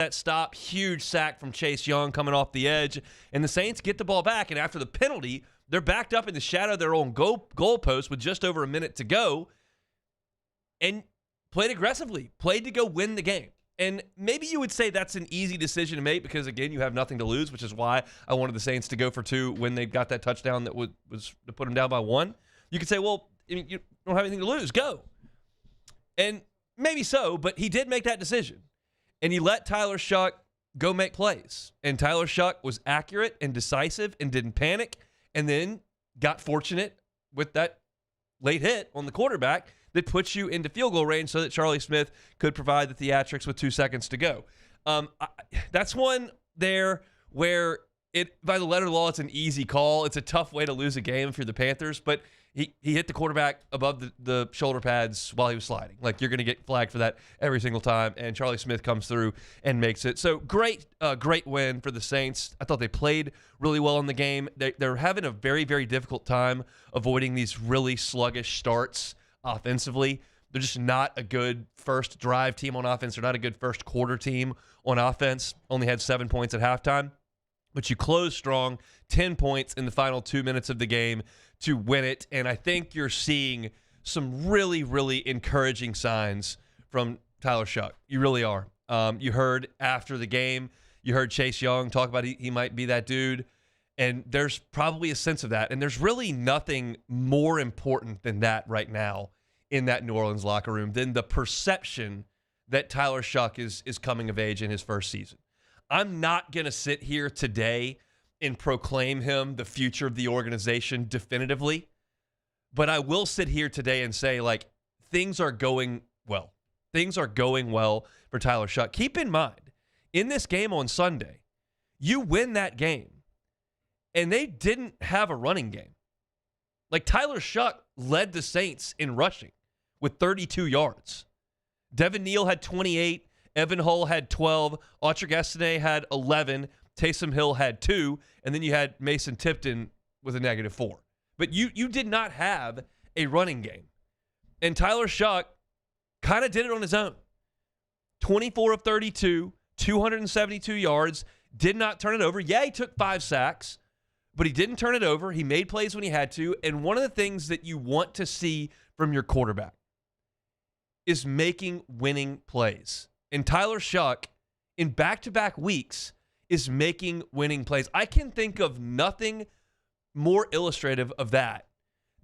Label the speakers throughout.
Speaker 1: that stop, huge sack from Chase Young coming off the edge, and the Saints get the ball back, and after the penalty, they're backed up in the shadow of their own goal post with just over a minute to go, and played aggressively, played to go win the game. And maybe you would say that's an easy decision to make because, again, you have nothing to lose, which is why I wanted the Saints to go for 2 when they got that touchdown that was to put them down by 1. You could say, well, I mean, you don't have anything to lose. Go. And maybe so, but he did make that decision. And he let Tyler Shough go make plays. And Tyler Shough was accurate and decisive and didn't panic, and then got fortunate with that late hit on the quarterback that puts you into field goal range so that Charlie Smith could provide the theatrics with 2 seconds to go. That's one there where by the letter of the law, it's an easy call. It's a tough way to lose a game if you're the Panthers, but he hit the quarterback above the shoulder pads while he was sliding. Like, you're going to get flagged for that every single time, and Charlie Smith comes through and makes it. So great win for the Saints. I thought they played really well in the game. They're having a very, very difficult time avoiding these really sluggish starts offensively. They're just not a good first drive team on offense. They're not a good first quarter team on offense. Only had 7 points at halftime. But you close strong, 10 points in the final 2 minutes of the game to win it. And I think you're seeing some really, really encouraging signs from Tyler Shough. You really are. You heard after the game, you heard Chase Young talk about he might be that dude. And there's probably a sense of that. And there's really nothing more important than that right now in that New Orleans locker room than the perception that Tyler Shough is coming of age in his first season. I'm not going to sit here today and proclaim him the future of the organization definitively, but I will sit here today and say, like, things are going well. Things are going well for Tyler Shough. Keep in mind, in this game on Sunday, you win that game, and they didn't have a running game. Like, Tyler Shough led the Saints in rushing with 32 yards. Devin Neal had 28. Evan Hull had 12. Autry Gastine had 11. Taysom Hill had 2. And then you had Mason Tipton with a -4. But you did not have a running game. And Tyler Shough kind of did it on his own. 24 of 32, 272 yards, did not turn it over. Yeah, he took 5 sacks, but he didn't turn it over. He made plays when he had to. And one of the things that you want to see from your quarterback is making winning plays. And Tyler Shough, in back-to-back weeks, is making winning plays. I can think of nothing more illustrative of that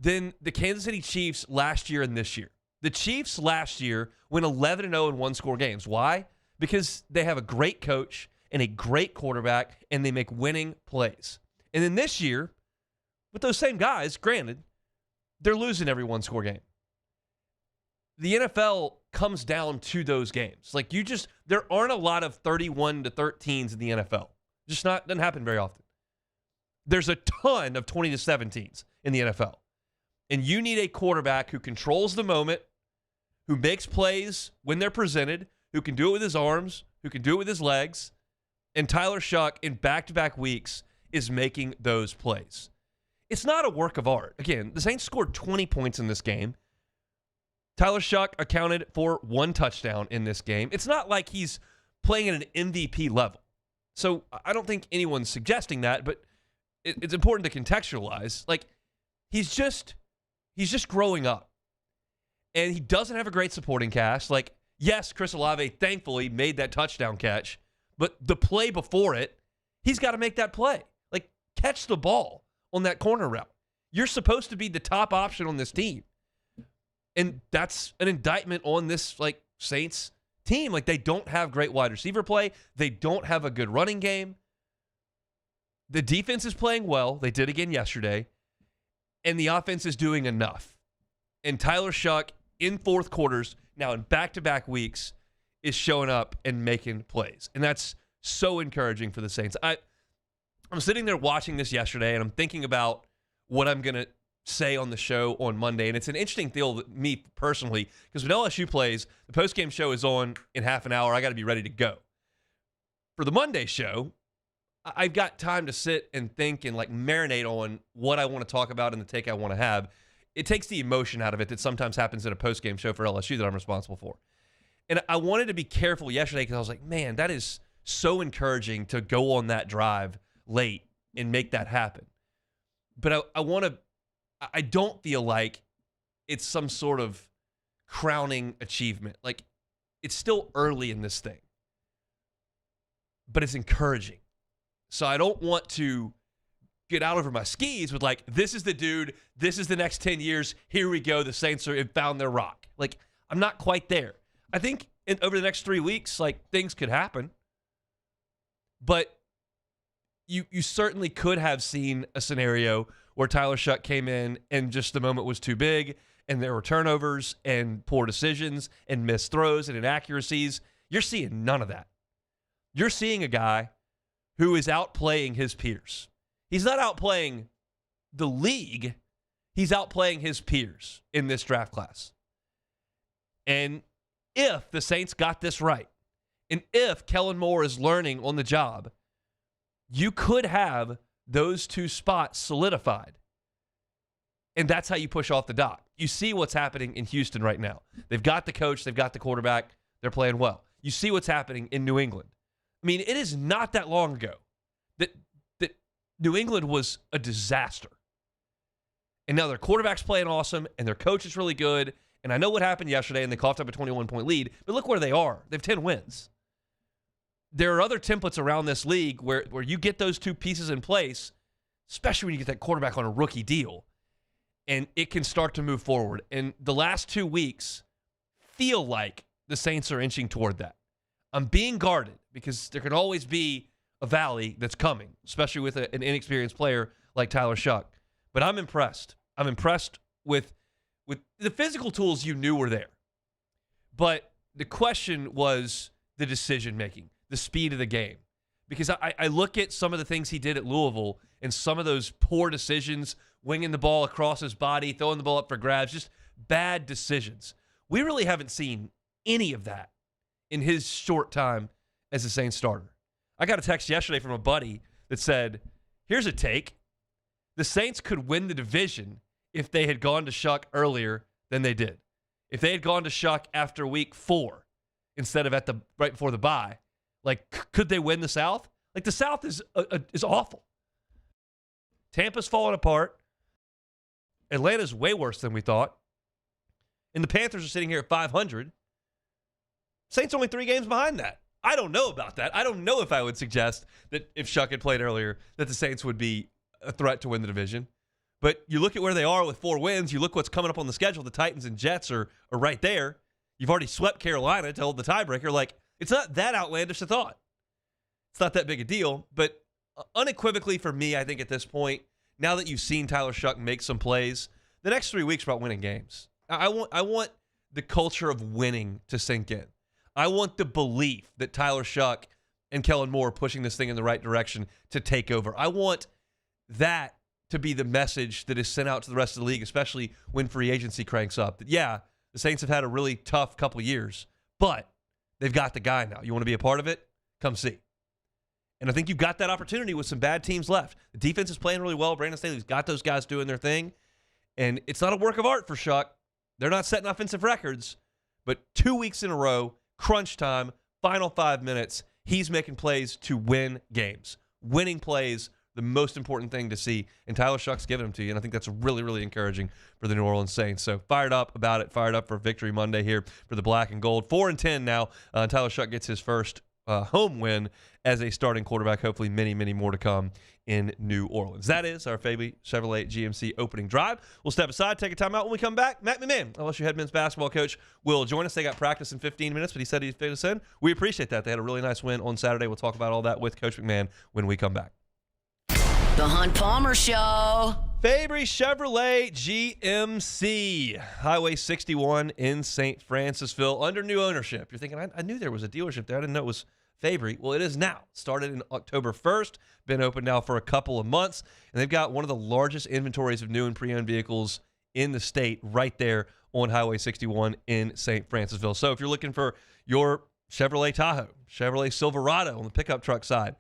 Speaker 1: than the Kansas City Chiefs last year and this year. The Chiefs last year went 11-0 in one-score games. Why? Because they have a great coach and a great quarterback, and they make winning plays. And then this year, with those same guys, granted, they're losing every one-score game. The NFL comes down to those games. Like, there aren't a lot of 31-13s in the NFL. Doesn't happen very often. There's a ton of 20-17s in the NFL. And you need a quarterback who controls the moment, who makes plays when they're presented, who can do it with his arms, who can do it with his legs. And Tyler Shough, in back-to-back weeks, is making those plays. It's not a work of art. Again, the Saints scored 20 points in this game. Tyler Shough accounted for 1 touchdown in this game. It's not like he's playing at an MVP level. So I don't think anyone's suggesting that, but it's important to contextualize. Like, he's just growing up. And he doesn't have a great supporting cast. Like, yes, Chris Olave thankfully made that touchdown catch, but the play before it, he's got to make that play. Like, catch the ball on that corner route. You're supposed to be the top option on this team. And that's an indictment on this, like, Saints team. Like, they don't have great wide receiver play. They don't have a good running game. The defense is playing well. They did again yesterday. And the offense is doing enough. And Tyler Shough, in fourth quarters, now in back-to-back weeks, is showing up and making plays. And that's so encouraging for the Saints. I'm sitting there watching this yesterday, and I'm thinking about what I'm going to say on the show on Monday. And it's an interesting deal to me personally, because when LSU plays, the postgame show is on in half an hour. I got to be ready to go. For the Monday show, I've got time to sit and think and, like, marinate on what I want to talk about and the take I want to have. It takes the emotion out of it that sometimes happens in a postgame show for LSU that I'm responsible for. And I wanted to be careful yesterday because I was like, man, that is so encouraging to go on that drive late and make that happen. But I don't feel like it's some sort of crowning achievement. Like, it's still early in this thing, but it's encouraging. So I don't want to get out over my skis with like, this is the dude, this is the next 10 years, here we go, the Saints have found their rock. Like, I'm not quite there. I think over the next 3 weeks, like, things could happen. But you certainly could have seen a scenario where Tyler Shough came in and just the moment was too big and there were turnovers and poor decisions and missed throws and inaccuracies. You're seeing none of that. You're seeing a guy who is outplaying his peers. He's not outplaying the league. He's outplaying his peers in this draft class. And if the Saints got this right, and if Kellen Moore is learning on the job, you could have those two spots solidified. And that's how you push off the dock. You see what's happening in Houston right now. They've got the coach. They've got the quarterback. They're playing well. You see what's happening in New England. I mean, it is not that long ago that New England was a disaster. And now their quarterback's playing awesome, and their coach is really good. And I know what happened yesterday, and they coughed up a 21-point lead. But look where they are. They have 10 wins. There are other templates around this league where you get those two pieces in place, especially when you get that quarterback on a rookie deal, and it can start to move forward. And the last 2 weeks feel like the Saints are inching toward that. I'm being guarded because there can always be a valley that's coming, especially with an inexperienced player like Tyler Shough. But I'm impressed. I'm impressed with the physical tools you knew were there. But the question was the decision-making, the speed of the game. Because I look at some of the things he did at Louisville and some of those poor decisions, winging the ball across his body, throwing the ball up for grabs, just bad decisions. We really haven't seen any of that in his short time as a Saints starter. I got a text yesterday from a buddy that said, here's a take. The Saints could win the division if they had gone to Shuck earlier than they did. If they had gone to Shuck after week 4 instead of right before the bye, like, could they win the South? Like, the South is awful. Tampa's falling apart. Atlanta's way worse than we thought. And the Panthers are sitting here at 500. Saints only 3 games behind that. I don't know about that. I don't know if I would suggest that if Shuck had played earlier, that the Saints would be a threat to win the division. But you look at where they are with 4 wins. You look what's coming up on the schedule. The Titans and Jets are right there. You've already swept Carolina to hold the tiebreaker. Like, it's not that outlandish a thought. It's not that big a deal. But unequivocally for me, I think at this point, now that you've seen Tyler Shough make some plays, the next 3 weeks are about winning games. I want the culture of winning to sink in. I want the belief that Tyler Shough and Kellen Moore are pushing this thing in the right direction to take over. I want that to be the message that is sent out to the rest of the league, especially when free agency cranks up. That, yeah, the Saints have had a really tough couple of years, but they've got the guy now. You want to be a part of it? Come see. And I think you've got that opportunity with some bad teams left. The defense is playing really well. Brandon Staley's got those guys doing their thing. And it's not a work of art for Shuck. They're not setting offensive records. But 2 weeks in a row, crunch time, final 5 minutes, he's making plays to win games. Winning plays, the most important thing to see. And Tyler Shuck's giving them to you. And I think that's really, really encouraging for the New Orleans Saints. So fired up about it. Fired up for Victory Monday here for the Black and Gold. 4-10 now. Tyler Shough gets his first home win as a starting quarterback. Hopefully many, many more to come in New Orleans. That is our Faby Chevrolet GMC opening drive. We'll step aside, take a timeout. When we come back, Matt McMahon, LSU head men's basketball coach, will join us. They got practice in 15 minutes, but he said he'd fit us in. We appreciate that. They had a really nice win on Saturday. We'll talk about all that with Coach McMahon when we come back.
Speaker 2: The Hunt Palmer Show.
Speaker 1: Fabry Chevrolet GMC, Highway 61 in St. Francisville, under new ownership. You're thinking, I knew there was a dealership there. I didn't know it was Fabry. Well, it is now. Started in October 1st, been open now for a couple of months, and they've got one of the largest inventories of new and pre-owned vehicles in the state right there on Highway 61 in St. Francisville. So if you're looking for your Chevrolet Tahoe, Chevrolet Silverado on the pickup truck side,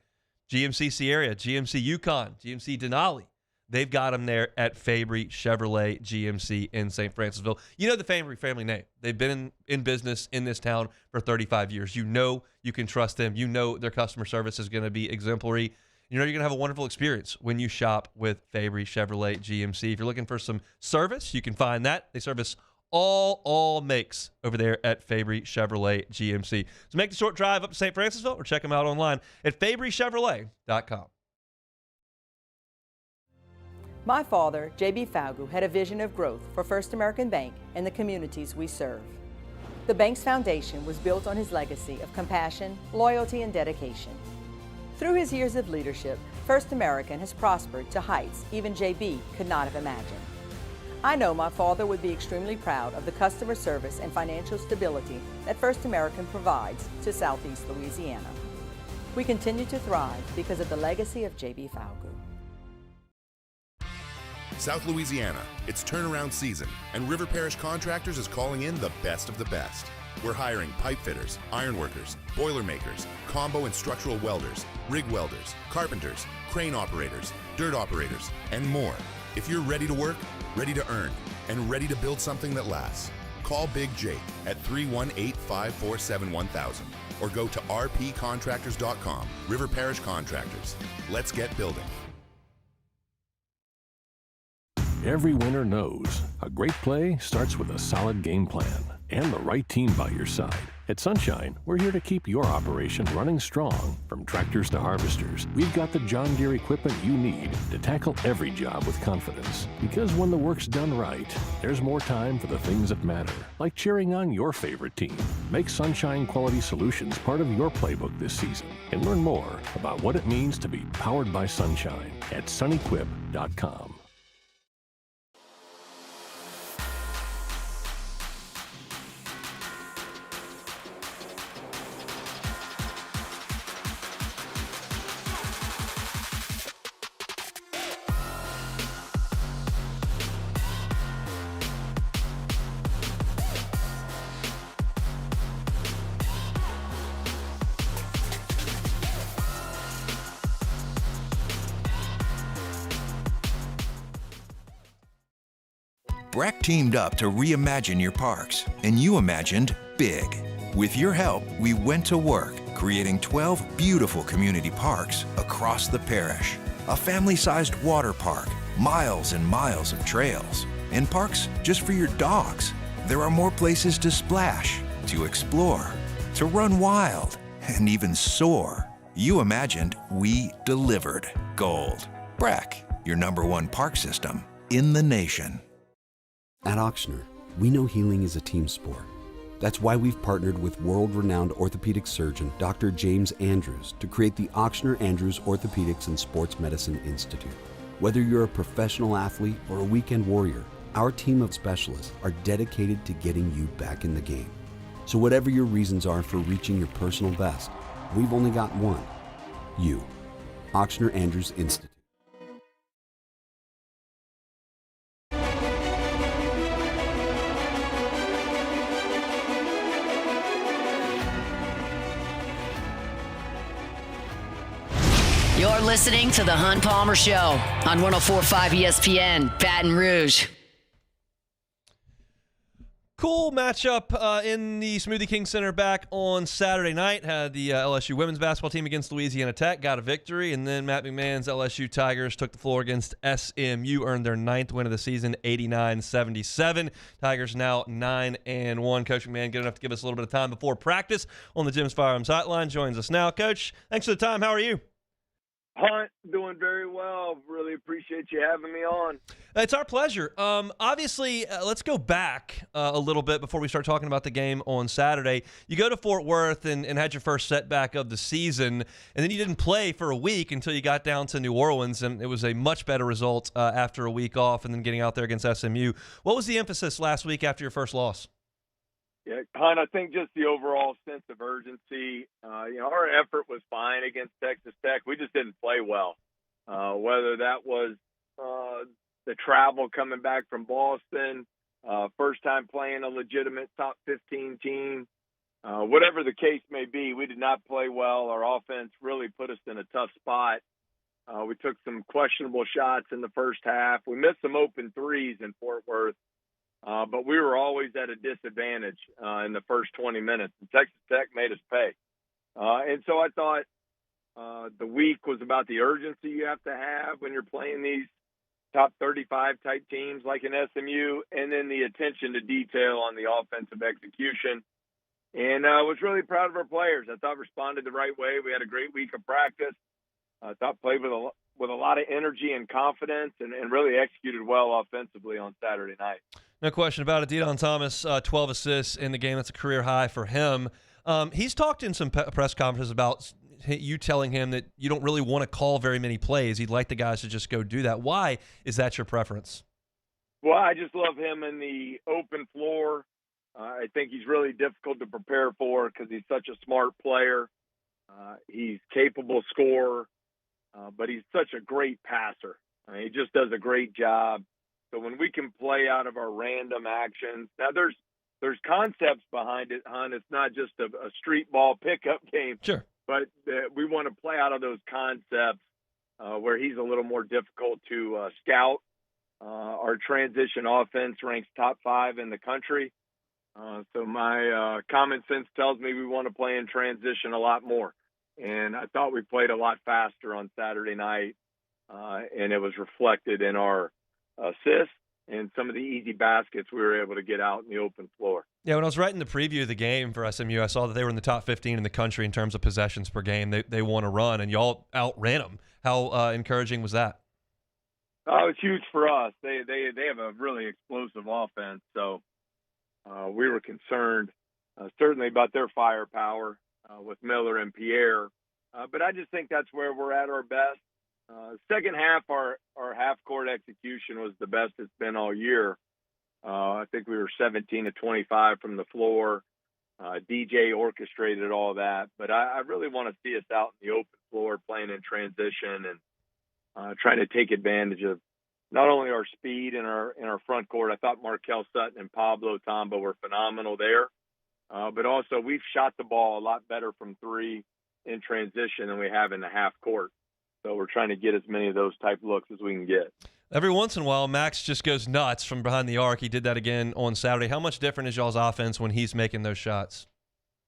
Speaker 1: GMC Sierra, GMC Yukon, GMC Denali, they've got them there at Fabry Chevrolet GMC in St. Francisville. You know the Fabry family name. They've been in business in this town for 35 years. You know you can trust them. You know their customer service is going to be exemplary. You know you're going to have a wonderful experience when you shop with Fabry Chevrolet GMC. If you're looking for some service, you can find that. They service all makes over there at Fabry Chevrolet GMC. So make the short drive up to St. Francisville or check them out online at fabrychevrolet.com.
Speaker 3: My father, J.B. Falgu, had a vision of growth for First American Bank and the communities we serve. The bank's foundation was built on his legacy of compassion, loyalty, and dedication. Through his years of leadership, First American has prospered to heights even J.B. could not have imagined. I know my father would be extremely proud of the customer service and financial stability that First American provides to Southeast Louisiana. We continue to thrive because of the legacy of J.B. Falgu.
Speaker 4: South Louisiana, it's turnaround season, and River Parish Contractors is calling in the best of the best. We're hiring pipe fitters, iron workers, boiler makers, combo and structural welders, rig welders, carpenters, crane operators, dirt operators, and more. If you're ready to work, ready to earn, and ready to build something that lasts, call Big Jake at 318-547-1000 or go to rpcontractors.com. River Parish Contractors. Let's get building.
Speaker 5: Every winner knows a great play starts with a solid game plan and the right team by your side. At Sunshine, we're here to keep your operation running strong. From tractors to harvesters, we've got the John Deere equipment you need to tackle every job with confidence. Because when the work's done right, there's more time for the things that matter, like cheering on your favorite team. Make Sunshine Quality Solutions part of your playbook this season and learn more about what it means to be powered by Sunshine at sunequip.com.
Speaker 6: Breck teamed up to reimagine your parks, and you imagined big. With your help, we went to work, creating 12 beautiful community parks across the parish. A family-sized water park, miles and miles of trails, and parks just for your dogs. There are more places to splash, to explore, to run wild, and even soar. You imagined, we delivered. Gold. Breck, your #1 park system in the nation.
Speaker 7: At Ochsner, we know healing is a team sport. That's why we've partnered with world-renowned orthopedic surgeon Dr. James Andrews to create the Ochsner Andrews Orthopedics and Sports Medicine Institute. Whether you're a professional athlete or a weekend warrior, our team of specialists are dedicated to getting you back in the game. So whatever your reasons are for reaching your personal best, we've only got one. You. Ochsner Andrews Institute.
Speaker 2: You're listening to The Hunt Palmer Show on 104.5 ESPN, Baton Rouge.
Speaker 1: Cool matchup in the Smoothie King Center back on Saturday night. Had the LSU women's basketball team against Louisiana Tech, got a victory, and then Matt McMahon's LSU Tigers took the floor against SMU, earned their 9th win of the season, 89-77. Tigers now 9-1. Coach McMahon, good enough to give us a little bit of time before practice on the Jim's Firearms Hotline, joins us now. Coach, thanks for the time. How are you?
Speaker 8: Hunt, doing very well. Really appreciate you having me on.
Speaker 1: It's our pleasure. Obviously, let's go back a little bit before we start talking about the game on Saturday. You go to Fort Worth and had your first setback of the season, and then you didn't play for a week until you got down to New Orleans, and it was a much better result after a week off and then getting out there against SMU. What was the emphasis last week after your first loss?
Speaker 8: Yeah, Hunt, I think just the overall sense of urgency. Our effort was fine against Texas Tech. We just didn't play well. Whether that was the travel coming back from Boston, first time playing a legitimate top 15 team, whatever the case may be, we did not play well. Our offense really put us in a tough spot. We took some questionable shots in the first half. We missed some open threes in Fort Worth, but we were always at a disadvantage in the first 20 minutes. And Texas Tech made us pay. And so I thought the week was about the urgency you have to have when you're playing these top 35 type teams like in SMU, and then the attention to detail on the offensive execution. And I was really proud of our players. I thought responded the right way. We had a great week of practice. I thought played with a lot of energy and confidence, and really executed well offensively on Saturday night.
Speaker 1: No question about it. De'Don Thomas, 12 assists in the game. That's a career high for him. He's talked in some press conferences about you telling him that you don't really want to call very many plays. He'd like the guys to just go do that. Why is that your preference?
Speaker 8: Well, I just love him in the open floor. I think he's really difficult to prepare for because he's such a smart player. He's capable scorer, but he's such a great passer. I mean, he just does a great job. So when we can play out of our random actions, now there's concepts behind it, hon. It's not just a street ball pickup game.
Speaker 1: Sure.
Speaker 8: But we want to play out of those concepts where he's a little more difficult to scout. Our transition offense ranks top 5 in the country. So my common sense tells me we want to play in transition a lot more. And I thought we played a lot faster on Saturday night, and it was reflected in our assists and some of the easy baskets we were able to get out in the open floor.
Speaker 1: Yeah, when I was writing the preview of the game for SMU, I saw that they were in the top 15 in the country in terms of possessions per game. They won a run, and y'all outran them. How encouraging was that?
Speaker 8: Oh, it's huge for us. They have a really explosive offense, so we were concerned certainly about their firepower with Miller and Pierre. But I just think that's where we're at our best. Second half, our half-court execution was the best it's been all year. I think we were 17 to 25 from the floor. DJ orchestrated all that. But I really want to see us out in the open floor playing in transition and trying to take advantage of not only our speed in our front court. I thought Markel Sutton and Pablo Tamba were phenomenal there. But also we've shot the ball a lot better from three in transition than we have in the half court. So we're trying to get as many of those type looks as we can get.
Speaker 1: Every once in a while, Max just goes nuts from behind the arc. He did that again on Saturday. How much different is y'all's offense when he's making those shots?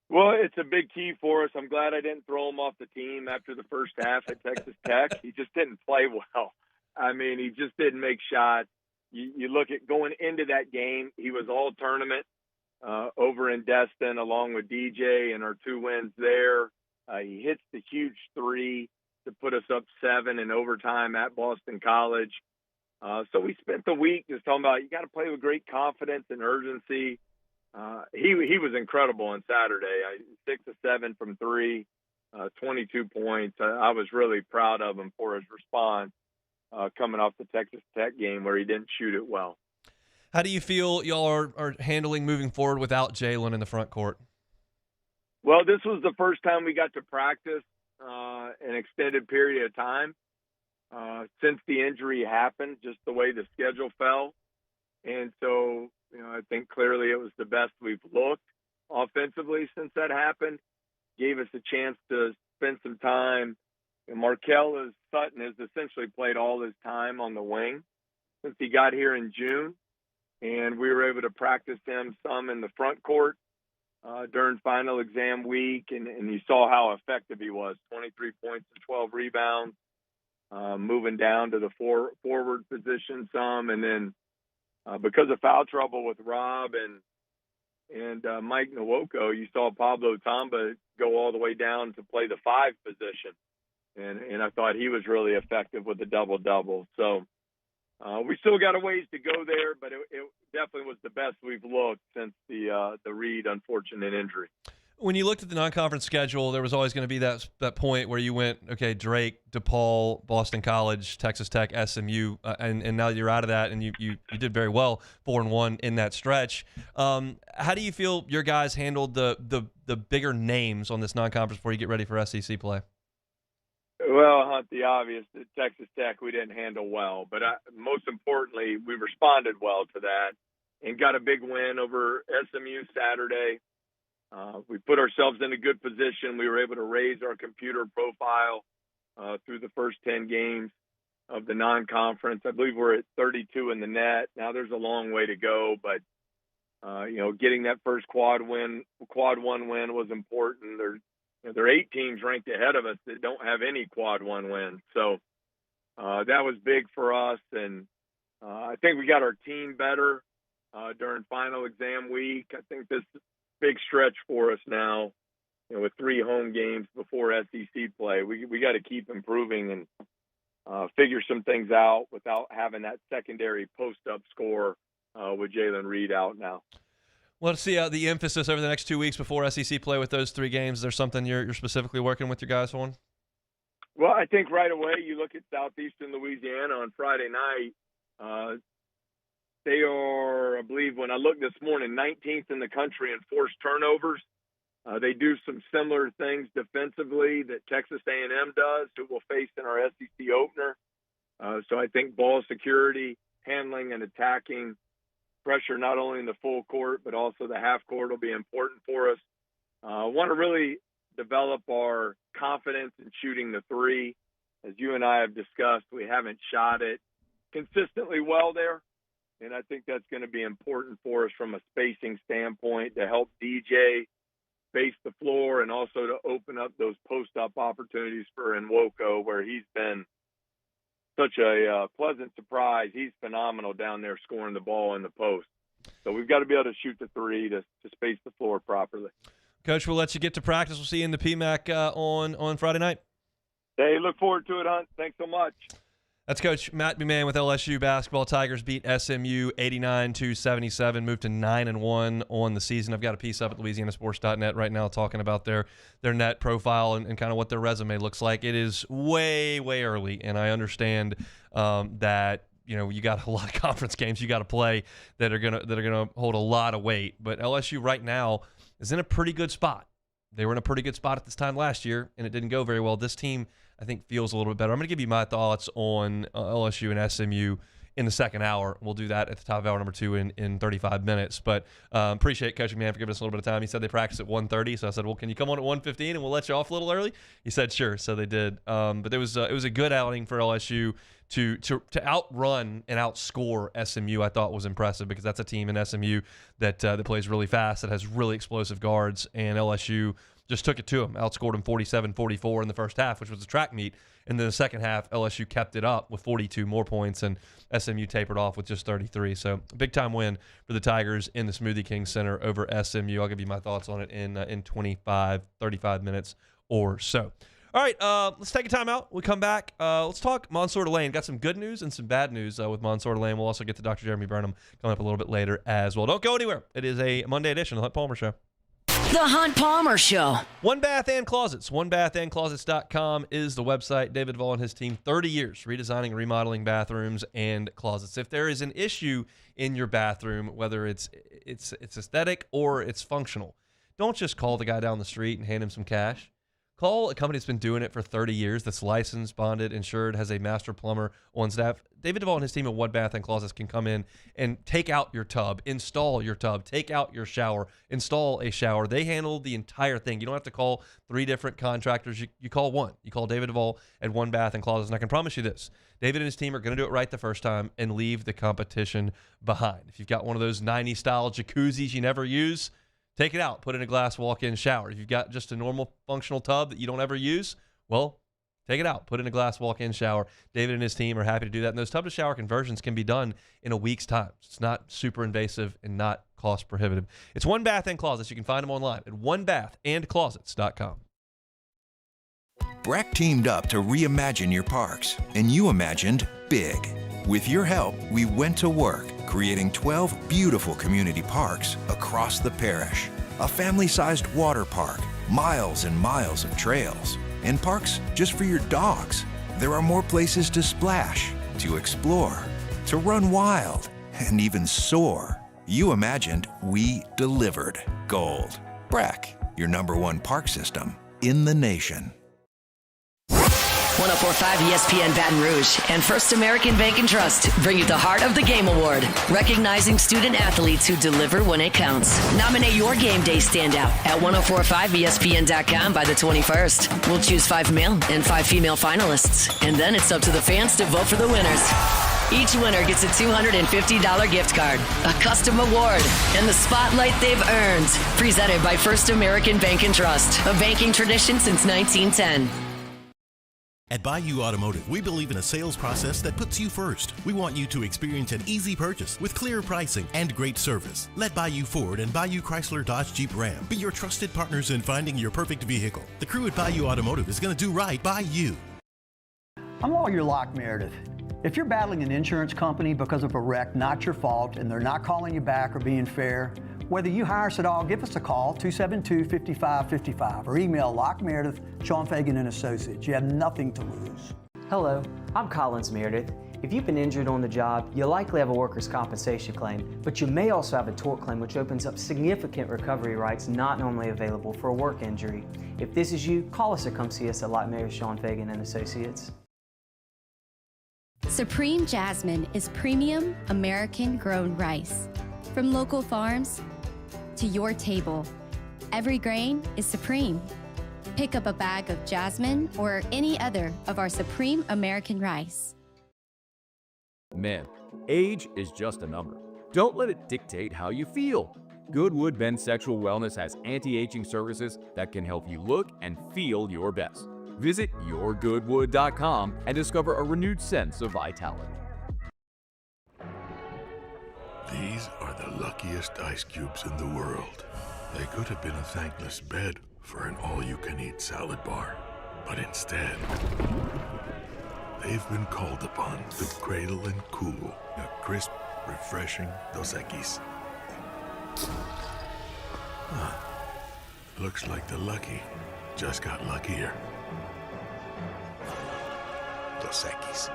Speaker 8: Well, it's a big key for us. I'm glad I didn't throw him off the team after the first half at Texas Tech. He just didn't play well. I mean, he just didn't make shots. You look at going into that game, he was all tournament over in Destin along with DJ and our 2 wins there. He hits the huge 3 to put us up 7 in overtime at Boston College. So we spent the week just talking about you got to play with great confidence and urgency. He was incredible on Saturday. 6 of 7 from 3, 22 points. I was really proud of him for his response coming off the Texas Tech game where he didn't shoot it well.
Speaker 1: How do you feel y'all are handling moving forward without Jalen in the front court?
Speaker 8: Well, this was the first time we got to practice an extended period of time since the injury happened, just the way the schedule fell. And so, I think clearly it was the best we've looked offensively since that happened. Gave us a chance to spend some time. And Markel Sutton has essentially played all his time on the wing since he got here in June. And we were able to practice him some in the front court during final exam week. And you saw how effective he was, 23 points and 12 rebounds, moving down to the forward position some. And then because of foul trouble with Rob and Mike Nwoko, you saw Pablo Tamba go all the way down to play the 5 position. And I thought he was really effective with the double-double. So we still got a ways to go there, but it definitely was the best we've looked since the Reed unfortunate injury.
Speaker 1: When you looked at the non-conference schedule, there was always going to be that point where you went, okay, Drake, DePaul, Boston College, Texas Tech, SMU, and now you're out of that, and you did very well, 4-1 in that stretch. How do you feel your guys handled the bigger names on this non-conference before you get ready for SEC play?
Speaker 8: Well, Hunt, the obvious, at Texas Tech we didn't handle well, but most importantly, we responded well to that and got a big win over SMU Saturday. We put ourselves in a good position. We were able to raise our computer profile through the first 10 games of the non-conference. I believe we're at 32 in the net. Now there's a long way to go, but getting that first quad 1 win was important. There are 8 teams ranked ahead of us that don't have any quad 1 wins. So that was big for us. And I think we got our team better during final exam week. I think this is a big stretch for us now, with 3 home games before SEC play. We got to keep improving and figure some things out without having that secondary post-up score with Jalen Reed out now.
Speaker 1: Well, let's see the emphasis over the next 2 weeks before SEC play with those 3 games. Is there something you're specifically working with your guys on?
Speaker 8: Well, I think right away you look at Southeastern Louisiana on Friday night. They are, I believe, when I looked this morning, 19th in the country in forced turnovers. They do some similar things defensively that Texas A&M does, who we'll face in our SEC opener. So I think ball security, handling, and attacking pressure not only in the full court but also the half court will be important for us. Want to really develop our confidence in shooting the 3. As you and I have discussed, we haven't shot it consistently well there, and I think that's going to be important for us from a spacing standpoint to help DJ space the floor and also to open up those post-up opportunities for Nwoko, where he's been such a pleasant surprise. He's phenomenal down there scoring the ball in the post. So we've got to be able to shoot the 3 to space the floor properly.
Speaker 1: Coach, we'll let you get to practice. We'll see you in the PMAC on Friday night.
Speaker 8: Hey, look forward to it, Hunt. Thanks so much.
Speaker 1: That's Coach Matt McMahon with LSU basketball. Tigers beat SMU 89-77, moved to 9-1 on the season. I've got a piece up at LouisianaSports.net right now talking about their net profile and kind of what their resume looks like. It is way, way early, and I understand that you got a lot of conference games you got to play that are gonna hold a lot of weight. But LSU right now is in a pretty good spot. They were in a pretty good spot at this time last year, and it didn't go very well. This team, I think, feels a little bit better. I'm going to give you my thoughts on LSU and SMU in the second hour. We'll do that at the top of hour number 2 in 35 minutes. But appreciate Coach McMahon for giving us a little bit of time. He said they practice at 1:30, so I said, well, can you come on at 1:15 and we'll let you off a little early? He said, sure. So they did. But it was a good outing for LSU to outrun and outscore SMU. I thought was impressive because that's a team in SMU that plays really fast, that has really explosive guards, and LSU just took it to them, outscored them 47-44 in the first half, which was a track meet. And then the second half, LSU kept it up with 42 more points, and SMU tapered off with just 33. So big-time win for the Tigers in the Smoothie King Center over SMU. I'll give you my thoughts on it in 35 minutes or so. All right, let's take a timeout. We'll come back. Let's talk Monsur Lane. Got some good news and some bad news with Monsur Lane. We'll also get to Dr. Jeremy Burnham coming up a little bit later as well. Don't go anywhere. It is a Monday edition of the Hunt Palmer Show.
Speaker 2: The Hunt Palmer Show.
Speaker 1: One Bath and Closets. OneBathAndClosets.com is the website. David Duvall and his team, 30 years redesigning and remodeling bathrooms and closets. If there is an issue in your bathroom, whether it's aesthetic or it's functional, don't just call the guy down the street and hand him some cash. Call a company that's been doing it for 30 years, that's licensed, bonded, insured, has a master plumber on staff. David Duvall and his team at One Bath and Closets can come in and take out your tub, install your tub, take out your shower, install a shower. They handle the entire thing. You don't have to call 3 different contractors. You call one. You call David Duvall at One Bath and Closets. And I can promise you this, David and his team are going to do it right the first time and leave the competition behind. If you've got one of those 90s-style jacuzzis you never use, take it out, put it in a glass walk-in shower. If you've got just a normal functional tub that you don't ever use, well, take it out, put it in a glass walk-in shower. David and his team are happy to do that. And those tub-to-shower conversions can be done in a week's time. It's not super invasive and not cost prohibitive. It's One Bath and Closets. You can find them online at onebathandclosets.com.
Speaker 6: Breck teamed up to reimagine your parks, and you imagined big. With your help, we went to work, creating 12 beautiful community parks across the parish. A family-sized water park, miles and miles of trails, and parks just for your dogs. There are more places to splash, to explore, to run wild, and even soar. You imagined, we delivered. Gold. Breck, your #1 park system in the nation.
Speaker 2: 104.5 ESPN Baton Rouge and First American Bank and Trust bring you the Heart of the Game Award, recognizing student athletes who deliver when it counts. Nominate your game day standout at 1045ESPN.com by the 21st. We'll choose 5 male and 5 female finalists, and then it's up to the fans to vote for the winners. Each winner gets a $250 gift card, a custom award, and the spotlight they've earned. Presented by First American Bank and Trust, a banking tradition since 1910.
Speaker 9: At Bayou Automotive, we believe in a sales process that puts you first. We want you to experience an easy purchase with clear pricing and great service. Let Bayou Ford and Bayou Chrysler Dodge Jeep Ram be your trusted partners in finding your perfect vehicle. The crew at Bayou Automotive is going to do right by you.
Speaker 10: I'm Lawyer Locke Meredith. If you're battling an insurance company because of a wreck not your fault and they're not calling you back or being fair, whether you hire us at all, give us a call, 272-5555, or email Locke Meredith, Sean Fagan and Associates. You have nothing to lose.
Speaker 11: Hello, I'm Collins Meredith. If you've been injured on the job, you'll likely have a workers' compensation claim, but you may also have a tort claim, which opens up significant recovery rights not normally available for a work injury. If this is you, call us or come see us at Locke Meredith, Sean Fagan and Associates.
Speaker 12: Supreme Jasmine is premium American-grown rice. From local farms to your table, every grain is supreme. Pick up a bag of Jasmine or any other of our Supreme American rice.
Speaker 13: Men, age is just a number. Don't let it dictate how you feel. Goodwood Men's Sexual Wellness has anti-aging services that can help you look and feel your best. Visit yourgoodwood.com and discover a renewed sense of vitality.
Speaker 14: These are the luckiest ice cubes in the world. They could have been a thankless bed for an all-you-can-eat salad bar. But instead, they've been called upon to cradle and cool a crisp, refreshing Dos Equis. Looks like the lucky just got luckier. Dos Equis.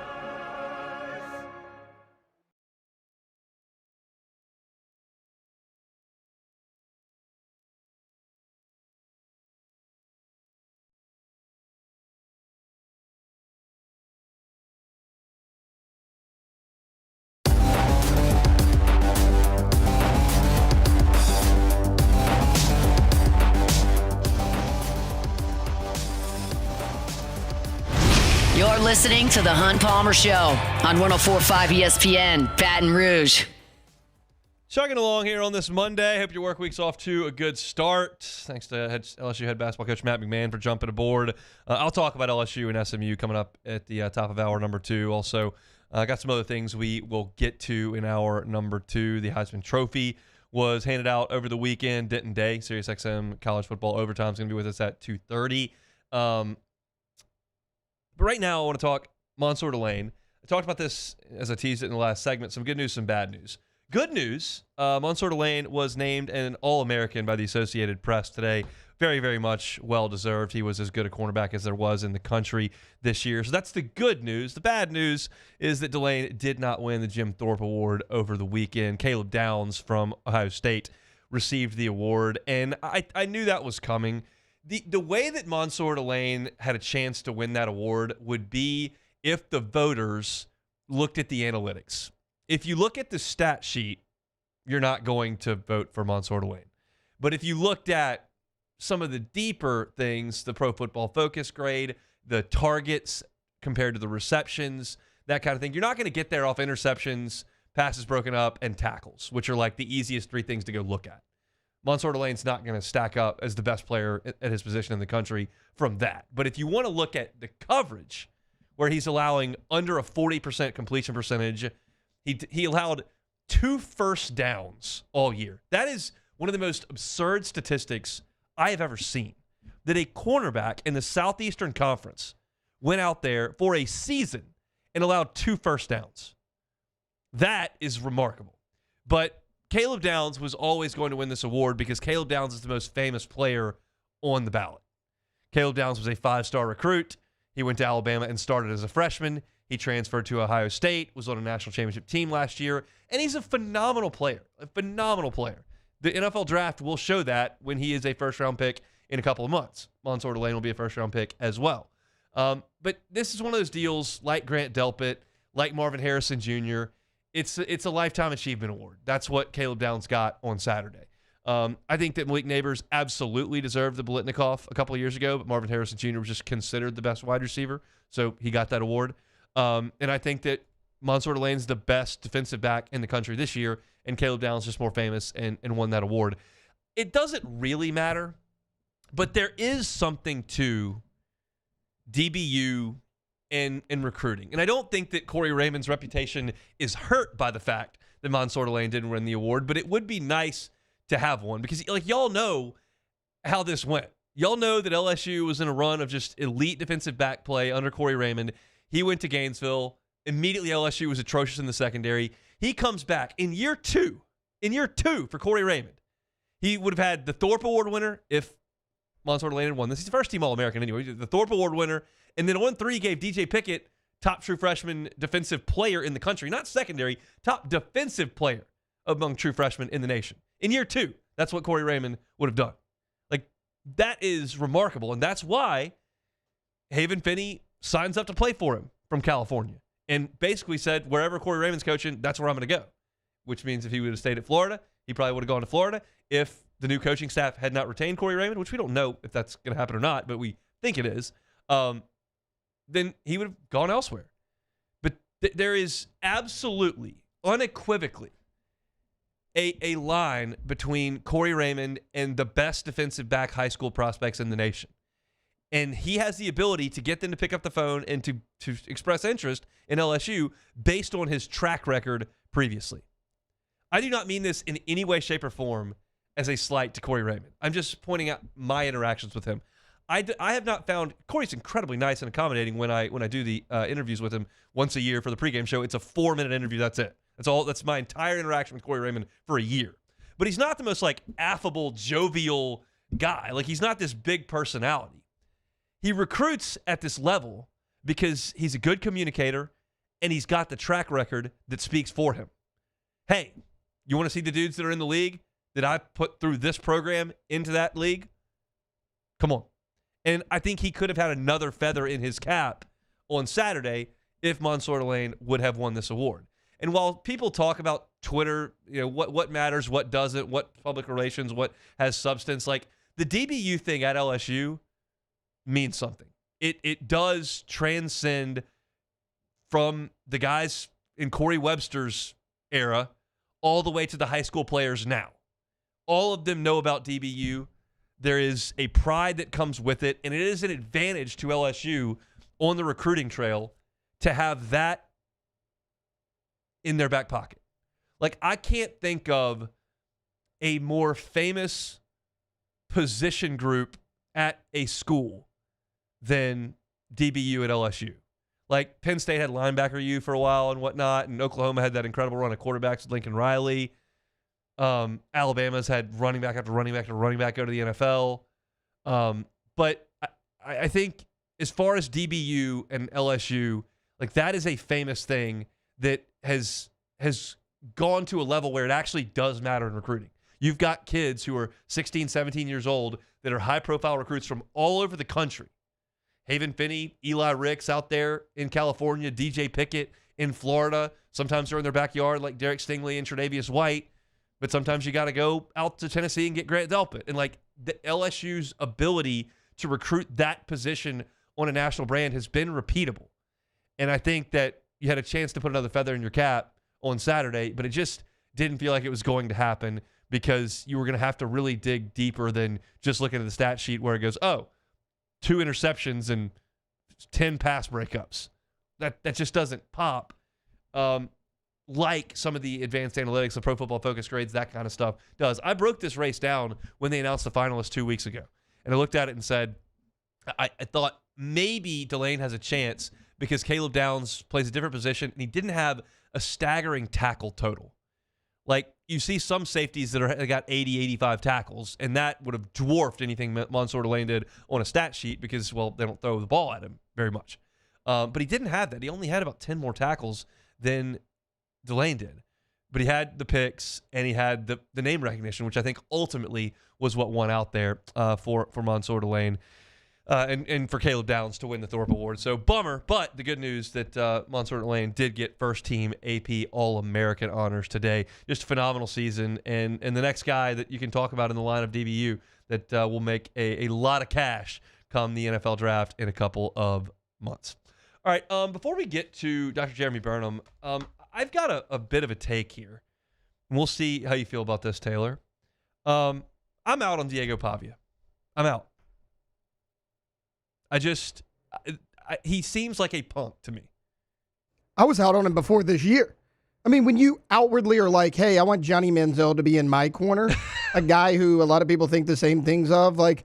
Speaker 2: You're listening to The Hunt Palmer Show on 104.5 ESPN, Baton Rouge.
Speaker 1: Chugging along here on this Monday. Hope your work week's off to a good start. Thanks to LSU head basketball coach Matt McMahon for jumping aboard. I'll talk about LSU and SMU coming up at the top of hour number 2. Also, got some other things we will get to in hour number 2. The Heisman Trophy was handed out over the weekend. Denton Day, SiriusXM College Football Overtime is going to be with us at 2:30. But right now, I want to talk Monsur Lane. I talked about this as I teased it in the last segment. Some good news, some bad news. Good news, Monsur Lane was named an All-American by the Associated Press today. Very, very much well-deserved. He was as good a cornerback as there was in the country this year. So that's the good news. The bad news is that Delane did not win the Jim Thorpe Award over the weekend. Caleb Downs from Ohio State received the award, and I knew that was coming. The way that Monsur Lane had a chance to win that award would be if the voters looked at the analytics. If you look at the stat sheet, you're not going to vote for Monsur Lane. But if you looked at some of the deeper things, the Pro Football Focus grade, the targets compared to the receptions, that kind of thing, you're not going to get there off interceptions, passes broken up, and tackles, which are like the easiest 3 things to go look at. Monsur Lane's not going to stack up as the best player at his position in the country from that. But if you want to look at the coverage, where he's allowing under a 40% completion percentage, he allowed 2 first downs all year. That is one of the most absurd statistics I have ever seen. That a cornerback in the Southeastern Conference went out there for a season and allowed 2 first downs. That is remarkable. But Caleb Downs was always going to win this award because Caleb Downs is the most famous player on the ballot. Caleb Downs was a 5-star recruit. He went to Alabama and started as a freshman. He transferred to Ohio State, was on a national championship team last year, and he's a phenomenal player. A phenomenal player. The NFL draft will show that when he is a first-round pick in a couple of months. Monsur Lane will be a first-round pick as well. But this is one of those deals like Grant Delpit, like Marvin Harrison Jr. It's a Lifetime Achievement Award. That's what Caleb Downs got on Saturday. I think that Malik Neighbors absolutely deserved the Biletnikoff a couple of years ago, but Marvin Harrison Jr. was just considered the best wide receiver, so he got that award. And I think that Monsur Lane's the best defensive back in the country this year, and Caleb Downs just more famous and won that award. It doesn't really matter, but there is something to DBU and recruiting. And I don't think that Corey Raymond's reputation is hurt by the fact that Monsur Lane didn't win the award, but it would be nice to have one because, like, y'all know how this went. Y'all know that LSU was in a run of just elite defensive back play under Corey Raymond. He went to Gainesville. Immediately, LSU was atrocious in the secondary. He comes back in year two for Corey Raymond. He would have had the Thorpe Award winner if Monsur Lane had won this. He's the first team All-American anyway. The Thorpe Award winner. And then 1-3 gave DJ Pickett top true freshman defensive player in the country. Not secondary, top defensive player among true freshmen in the nation. In year two, that's what Corey Raymond would have done. Like, that is remarkable. And that's why Haven Finney signs up to play for him from California. And basically said, wherever Corey Raymond's coaching, that's where I'm going to go. Which means if he would have stayed at Florida, he probably would have gone to Florida. If the new coaching staff had not retained Corey Raymond, which we don't know if that's going to happen or not, but we think it is, then he would have gone elsewhere. But there is absolutely, unequivocally, a line between Corey Raymond and the best defensive back high school prospects in the nation. And he has the ability to get them to pick up the phone and to express interest in LSU based on his track record previously. I do not mean this in any way, shape, or form as a slight to Corey Raymond. I'm just pointing out my interactions with him. I have not found Corey's incredibly nice and accommodating when I do the interviews with him once a year for the pregame show. It's a 4-minute interview. That's it. That's all. That's my entire interaction with Corey Raymond for a year. But he's not the most like affable, jovial guy. Like, he's not this big personality. He recruits at this level because he's a good communicator and he's got the track record that speaks for him. Hey, you want to see the dudes that are in the league that I put through this program into that league? Come on. And I think he could have had another feather in his cap on Saturday if Monsur Lane would have won this award. And while people talk about Twitter, you know, what matters, what doesn't, what public relations, what has substance, like the DBU thing at LSU means something. It does transcend from the guys in Corey Webster's era all the way to the high school players now. All of them know about DBU. There is a pride that comes with it, and it is an advantage to LSU on the recruiting trail to have that in their back pocket. Like, I can't think of a more famous position group at a school than DBU at LSU. Like, Penn State had linebacker U for a while and whatnot, and Oklahoma had that incredible run of quarterbacks with Lincoln Riley. Alabama's had running back after running back after running back go to the NFL. But I think as far as DBU and LSU, like, that is a famous thing that has gone to a level where it actually does matter in recruiting. You've got kids who are 16, 17 years old that are high-profile recruits from all over the country. Haven Finney, Eli Ricks out there in California, DJ Pickett in Florida. Sometimes they're in their backyard like Derek Stingley and Tre'Davious White. But sometimes you got to go out to Tennessee and get Grant Delpit. And, like, the LSU's ability to recruit that position on a national brand has been repeatable. And I think that you had a chance to put another feather in your cap on Saturday, but it just didn't feel like it was going to happen because you were going to have to really dig deeper than just looking at the stat sheet where it goes, oh, 2 interceptions and 10 pass breakups. That just doesn't pop. Like some of the advanced analytics, the Pro Football Focus grades, that kind of stuff does. I broke this race down when they announced the finalists 2 weeks ago. And I looked at it and said, I thought maybe Delane has a chance because Caleb Downs plays a different position and he didn't have a staggering tackle total. Like, you see some safeties that got 80, 85 tackles, and that would have dwarfed anything Monsur Lane did on a stat sheet because, well, they don't throw the ball at him very much. But he didn't have that. He only had about 10 more tackles than Delane did. But he had the picks, and he had the name recognition, which I think ultimately was what won out there for Monsur Lane. and for Caleb Downs to win the Thorpe Award. So bummer, but the good news that Monsur Lane did get first team AP All-American honors today. Just a phenomenal season, and the next guy that you can talk about in the line of DBU that will make a lot of cash come the NFL draft in a couple of months. All right, before we get to Dr. Jeremy Burnham, I've got a bit of a take here. We'll see how you feel about this, Taylor. I'm out on Diego Pavia. I'm out. He seems like a punk to me.
Speaker 15: I was out on him before this year. I mean, when you outwardly are like, hey, I want Johnny Manziel to be in my corner, a guy who a lot of people think the same things of, like,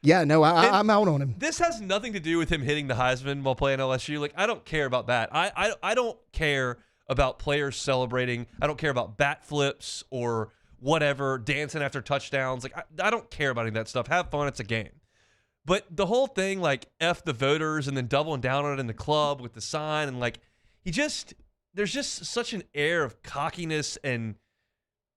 Speaker 15: yeah, no, I'm out on him.
Speaker 1: This has nothing to do with him hitting the Heisman while playing LSU. Like, I don't care about that. I don't care about players celebrating. I don't care about bat flips or whatever, dancing after touchdowns. Like, I don't care about any of that stuff. Have fun. It's a game. But the whole thing, like, F the voters and then doubling down on it in the club with the sign, and, like, there's just such an air of cockiness, and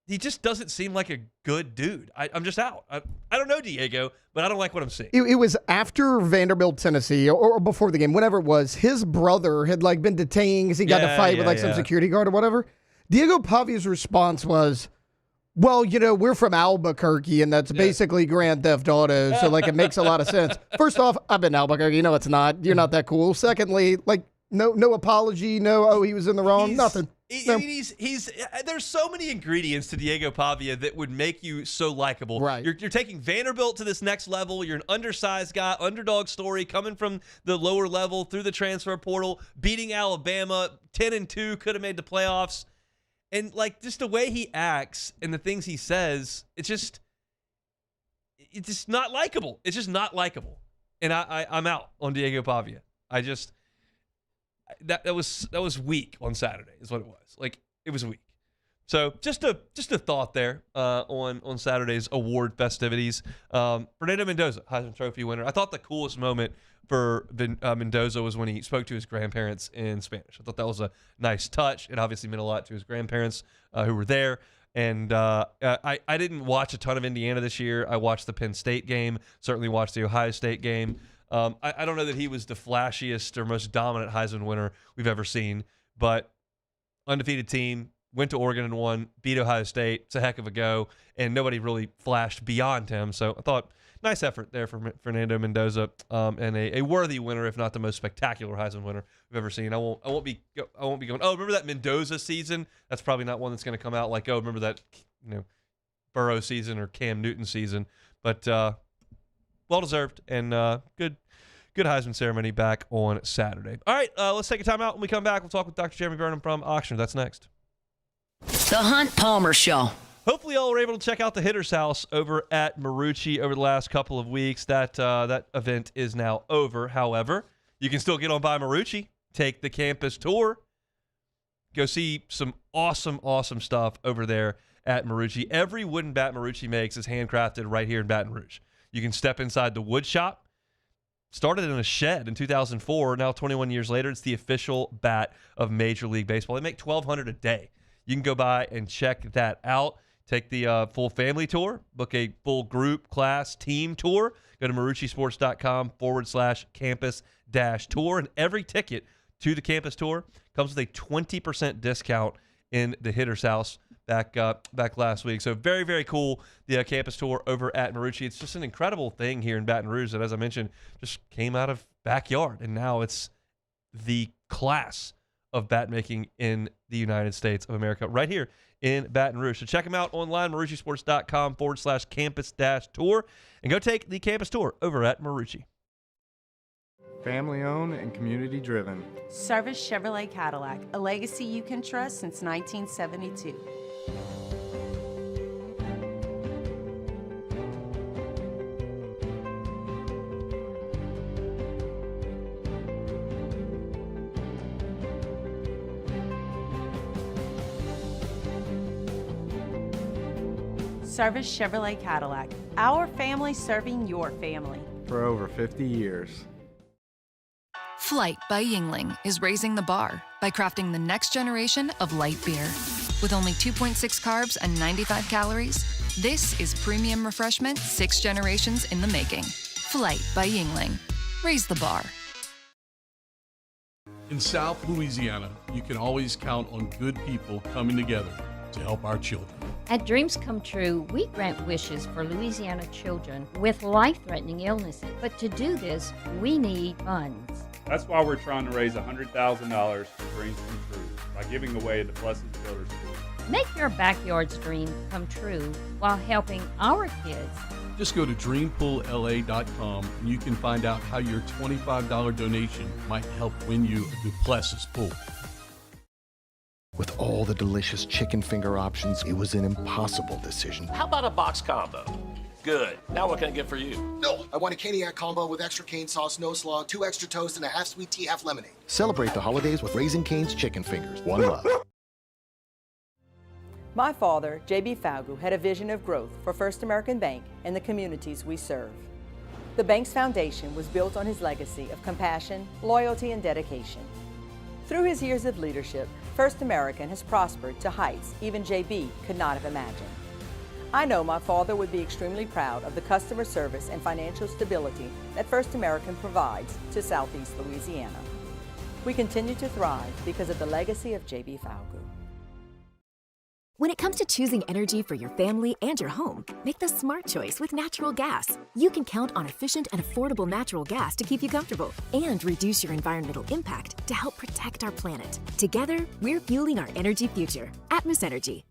Speaker 1: he just doesn't seem like a good dude. I'm just out. I don't know Diego, but I don't like what I'm seeing.
Speaker 15: It was after Vanderbilt, Tennessee, or before the game, whenever it was. His brother had, like, been detained because he got in a fight with, like, some security guard or whatever. Diego Pavia's response was, well, you know, we're from Albuquerque, and that's basically Grand Theft Auto, so, like, it makes a lot of sense. First off, I've been to Albuquerque. You know it's not. You're not that cool. Secondly, like, no apology, he was in the wrong, nothing.
Speaker 1: There's so many ingredients to Diego Pavia that would make you so likable.
Speaker 15: Right.
Speaker 1: You're taking Vanderbilt to this next level. You're an undersized guy, underdog story, coming from the lower level through the transfer portal, beating Alabama, 10-2, could have made the playoffs. And, like, just the way he acts and the things he says, it's just not likable. It's just not likable. And I'm out on Diego Pavia. That was weak on Saturday is what it was. Like, it was weak. So just a thought there on Saturday's award festivities. Fernando Mendoza, Heisman Trophy winner. I thought the coolest moment for Mendoza was when he spoke to his grandparents in Spanish. I thought that was a nice touch. It obviously meant a lot to his grandparents who were there. And I didn't watch a ton of Indiana this year. I watched the Penn State game, certainly watched the Ohio State game. I don't know that he was the flashiest or most dominant Heisman winner we've ever seen, but undefeated team, went to Oregon and won, beat Ohio State. It's a heck of a go, and nobody really flashed beyond him. So I thought, nice effort there for Fernando Mendoza, and a worthy winner, if not the most spectacular Heisman winner we've ever seen. I won't be going, oh, remember that Mendoza season? That's probably not one that's going to come out like, oh, remember that, Burrow season or Cam Newton season. But well deserved, and good Heisman ceremony back on Saturday. All right, let's take a time out. When we come back, we'll talk with Dr. Jeremy Burnham from Auctioner. That's next.
Speaker 2: The Hunt Palmer Show.
Speaker 1: Hopefully y'all were able to check out the Hitter's House over at Marucci over the last couple of weeks. That event is now over. However, you can still get on by Marucci, take the campus tour, go see some awesome stuff over there at Marucci. Every wooden bat Marucci makes is handcrafted right here in Baton Rouge. You can step inside the wood shop. Started in a shed in 2004. Now 21 years later, it's the official bat of Major League Baseball. They make 1,200 a day. You can go by and check that out. Take the full family tour. Book a full group, class, team tour. Go to maruccisports.com/campus-tour. And every ticket to the campus tour comes with a 20% discount in the Hitter's House back last week. So very, very cool, the campus tour over at Marucci. It's just an incredible thing here in Baton Rouge that, as I mentioned, just came out of backyard. And now it's the class of bat making in the United States of America right here in Baton Rouge. So check them out online, maruccisports.com/campus-tour, and go take the campus tour over at Marucci.
Speaker 16: Family owned and community driven.
Speaker 17: Service Chevrolet Cadillac, a legacy you can trust since 1972. Service Chevrolet Cadillac, our family serving your family.
Speaker 16: For over 50 years.
Speaker 18: Flight by Yingling is raising the bar by crafting the next generation of light beer. With only 2.6 carbs and 95 calories, this is premium refreshment 6 generations in the making. Flight by Yingling. Raise the bar.
Speaker 19: In South Louisiana, you can always count on good people coming together to help our children.
Speaker 20: At Dreams Come True, we grant wishes for Louisiana children with life-threatening illnesses. But to do this, we need funds.
Speaker 21: That's why we're trying to raise $100,000 for Dreams Come True by giving away the Blessed Children's School.
Speaker 20: Make your backyard's dream come true while helping our kids.
Speaker 19: Just go to dreampoolla.com and you can find out how your $25 donation might help win you a Duplessis pool.
Speaker 22: With all the delicious chicken finger options, it was an impossible decision.
Speaker 23: How about a box combo? Good. Now what can I get for you?
Speaker 24: No, I want a Caniac combo with extra cane sauce, no slog, 2 extra toast, and a half sweet tea, half lemonade.
Speaker 22: Celebrate the holidays with Raising Cane's chicken fingers. One love.
Speaker 3: My father, J.B. Faugu, had a vision of growth for First American Bank and the communities we serve. The bank's foundation was built on his legacy of compassion, loyalty, and dedication. Through his years of leadership, First American has prospered to heights even J.B. could not have imagined. I know my father would be extremely proud of the customer service and financial stability that First American provides to Southeast Louisiana. We continue to thrive because of the legacy of J.B. Faugu.
Speaker 25: When it comes to choosing energy for your family and your home, make the smart choice with natural gas. You can count on efficient and affordable natural gas to keep you comfortable and reduce your environmental impact to help protect our planet. Together, we're fueling our energy future. Atmos Energy.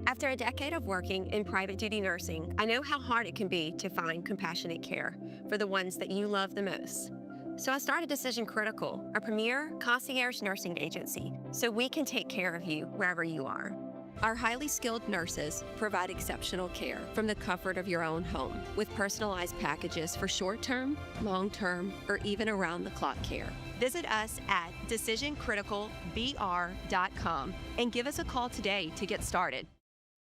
Speaker 26: After a decade of working in private duty nursing, I know how hard it can be to find compassionate care for the ones that you love the most. So I started Decision Critical, a premier concierge nursing agency, so we can take care of you wherever you are. Our highly skilled nurses provide exceptional care from the comfort of your own home with personalized packages for short-term, long-term, or even around-the-clock care. Visit us at decisioncriticalbr.com and give us a call today to get started.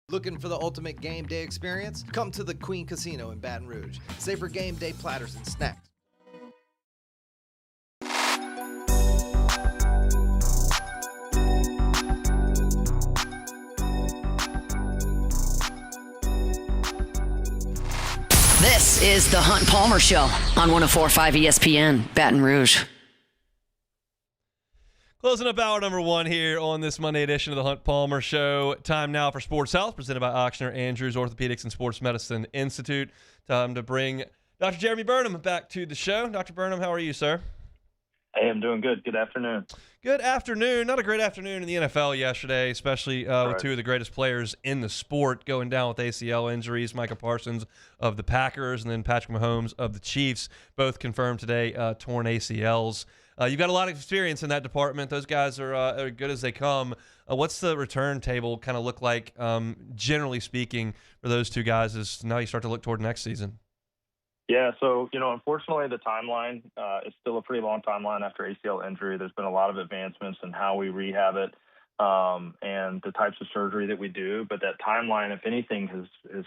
Speaker 27: Looking for the ultimate game day experience? Come to the Queen Casino in Baton Rouge. Savor game day platters and snacks.
Speaker 2: This is the Hunt Palmer Show on 104.5 ESPN, Baton Rouge.
Speaker 1: Closing up hour number 1 here on this Monday edition of the Hunt Palmer Show. Time now for Sports Health, presented by Auctioneer Andrews Orthopedics and Sports Medicine Institute. Time to bring Dr. Jeremy Burnham back to the show. Dr. Burnham, how are you, sir?
Speaker 28: Hey, I'm doing good. Good afternoon.
Speaker 1: Good afternoon. Not a great afternoon in the NFL yesterday, especially with two of the greatest players in the sport going down with ACL injuries. Micah Parsons of the Packers and then Patrick Mahomes of the Chiefs, both confirmed today torn ACLs. You've got a lot of experience in that department. Those guys are good as they come. What's the return table kind of look like, generally speaking, for those two guys as now you start to look toward next season?
Speaker 28: Yeah, so, unfortunately the timeline is still a pretty long timeline after ACL injury. There's been a lot of advancements in how we rehab it and the types of surgery that we do. But that timeline, if anything, has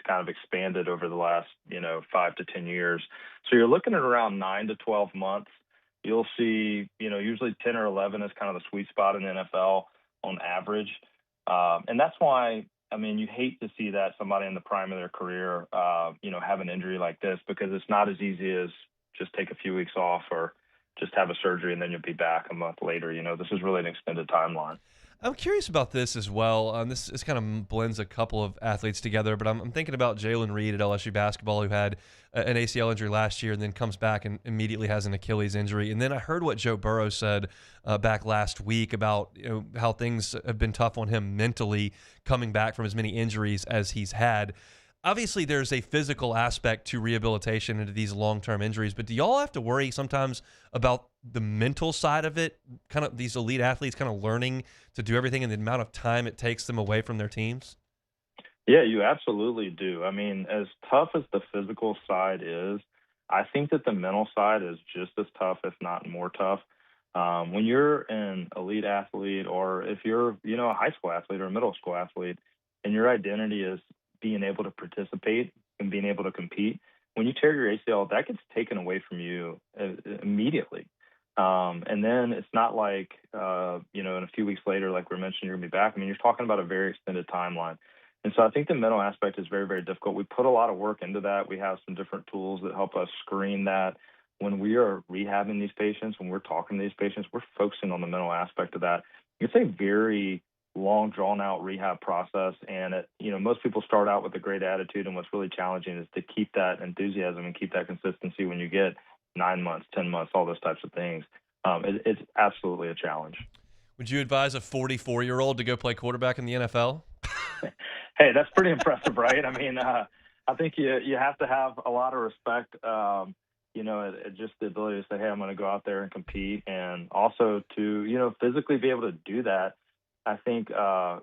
Speaker 28: kind of expanded over the last, 5 to 10 years. So you're looking at around 9 to 12 months. You'll see, usually 10 or 11 is kind of the sweet spot in the NFL on average. And that's why, you hate to see that somebody in the prime of their career, have an injury like this, because it's not as easy as just take a few weeks off or just have a surgery and then you'll be back a month later. This is really an extended timeline.
Speaker 1: I'm curious about this as well. This kind of blends a couple of athletes together, but I'm thinking about Jalen Reed at LSU basketball, who had an ACL injury last year and then comes back and immediately has an Achilles injury. And then I heard what Joe Burrow said back last week about how things have been tough on him mentally coming back from as many injuries as he's had. Obviously, there's a physical aspect to rehabilitation and to these long-term injuries, but do y'all have to worry sometimes about the mental side of it, kind of these elite athletes kind of learning to do everything and the amount of time it takes them away from their teams?
Speaker 28: Yeah, you absolutely do. As tough as the physical side is, I think that the mental side is just as tough, if not more tough. When you're an elite athlete, or if you're, a high school athlete or a middle school athlete, and your identity is being able to participate and being able to compete, when you tear your ACL, that gets taken away from you immediately. And then it's not like, in a few weeks later, like we mentioned, you're going to be back. You're talking about a very extended timeline. And so I think the mental aspect is very, very difficult. We put a lot of work into that. We have some different tools that help us screen that. When we are rehabbing these patients, when we're talking to these patients, we're focusing on the mental aspect of that. It's a very long, drawn-out rehab process, and most people start out with a great attitude, and what's really challenging is to keep that enthusiasm and keep that consistency when you get 9 months, 10 months, all those types of things. It's absolutely a challenge.
Speaker 1: Would you advise a 44-year-old to go play quarterback in the NFL?
Speaker 28: Hey, that's pretty impressive, right? I mean, I think you have to have a lot of respect, just the ability to say, hey, I'm going to go out there and compete, and also to, physically be able to do that. I think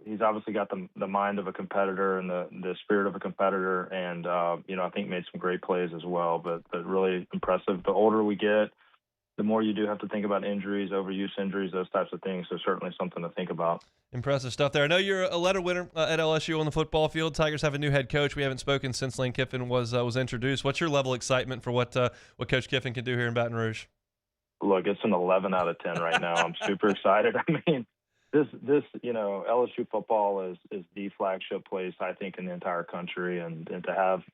Speaker 28: he's obviously got the mind of a competitor and the spirit of a competitor, and, I think made some great plays as well, but really impressive. The older we get, the more you do have to think about injuries, overuse injuries, those types of things. So certainly something to think about.
Speaker 1: Impressive stuff there. I know you're a letter winner at LSU on the football field. Tigers have a new head coach. We haven't spoken since Lane Kiffin was introduced. What's your level of excitement for what Coach Kiffin can do here in Baton Rouge?
Speaker 28: Look, it's an 11 out of 10 right now. I'm super excited. I mean, this LSU football is the flagship place, I think, in the entire country, and to have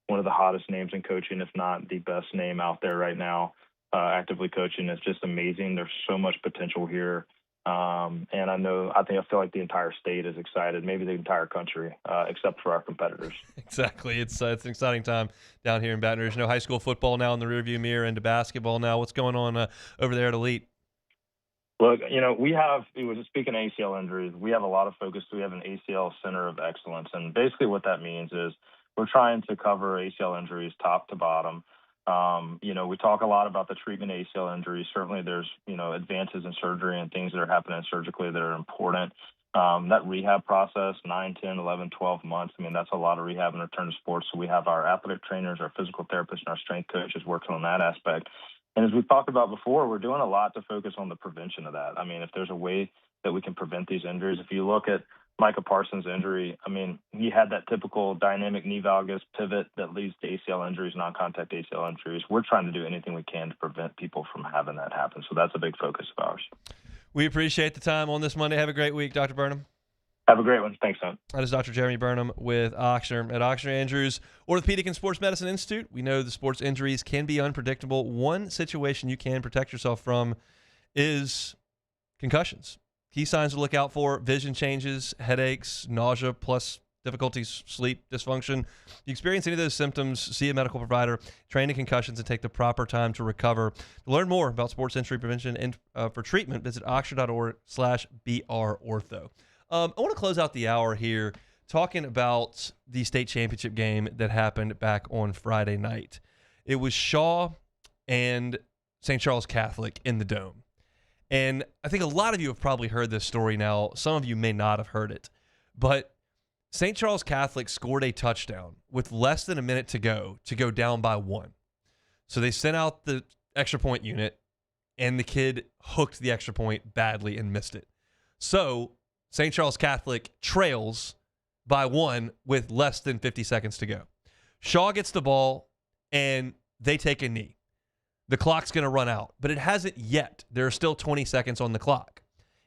Speaker 28: one of the hottest names in coaching, if not the best name out there right now, actively coaching, is just amazing. There's so much potential here. And I feel like the entire state is excited, maybe the entire country, except for our competitors. Exactly.
Speaker 1: It's an exciting time down here in Baton Rouge. High school football now in the rearview mirror, into basketball now. What's going on over there at Elite?
Speaker 28: Look, speaking of ACL injuries, we have a lot of focus. We have an ACL center of excellence. And basically what that means is we're trying to cover ACL injuries top to bottom. We talk a lot about the treatment of ACL injuries. Certainly there's, advances in surgery and things that are happening surgically that are important. That rehab process, 9, 10, 11, 12 months, that's a lot of rehab and return to sports. So we have our athletic trainers, our physical therapists, and our strength coaches working on that aspect. And as we've talked about before, we're doing a lot to focus on the prevention of that. If there's a way that we can prevent these injuries, if you look at Micah Parsons' injury, he had that typical dynamic knee valgus pivot that leads to ACL injuries, non-contact ACL injuries. We're trying to do anything we can to prevent people from having that happen. So that's a big focus of ours.
Speaker 1: We appreciate the time on this Monday. Have a great week, Dr. Burnham.
Speaker 28: Have a great one. Thanks, son.
Speaker 1: That is Dr. Jeremy Burnham with Ochsner at Ochsner Andrews Orthopedic and Sports Medicine Institute. We know the sports injuries can be unpredictable. One situation you can protect yourself from is concussions. Key signs to look out for: vision changes, headaches, nausea, plus difficulties, sleep, dysfunction. If you experience any of those symptoms, see a medical provider trained in concussions and take the proper time to recover. To learn more about sports injury prevention and for treatment, visit oxford.org/BRortho. I want to close out the hour here talking about the state championship game that happened back on Friday night. It was Shaw and St. Charles Catholic in the Dome. And I think a lot of you have probably heard this story now. Some of you may not have heard it. But St. Charles Catholic scored a touchdown with less than a minute to go down by 1. So they sent out the extra point unit, and the kid hooked the extra point badly and missed it. So St. Charles Catholic trails by 1 with less than 50 seconds to go. Shaw gets the ball, and they take a knee. The clock's going to run out, but it hasn't yet. There are still 20 seconds on the clock.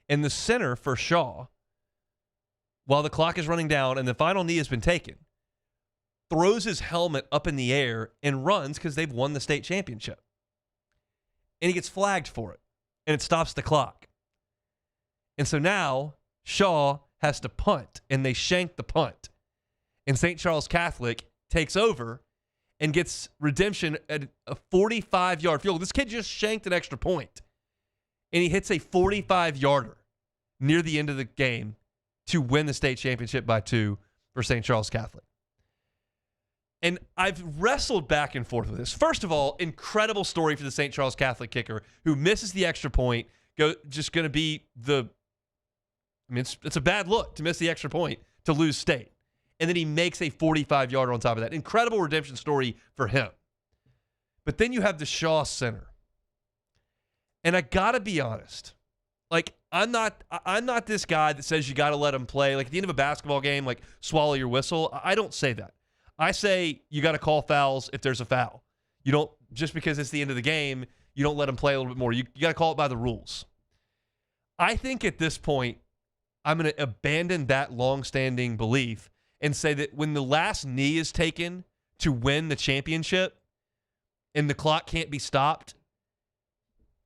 Speaker 1: And the center for Shaw, while the clock is running down and the final knee has been taken, throws his helmet up in the air and runs because they've won the state championship. And he gets flagged for it, and it stops the clock. And so now Shaw has to punt, and they shank the punt. And St. Charles Catholic takes over and gets redemption at a 45-yard field. This kid just shanked an extra point, and he hits a 45-yarder near the end of the game to win the state championship by 2 for St. Charles Catholic. And I've wrestled back and forth with this. First of all, incredible story for the St. Charles Catholic kicker who misses the extra point. Just going to be it's a bad look to miss the extra point to lose state. And then he makes a 45-yarder on top of that. Incredible redemption story for him. But then you have the Shaw center. And I got to be honest. I'm not this guy that says you got to let him play. At the end of a basketball game, swallow your whistle. I don't say that. I say you got to call fouls if there's a foul. You don't, just because it's the end of the game, you don't let him play a little bit more. You got to call it by the rules. I think at this point, I'm going to abandon that long-standing belief and say that when the last knee is taken to win the championship and the clock can't be stopped,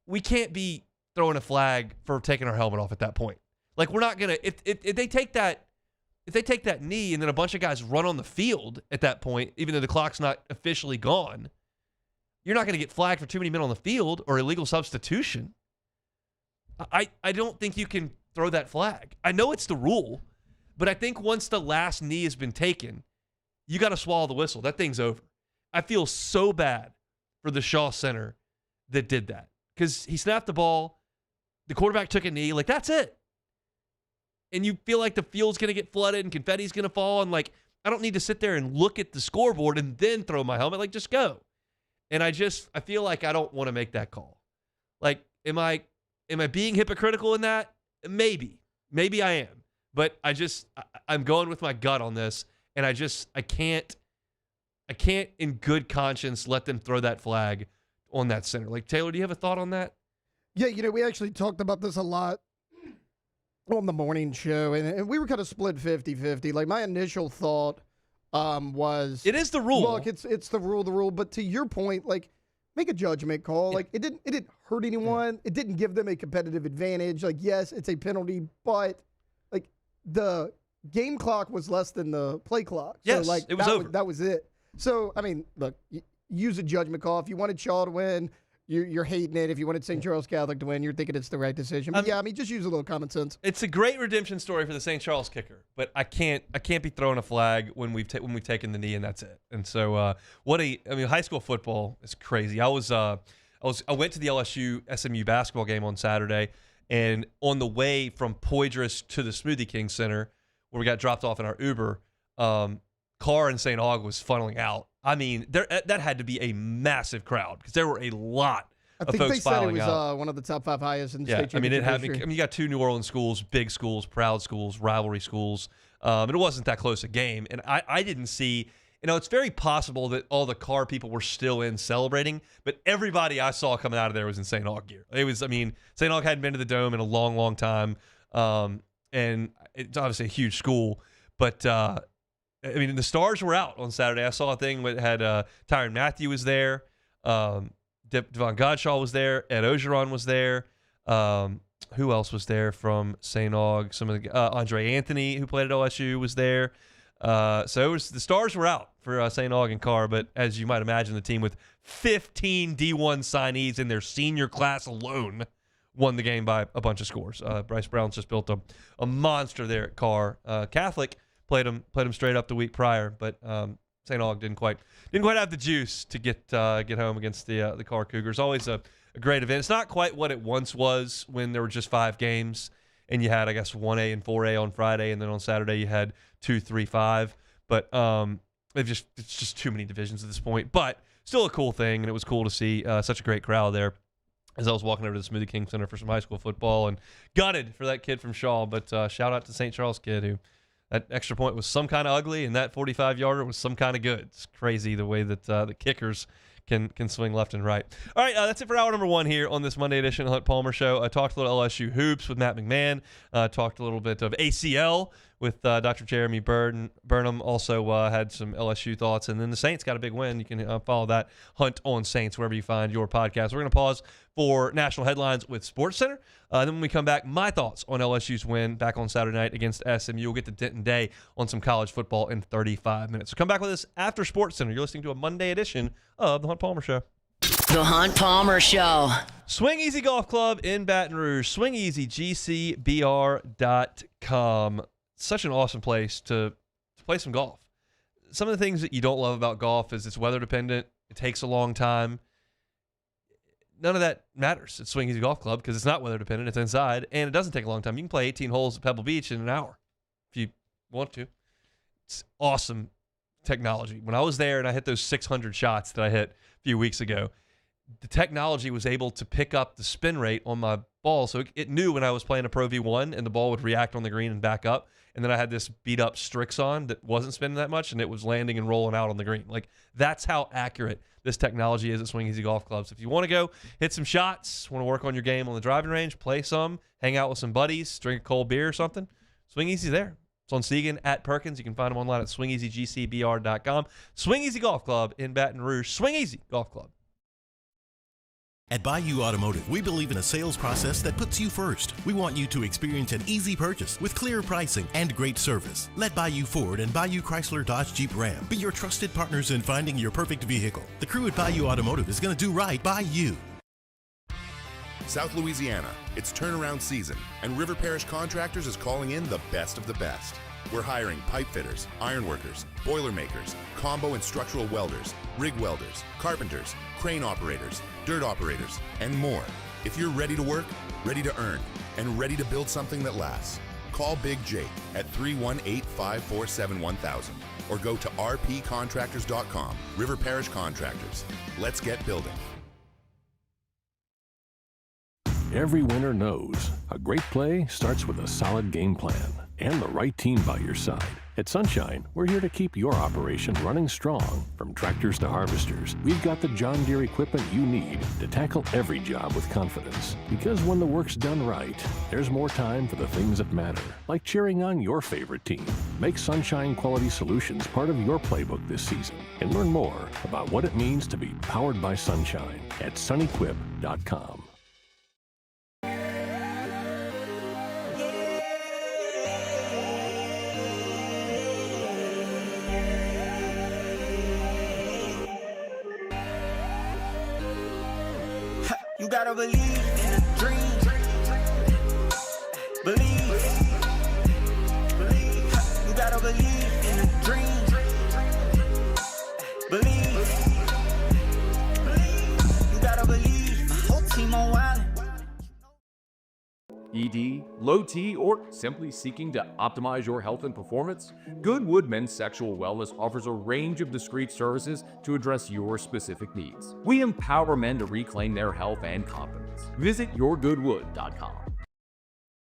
Speaker 1: we can't be throwing a flag for taking our helmet off at that point. Like, we're not going to, if they take that knee and then a bunch of guys run on the field at that point, even though the clock's not officially gone, you're not going to get flagged for too many men on the field or illegal substitution. I don't think you can throw that flag. I know it's the rule, but I think once the last knee has been taken, you got to swallow the whistle. That thing's over. I feel so bad for the Shaw center that did that because he snapped the ball, the quarterback took a knee, like that's it. And you feel like the field's going to get flooded and confetti's going to fall, and like I don't need to sit there and look at the scoreboard and then throw my helmet. Like, just go. And I feel like I don't want to make that call. Like, am I being hypocritical in that? Maybe I am. But I'm going with my gut on this, and I can't in good conscience let them throw that flag on that center. Like, Taylor, do you have a thought on that?
Speaker 15: Yeah, we actually talked about this a lot on the morning show, and we were kind of split 50-50. Like, my initial thought was...
Speaker 1: It is the rule.
Speaker 15: Look, it's the rule. But to your point, like, make a judgment call. Yeah. Like, it didn't hurt anyone. Yeah. It didn't give them a competitive advantage. Like, yes, it's a penalty, but, like, the game clock was less than the play clock.
Speaker 1: Yes,
Speaker 15: so, like,
Speaker 1: it was over.
Speaker 15: That was it. So, I mean, look, use a judgment call. If you wanted Shaw to win, you're hating it. If you wanted St. Charles Catholic to win, you're thinking it's the right decision. But just use a little common sense.
Speaker 1: It's a great redemption story for the St. Charles kicker, but I can't be throwing a flag when we've taken the knee and that's it. And so high school football is crazy. I went to the LSU SMU basketball game on Saturday, and on the way from Poydras to the Smoothie King Center, where we got dropped off in our Uber, car in St. Aug was funneling out. I mean, that had to be a massive crowd because there were a lot of folks filing out. I think they said it was
Speaker 15: one of the top 5 highest in the state
Speaker 1: championship
Speaker 15: history.
Speaker 1: You got 2 New Orleans schools, big schools, proud schools, rivalry schools, and it wasn't that close a game. And I didn't see, it's very possible that all the car people were still in celebrating, but everybody I saw coming out of there was in St. Aug gear. St. Aug hadn't been to the Dome in a long, long time, and it's obviously a huge school, but the stars were out on Saturday. I saw a thing that had Tyron Matthew was there, Devon Godshaw was there, Ed Ogeron was there. Who else was there from St. Aug? Some of the Andre Anthony, who played at LSU, was there. So the stars were out for St. Aug and Carr, but as you might imagine, the team with 15 D1 signees in their senior class alone won the game by a bunch of scores. Bryce Brown's just built a monster there at Carr. Catholic played him straight up the week prior, but St. Aug didn't quite have the juice to get home against the Carr Cougars. Always a great event. It's not quite what it once was when there were just 5 games and you had, I guess, 1A and 4A on Friday, and then on Saturday you had 2, 3, 5. But it's just too many divisions at this point. But still a cool thing, and it was cool to see such a great crowd there as I was walking over to the Smoothie King Center for some high school football, and gutted for that kid from Shaw. But shout out to St. Charles kid who. That extra point was some kind of ugly, and that 45-yarder was some kind of good. It's crazy the way that the kickers can swing left and right. All right, that's it for hour number 1 here on this Monday edition of the Hunt Palmer Show. I talked a little LSU hoops with Matt McMahon. Talked a little bit of ACL with Dr. Jeremy Burnham. Also had some LSU thoughts. And then the Saints got a big win. You can follow that Hunt on Saints wherever you find your podcast. We're going to pause for national headlines with SportsCenter. Then when we come back, my thoughts on LSU's win back on Saturday night against SMU. We'll get to Denton Day on some college football in 35 minutes. So come back with us after SportsCenter. You're listening to a Monday edition of the Hunt Palmer Show.
Speaker 2: The Hunt Palmer Show.
Speaker 1: Swing Easy Golf Club in Baton Rouge. SwingEasyGCBR.com. Such an awesome place to play some golf. Some of the things that you don't love about golf is it's weather dependent. It takes a long time. None of that matters at Swing Easy Golf Club because it's not weather dependent. It's inside, and it doesn't take a long time. You can play 18 holes at Pebble Beach in an hour if you want to. It's awesome technology. When I was there and I hit those 600 shots that I hit a few weeks ago, the technology was able to pick up the spin rate on my ball. So it knew when I was playing a Pro V1 and the ball would react on the green and back up. And then I had this beat up Strixon that wasn't spinning that much and it was landing and rolling out on the green. Like, that's how accurate this technology is at Swing Easy Golf Clubs. If you want to go hit some shots, want to work on your game on the driving range, play some, hang out with some buddies, drink a cold beer or something, Swing Easy's there. It's on Segan at Perkins. You can find them online at swingeasygcbr.com. Swing Easy Golf Club in Baton Rouge. Swing Easy Golf Club.
Speaker 4: At Bayou Automotive, we believe in a sales process that puts you first. We want you to experience an easy purchase with clear pricing and great service. Let Bayou Ford and Bayou Chrysler Dodge Jeep Ram be your trusted partners in finding your perfect vehicle. The crew at Bayou Automotive is going to do right by you.
Speaker 5: South Louisiana, it's turnaround season, and River Parish Contractors is calling in the best of the best. We're hiring pipe fitters, iron workers, boiler makers, combo and structural welders, rig welders, carpenters, crane operators, dirt operators, and more. If you're ready to work, ready to earn, and ready to build something that lasts, call Big Jake at 318-547-1000 or go to rpcontractors.com. River Parish Contractors. Let's get building.
Speaker 6: Every winner knows a great play starts with a solid game plan and the right team by your side. At Sunshine, we're here to keep your operation running strong. From tractors to harvesters, we've got the John Deere equipment you need to tackle every job with confidence. Because when the work's done right, there's more time for the things that matter, like cheering on your favorite team. Make Sunshine Quality Solutions part of your playbook this season and learn more about what it means to be powered by Sunshine at sunequip.com.
Speaker 7: You gotta believe in a dream. Believe. You gotta believe in a dream. Believe. You gotta believe. My whole team on wild.
Speaker 13: ED, low T, or simply seeking to optimize your health and performance? Goodwood Men's Sexual Wellness offers a range of discreet services to address your specific needs. We empower men to reclaim their health and confidence. Visit yourgoodwood.com.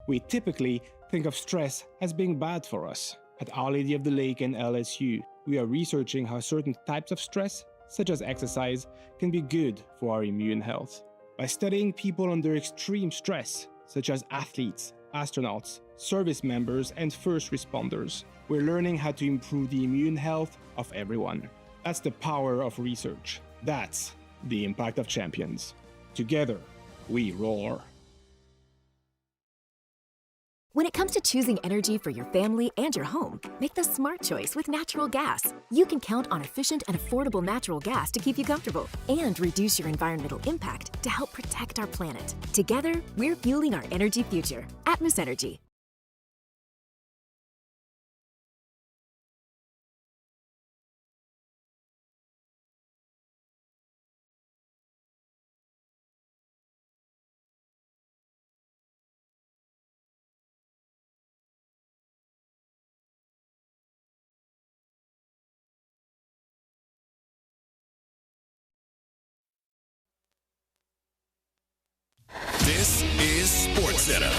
Speaker 8: We typically think of stress as being bad for us. At Our Lady of the Lake and LSU, we are researching how certain types of stress, such as exercise, can be good for our immune health. By studying people under extreme stress, such as athletes, astronauts, service members, and first responders, we're learning how to improve the immune health of everyone. That's the power of research. That's the impact of champions. Together, we roar.
Speaker 25: When it comes to choosing energy for your family and your home, make the smart choice with natural gas. You can count on efficient and affordable natural gas to keep you comfortable and reduce your environmental impact to help protect our planet. Together, we're fueling our energy future. Atmos Energy.
Speaker 9: This is Sports Center.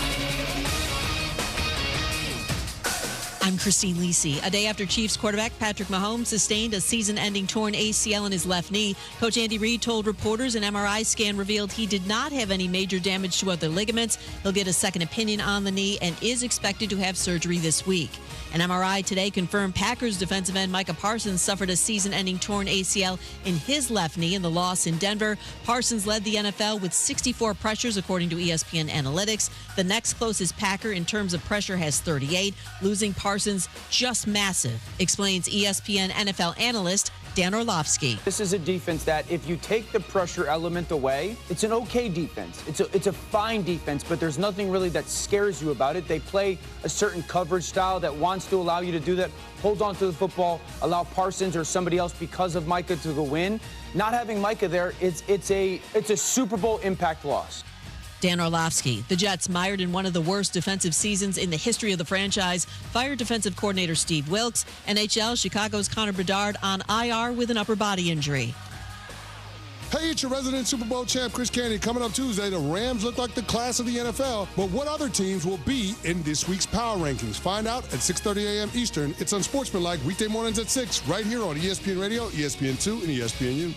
Speaker 10: I'm Christine Lisi. A day after Chiefs quarterback Patrick Mahomes sustained a season-ending torn ACL in his left knee, Coach Andy Reid told reporters an MRI scan revealed he did not have any major damage to other ligaments. He'll get a second opinion on the knee and is expected to have surgery this week. An MRI today confirmed Packers defensive end Micah Parsons suffered a season-ending torn ACL in his left knee in the loss in Denver. Parsons led the NFL with 64 pressures, according to ESPN Analytics. The next closest Packer in terms of pressure has 38. Losing Parsons just massive, explains ESPN NFL analyst Dan Orlovsky.
Speaker 11: This is a defense that if you take the pressure element away, it's an okay defense. It's a fine defense, but there's nothing really that scares you about it. They play a certain coverage style that wants to allow you to do that. Hold on to the football, allow Parsons or somebody else because of Micah to go win. Not having Micah there, it's a Super Bowl impact loss.
Speaker 10: Dan Orlovsky. The Jets, mired in one of the worst defensive seasons in the history of the franchise, fired defensive coordinator Steve Wilks. NHL, Chicago's Connor Bedard on IR with an upper body injury.
Speaker 29: Hey, it's your resident Super Bowl champ, Chris Candy. Coming up Tuesday, the Rams look like the class of the NFL, but what other teams will be in this week's Power Rankings? Find out at 6:30 a.m. Eastern. It's Unsportsmanlike, weekday mornings at 6, right here on ESPN Radio, ESPN2, and ESPNU.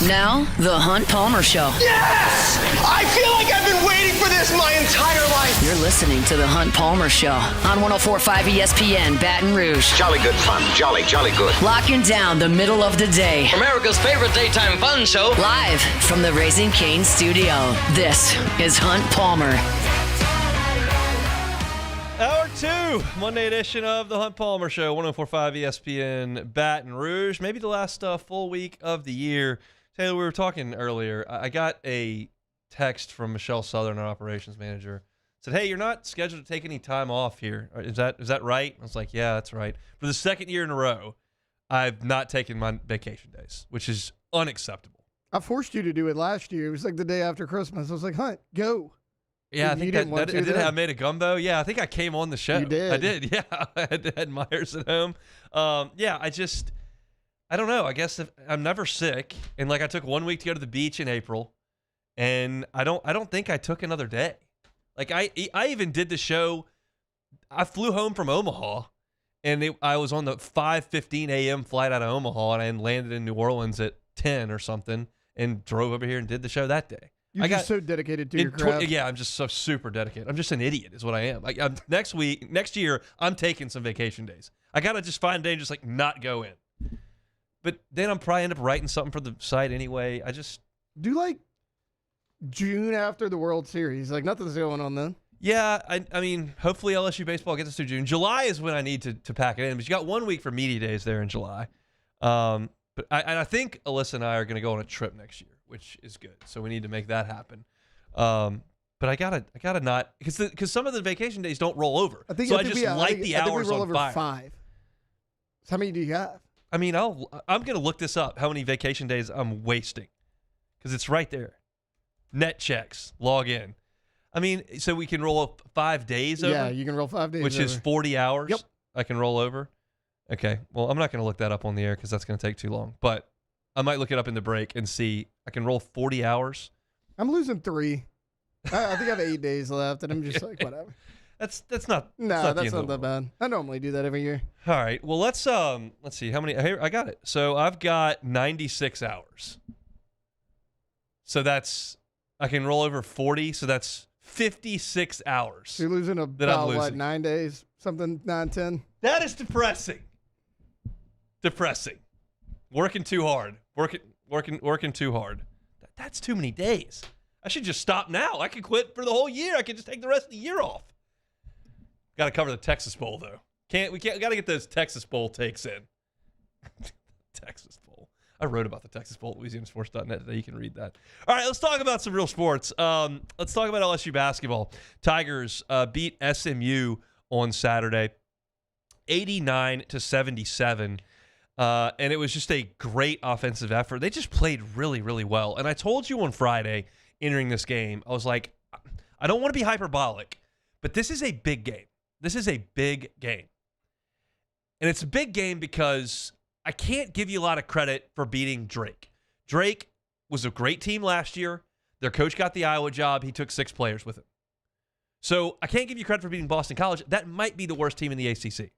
Speaker 2: Now, the Hunt Palmer Show.
Speaker 12: Yes! I feel like I've been waiting for this my entire life.
Speaker 2: You're listening to the Hunt Palmer Show on 104.5 ESPN Baton Rouge.
Speaker 12: Jolly good fun. Jolly good.
Speaker 2: Locking down the middle of the day.
Speaker 12: America's favorite daytime fun show.
Speaker 2: Live from the Raising Cane studio. This is Hunt Palmer.
Speaker 1: Hour 2, Monday edition of the Hunt Palmer Show, 104.5 ESPN Baton Rouge. Maybe the last full week of the year. Taylor, we were talking earlier. I got a text from Michelle Southern, our operations manager. Said, hey, you're not scheduled to take any time off here. Is that right? I was like, yeah, that's right. For the second year in a row, I've not taken my vacation days, which is unacceptable.
Speaker 15: I forced you to do it last year. It was like the day after Christmas. I was like, Hunt, go.
Speaker 1: Yeah, I think I made a gumbo. Yeah, I think I came on the show.
Speaker 15: You did.
Speaker 1: I did, yeah. I had Myers at home. Yeah, I don't know. I guess if I'm never sick. And like I took 1 week to go to the beach in April. And I don't think I took another day. Like I even did the show. I flew home from Omaha. And I was on the 5:15 a.m. flight out of Omaha. And I landed in New Orleans at 10 or something. And drove over here and did the show that day.
Speaker 15: You're just so dedicated to your craft.
Speaker 1: Yeah, I'm just so super dedicated. I'm just an idiot is what I am. Next year, I'm taking some vacation days. I got to just find a day and just like not go in. But then I'm probably end up writing something for the site anyway. I just
Speaker 15: do like June after the World Series. Like nothing's going on then.
Speaker 1: Yeah, I mean, hopefully LSU baseball gets us through June. July is when I need to pack it in. But you got 1 week for media days there in July. But I think Alyssa and I are going to go on a trip next year, which is good. So we need to make that happen. But I gotta not because some of the vacation days don't roll over. I just light the hours on fire.
Speaker 15: 5. So how many do you have?
Speaker 1: I mean, I'm gonna look this up. How many vacation days I'm wasting? Because it's right there. Net checks. Log in. I mean, so we can roll up 5 days over.
Speaker 15: Yeah, you can roll 5 days.
Speaker 1: Which is 40 hours.
Speaker 15: Yep.
Speaker 1: I can roll over. Okay. Well, I'm not going to look that up on the air because that's going to take too long. But I might look it up in the break and see. I can roll 40 hours.
Speaker 15: I'm losing 3. I think I have 8 days left, and I'm just like, whatever.
Speaker 1: That's not.
Speaker 15: No, that's not that bad. I normally do that every year.
Speaker 1: All right. Well, let's see how many. Here, I got it. So I've got 96 hours. So I can roll over 40. So that's 56 hours.
Speaker 15: So you're losing about 9 days, something 9, 10.
Speaker 1: That is depressing. Working too hard. Working too hard. That's too many days. I should just stop now. I could quit for the whole year. I could just take the rest of the year off. Got to cover the Texas Bowl though. We got to get those Texas Bowl takes in. Texas Bowl. I wrote about the Texas Bowl at LouisianaSports.net today. You can read that. All right, let's talk about some real sports. Let's talk about LSU basketball. Tigers beat SMU on Saturday, 89-77. And it was just a great offensive effort. They just played really, really well. And I told you on Friday, entering this game, I was like, I don't want to be hyperbolic, but this is a big game. This is a big game. And it's a big game because I can't give you a lot of credit for beating Drake. Drake was a great team last year. Their coach got the Iowa job. He took 6 players with him. So I can't give you credit for beating Boston College. That might be the worst team in the ACC.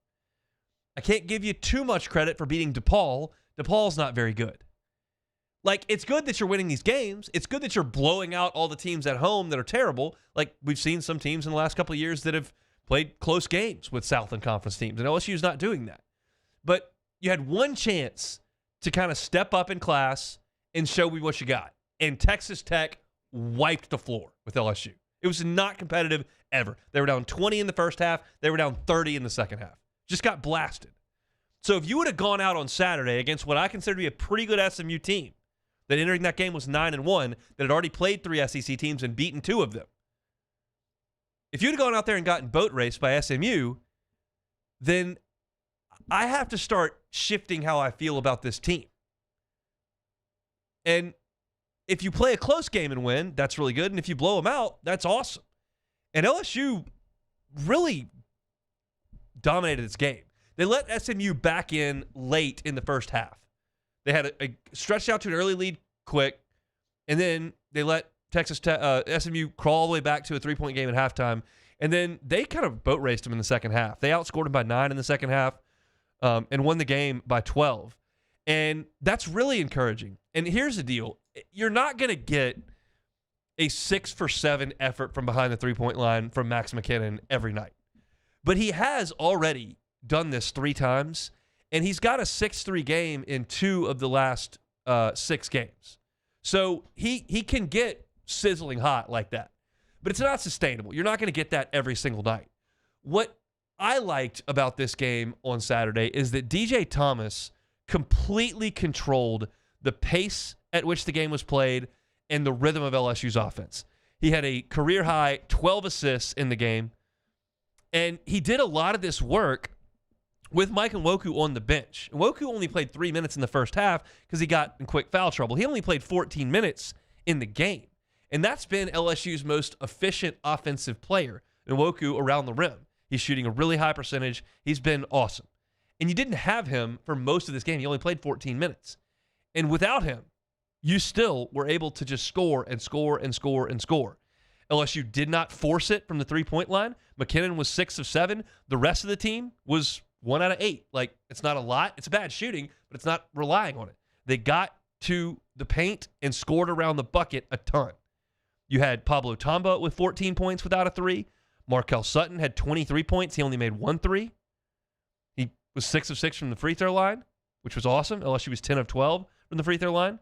Speaker 1: I can't give you too much credit for beating DePaul. DePaul's not very good. Like, it's good that you're winning these games. It's good that you're blowing out all the teams at home that are terrible. Like, we've seen some teams in the last couple of years that have played close games with Southland Conference teams, and LSU's not doing that. But you had one chance to kind of step up in class and show me what you got. And Texas Tech wiped the floor with LSU. It was not competitive ever. They were down 20 in the first half. They were down 30 in the second half. Just got blasted. So if you would have gone out on Saturday against what I consider to be a pretty good SMU team that entering that game was 9-1, that had already played 3 SEC teams and beaten 2 of them, if you'd have gone out there and gotten boat raced by SMU, then I have to start shifting how I feel about this team. And if you play a close game and win, that's really good. And if you blow them out, that's awesome. And LSU really dominated this game. They let SMU back in late in the first half. They had a stretched out to an early lead quick, and then they let SMU crawl all the way back to a 3-point game at halftime, and then they kind of boat raced them in the second half. They outscored them by 9 in the second half and won the game by 12. And that's really encouraging. And here's the deal. You're not going to get a 6-for-7 effort from behind the three-point line from Max McKinnon every night. But he has already done this 3 times, and he's got a 6-3 game in 2 of the last 6 games. So he can get sizzling hot like that. But it's not sustainable. You're not going to get that every single night. What I liked about this game on Saturday is that DJ Thomas completely controlled the pace at which the game was played and the rhythm of LSU's offense. He had a career-high 12 assists in the game, and he did a lot of this work with Mike Nwoku on the bench. Nwoku only played 3 minutes in the first half because he got in quick foul trouble. He only played 14 minutes in the game, and that's been LSU's most efficient offensive player, Nwoku, around the rim. He's shooting a really high percentage. He's been awesome. And you didn't have him for most of this game. He only played 14 minutes. And without him, you still were able to just score and score and score and score. LSU did not force it from the three-point line. McKinnon was 6 of 7. The rest of the team was 1 out of 8. Like, it's not a lot. It's bad shooting, but it's not relying on it. They got to the paint and scored around the bucket a ton. You had Pablo Tamba with 14 points without a 3. Markel Sutton had 23 points. He only made 1 3. He was 6 of 6 from the free throw line, which was awesome. LSU was 10 of 12 from the free throw line.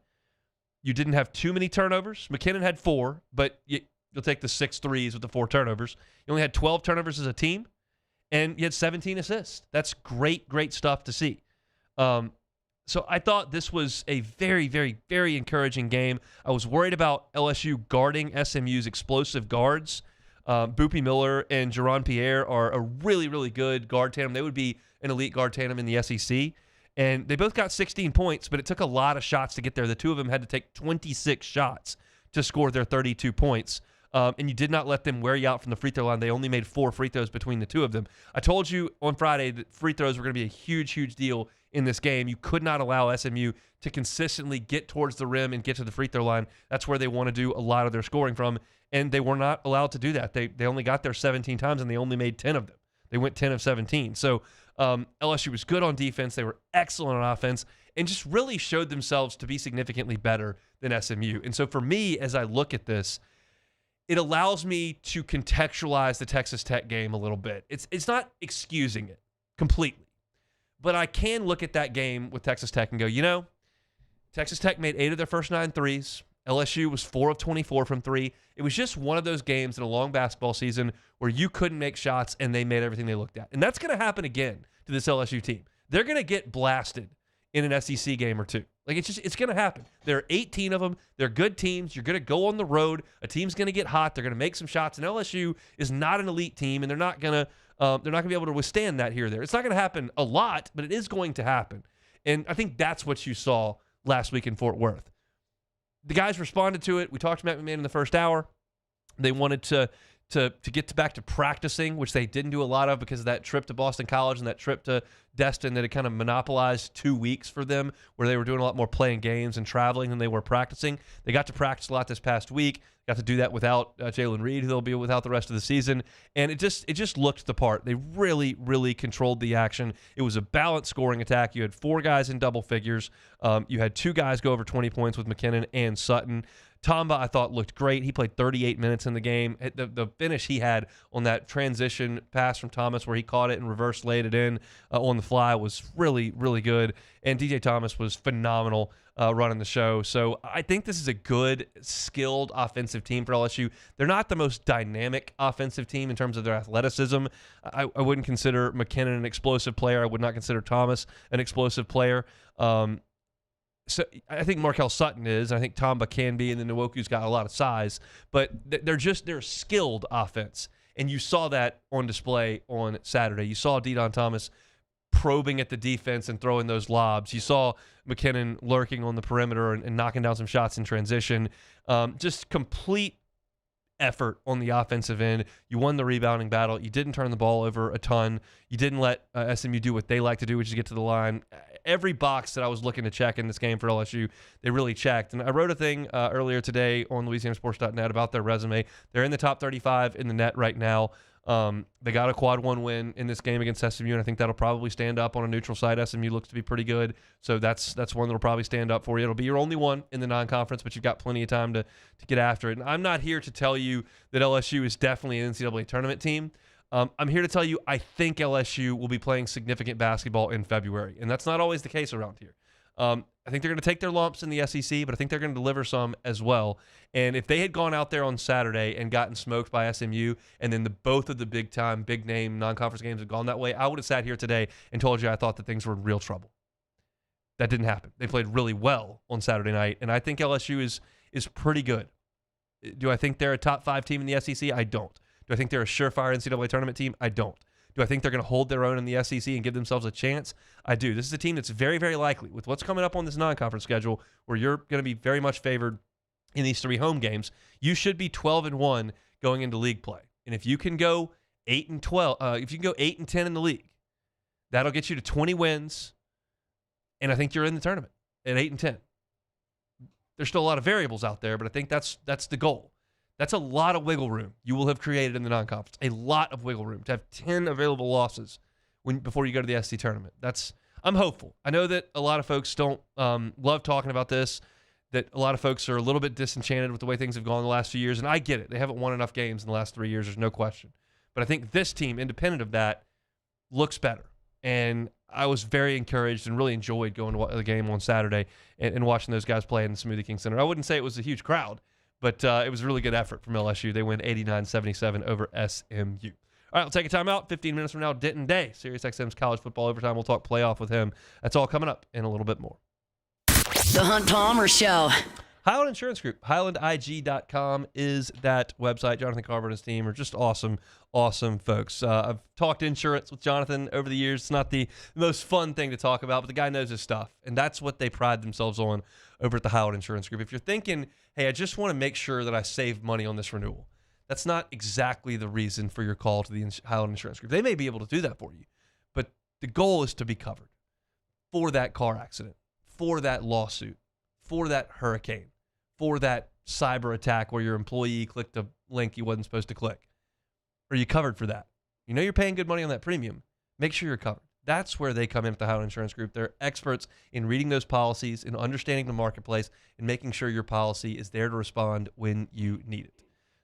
Speaker 1: You didn't have too many turnovers. McKinnon had 4, but you'll take the 6 threes with the 4 turnovers. You only had 12 turnovers as a team, and you had 17 assists. That's great, great stuff to see. So I thought this was a very, very, very encouraging game. I was worried about LSU guarding SMU's explosive guards. Boopy Miller and Jaron Pierre are a really, really good guard tandem. They would be an elite guard tandem in the SEC. And they both got 16 points, but it took a lot of shots to get there. The two of them had to take 26 shots to score their 32 points. And you did not let them wear you out from the free throw line. They only made 4 free throws between the two of them. I told you on Friday that free throws were going to be a huge, huge deal in this game. You could not allow SMU to consistently get towards the rim and get to the free throw line. That's where they want to do a lot of their scoring from, and they were not allowed to do that. They only got there 17 times, and they only made 10 of them. They went 10 of 17. So LSU was good on defense. They were excellent on offense and just really showed themselves to be significantly better than SMU. And so for me, as I look at this, it allows me to contextualize the Texas Tech game a little bit. It's not excusing it completely, but I can look at that game with Texas Tech and go, Texas Tech made 8 of their first 9 threes. LSU was 4 of 24 from 3. It was just one of those games in a long basketball season where you couldn't make shots and they made everything they looked at. And that's going to happen again to this LSU team. They're going to get blasted in an SEC game or two. Like, it's going to happen. There are 18 of them. They're good teams. You're going to go on the road. A team's going to get hot. They're going to make some shots. And LSU is not an elite team, and they're not going to be able to withstand that here or there. It's not going to happen a lot, but it is going to happen. And I think that's what you saw last week in Fort Worth. The guys responded to it. We talked to Matt McMahon in the first hour. They wanted to get back to practicing, which they didn't do a lot of because of that trip to Boston College and that trip to Destin that had kind of monopolized 2 weeks for them, where they were doing a lot more playing games and traveling than they were practicing. They got to practice a lot this past week. Got to do that without Jalen Reed, who they'll be without the rest of the season. And it just looked the part. They really, really controlled the action. It was a balanced scoring attack. You had 4 guys in double figures. You had 2 guys go over 20 points with McKinnon and Sutton. Tamba, I thought, looked great. He played 38 minutes in the game. The finish he had on that transition pass from Thomas where he caught it and reverse laid it in on the fly was really, really good. And DJ Thomas was phenomenal running the show. So I think this is a good, skilled offensive team for LSU. They're not the most dynamic offensive team in terms of their athleticism. I wouldn't consider McKinnon an explosive player. I would not consider Thomas an explosive player. So I think Markel Sutton is, and I think Tamba can be, and then Nwoku's got a lot of size, but they're a skilled offense, and you saw that on display on Saturday. You saw De'Don Thomas probing at the defense and throwing those lobs. You saw McKinnon lurking on the perimeter and knocking down some shots in transition. Just complete effort on the offensive end. You won the rebounding battle. You didn't turn the ball over a ton. You didn't let SMU do what they like to do, which is get to the line. Every box that I was looking to check in this game for LSU, they really checked. And I wrote a thing earlier today on LouisianaSports.net about their resume. They're in the top 35 in the net right now. They got a quad 1 win in this game against SMU, and I think that'll probably stand up on a neutral site. SMU looks to be pretty good, so that's one that'll probably stand up for you. It'll be your only one in the non-conference, but you've got plenty of time to get after it. And I'm not here to tell you that LSU is definitely an NCAA tournament team. I'm here to tell you I think LSU will be playing significant basketball in February, and that's not always the case around here. I think they're going to take their lumps in the SEC, but I think they're going to deliver some as well. And if they had gone out there on Saturday and gotten smoked by SMU, and then both of the big-time, big-name non-conference games had gone that way, I would have sat here today and told you I thought that things were in real trouble. That didn't happen. They played really well on Saturday night, and I think LSU is pretty good. Do I think they're a top 5 team in the SEC? I don't. Do I think they're a surefire NCAA tournament team? I don't. Do I think they're going to hold their own in the SEC and give themselves a chance? I do. This is a team that's very, very likely, with what's coming up on this non-conference schedule, where you're going to be very much favored in these 3 home games. You should be 12-1 going into league play. And if you can go 8-12, if you can go 8-10 in the league, that'll get you to 20 wins, and I think you're in the tournament at 8-10. There's still a lot of variables out there, but I think that's the goal. That's a lot of wiggle room you will have created in the non-conference. A lot of wiggle room to have 10 available losses before you go to the SC tournament. I'm hopeful. I know that a lot of folks don't love talking about this, that a lot of folks are a little bit disenchanted with the way things have gone the last few years, and I get it. They haven't won enough games in the last 3 years. There's no question. But I think this team, independent of that, looks better. And I was very encouraged and really enjoyed going to the game on Saturday and watching those guys play in the Smoothie King Center. I wouldn't say it was a huge crowd, but it was a really good effort from LSU. They win 89-77 over SMU. All right, we'll take a timeout. 15 minutes from now, Denton Day, SiriusXM's college football overtime. We'll talk playoff with him. That's all coming up in a little bit more.
Speaker 2: The Hunt Palmer Show.
Speaker 1: Highland Insurance Group. HighlandIG.com is that website. Jonathan Carver and his team are just awesome, awesome folks. I've talked insurance with Jonathan over the years. It's not the most fun thing to talk about, but the guy knows his stuff, and that's what they pride themselves on over at the Highland Insurance Group. If you're thinking, hey, I just want to make sure that I save money on this renewal, that's not exactly the reason for your call to the Highland Insurance Group. They may be able to do that for you, but the goal is to be covered for that car accident, for that lawsuit, for that hurricane, for that cyber attack where your employee clicked a link he wasn't supposed to click. Are you covered for that? You know you're paying good money on that premium. Make sure you're covered. That's where they come in at the Highland Insurance Group. They're experts in reading those policies, in understanding the marketplace, and making sure your policy is there to respond when you need it.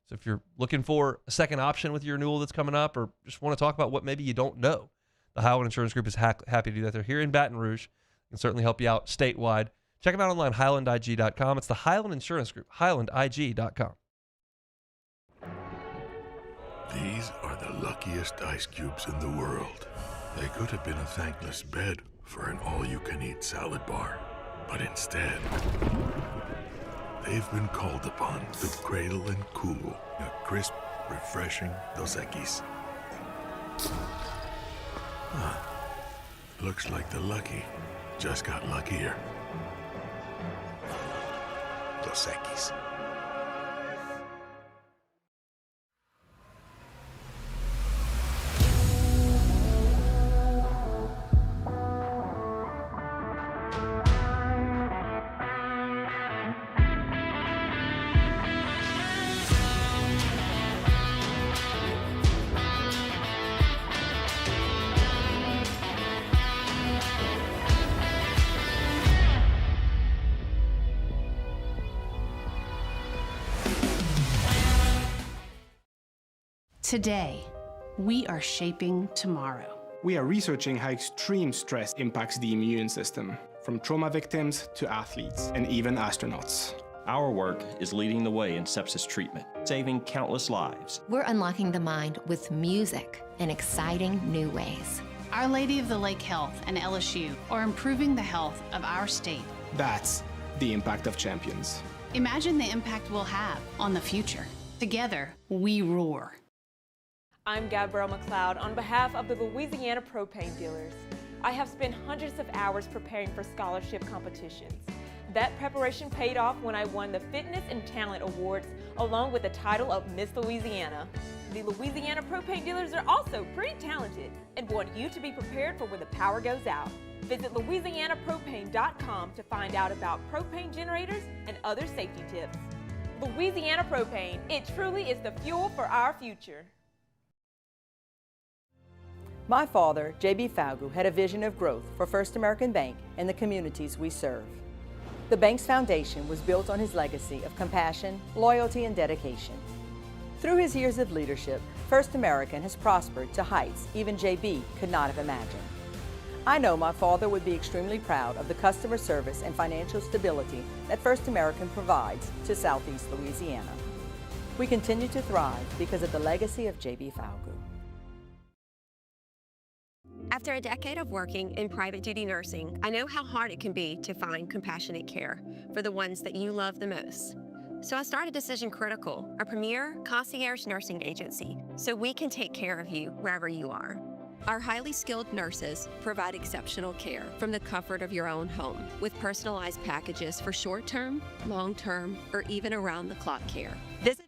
Speaker 1: So if you're looking for a second option with your renewal that's coming up, or just want to talk about what maybe you don't know, the Highland Insurance Group is happy to do that. They're here in Baton Rouge. Can certainly help you out statewide. Check them out online, HighlandIG.com. It's the Highland Insurance Group, HighlandIG.com.
Speaker 14: These are the luckiest ice cubes in the world. They could have been a thankless bed for an all-you-can-eat salad bar. But instead, they've been called upon to cradle and cool a crisp, refreshing Dos Equis. Looks like the lucky just got luckier. Dos Equis.
Speaker 16: Today, we are shaping tomorrow.
Speaker 8: We are researching how extreme stress impacts the immune system, from trauma victims to athletes and even astronauts.
Speaker 17: Our work is leading the way in sepsis treatment, saving countless lives.
Speaker 18: We're unlocking the mind with music in exciting new ways.
Speaker 16: Our Lady of the Lake Health and LSU are improving the health of our state.
Speaker 8: That's the impact of champions.
Speaker 16: Imagine the impact we'll have on the future. Together, we roar.
Speaker 19: I'm Gabrielle McLeod on behalf of the Louisiana Propane Dealers. I have spent hundreds of hours preparing for scholarship competitions. That preparation paid off when I won the Fitness and Talent Awards along with the title of Miss Louisiana. The Louisiana Propane Dealers are also pretty talented and want you to be prepared for when the power goes out. Visit LouisianaPropane.com to find out about propane generators and other safety tips. Louisiana Propane, it truly is the fuel for our future.
Speaker 3: My father, J.B. Faugu, had a vision of growth for First American Bank and the communities we serve. The bank's foundation was built on his legacy of compassion, loyalty, and dedication. Through his years of leadership, First American has prospered to heights even J.B. could not have imagined. I know my father would be extremely proud of the customer service and financial stability that First American provides to Southeast Louisiana. We continue to thrive because of the legacy of J.B. Faugu.
Speaker 20: After a decade of working in private duty nursing, I know how hard it can be to find compassionate care for the ones that you love the most. So I started Decision Critical, a premier concierge nursing agency, so we can take care of you wherever you are. Our highly skilled nurses provide exceptional care from the comfort of your own home with personalized packages for short-term, long-term, or even around-the-clock care. Visit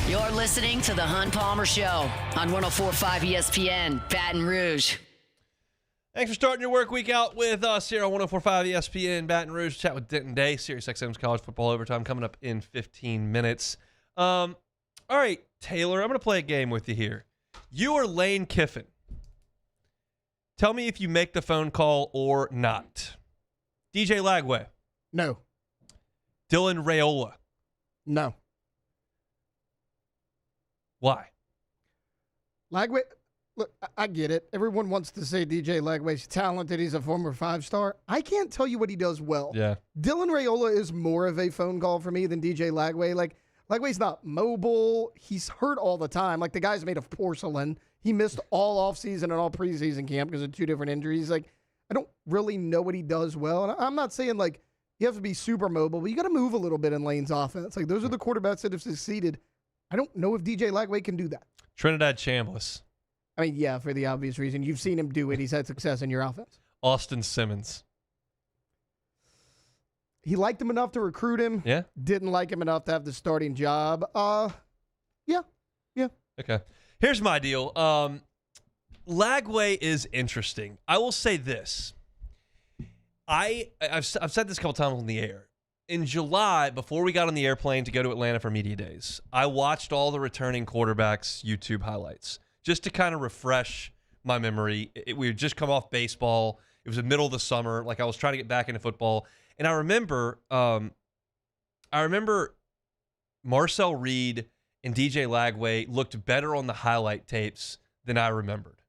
Speaker 2: You're listening to The Hunt Palmer Show on 104.5 ESPN, Baton Rouge.
Speaker 1: Thanks for starting your work week out with us here on 104.5 ESPN, Baton Rouge. Chat with Denton Day, Sirius XM's College Football Overtime coming up in 15 minutes. All right, Taylor, I'm going to play a game with you here. You are Lane Kiffin. Tell me if you make the phone call or not. DJ Lagway.
Speaker 15: No.
Speaker 1: Dylan Raiola.
Speaker 15: No.
Speaker 1: Why?
Speaker 15: Lagway, look, I get it. Everyone wants to say DJ Lagway's talented. He's a former 5-star. I can't tell you what he does well.
Speaker 1: Yeah.
Speaker 15: Dylan Raiola is more of a phone call for me than DJ Lagway. Like, Lagway's not mobile. He's hurt all the time. Like, the guy's made of porcelain. He missed all offseason and all preseason camp because of 2 different injuries. Like, I don't really know what he does well. And I'm not saying, like, you have to be super mobile, but you got to move a little bit in Lane's offense. Like, those are the quarterbacks that have succeeded. I don't know if DJ Lagway can do that.
Speaker 1: Trinidad Chambliss.
Speaker 15: I mean, yeah, for the obvious reason. You've seen him do it. He's had success in your offense.
Speaker 1: Austin Simmons.
Speaker 15: He liked him enough to recruit him.
Speaker 1: Yeah.
Speaker 15: Didn't like him enough to have the starting job. Yeah.
Speaker 1: Okay. Here's my deal. Lagway is interesting. I will say this. I've said this a couple times on the air. In July, before we got on the airplane to go to Atlanta for Media Days, I watched all the returning quarterbacks' YouTube highlights just to kind of refresh my memory. We had just come off baseball. It was the middle of the summer. Like, I was trying to get back into football. And I remember Marcel Reed and DJ Lagway looked better on the highlight tapes than I remembered.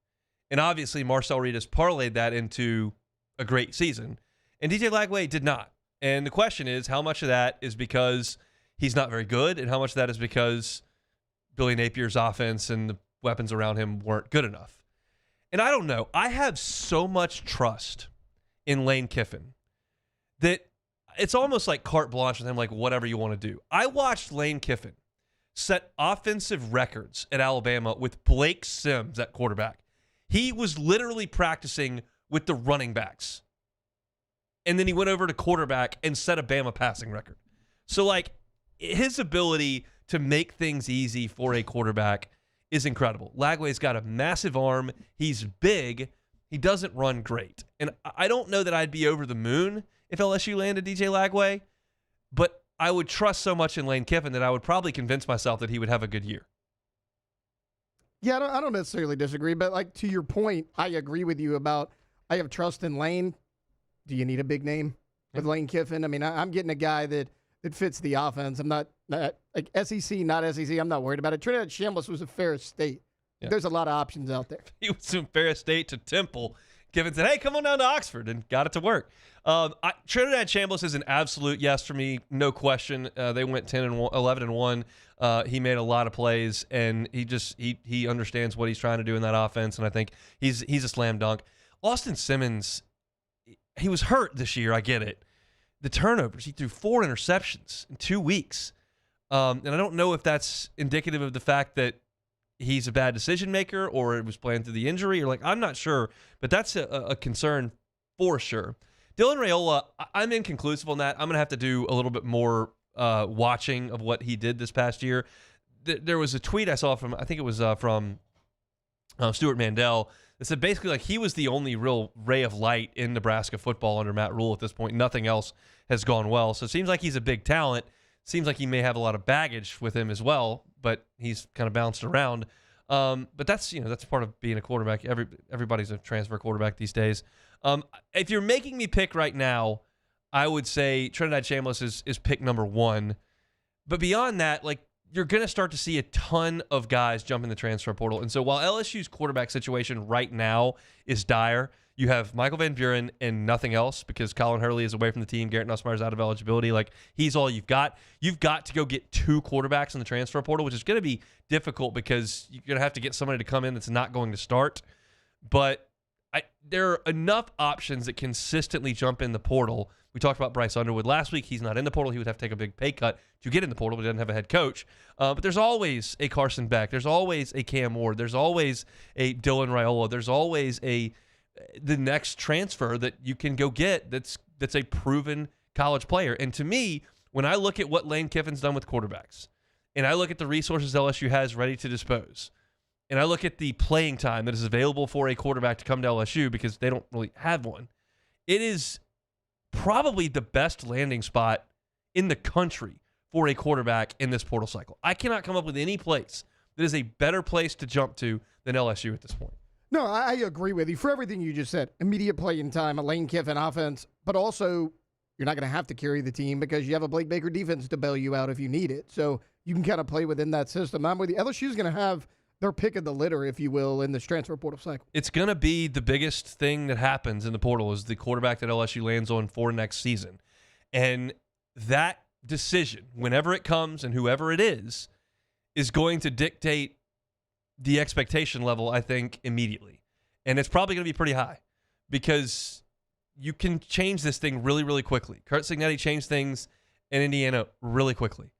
Speaker 1: And obviously, Marcel Reed has parlayed that into a great season. And DJ Lagway did not. And the question is, how much of that is because he's not very good, and how much of that is because Billy Napier's offense and the weapons around him weren't good enough? And I don't know. I have so much trust in Lane Kiffin that it's almost like carte blanche with him, like whatever you want to do. I watched Lane Kiffin set offensive records at Alabama with Blake Sims at quarterback. He was literally practicing with the running backs. And then he went over to quarterback and set a Bama passing record. So, like, his ability to make things easy for a quarterback is incredible. Lagway's got a massive arm. He's big. He doesn't run great. And I don't know that I'd be over the moon if LSU landed DJ Lagway, but I would trust so much in Lane Kiffin that I would probably convince myself that he would have a good year.
Speaker 15: Yeah, I don't necessarily disagree, but, like, to your point, I agree with you about I have trust in Lane. Do you need a big name with Lane Kiffin? I mean, I'm getting a guy that fits the offense. I'm not like SEC, not SEC. I'm not worried about it. Trinidad Chambliss was a Ferris State. Yeah. There's a lot of options out there.
Speaker 1: He was from Ferris State to Temple. Kiffin said, hey, come on down to Oxford, and got it to work. Trinidad Chambliss is an absolute yes for me, no question. They went 11-1. He made a lot of plays, and he understands what he's trying to do in that offense, and I think he's a slam dunk. Austin Simmons, he was hurt this year. I get it. The turnovers, he threw 4 interceptions in 2 weeks. And I don't know if that's indicative of the fact that he's a bad decision maker or it was planned through the injury, or like, I'm not sure, but that's a concern for sure. Dylan Raiola, I'm inconclusive on that. I'm going to have to do a little bit more watching of what he did this past year. There was a tweet I saw from, I think it was from Stuart Mandel, that said basically like he was the only real ray of light in Nebraska football under Matt Rule at this point. Nothing else has gone well. So it seems like he's a big talent. Seems like he may have a lot of baggage with him as well, but he's kind of bounced around. But that's part of being a quarterback. Everybody's a transfer quarterback these days. If you're making me pick right now, I would say Trinidad Chambliss is pick number 1. But beyond that, like, you're going to start to see a ton of guys jump in the transfer portal. And so while LSU's quarterback situation right now is dire, you have Michael Van Buren and nothing else because Colin Hurley is away from the team. Garrett Nussmeier's out of eligibility. Like, he's all you've got. You've got to go get 2 quarterbacks in the transfer portal, which is going to be difficult because you're going to have to get somebody to come in that's not going to start. But there are enough options that consistently jump in the portal. We talked about Bryce Underwood last week. He's not in the portal. He would have to take a big pay cut to get in the portal, but he doesn't have a head coach. But there's always a Carson Beck. There's always a Cam Ward. There's always a Dylan Raiola. There's always the next transfer that you can go get that's a proven college player. And to me, when I look at what Lane Kiffin's done with quarterbacks, and I look at the resources LSU has ready to dispose, and I look at the playing time that is available for a quarterback to come to LSU because they don't really have one, it is probably the best landing spot in the country for a quarterback in this portal cycle. I cannot come up with any place that is a better place to jump to than LSU at this point.
Speaker 15: No, I agree with you for everything you just said. Immediate playing time, a Lane Kiffin offense, but also you're not going to have to carry the team because you have a Blake Baker defense to bail you out if you need it. So you can kind of play within that system. I'm with you. LSU's going to have their pick of the litter, if you will, in this transfer portal cycle.
Speaker 1: It's going to be the biggest thing that happens in the portal is the quarterback that LSU lands on for next season. And that decision, whenever it comes and whoever it is going to dictate the expectation level, I think, immediately. And it's probably going to be pretty high because you can change this thing really, really quickly. Kurt Cignetti changed things in Indiana really quickly.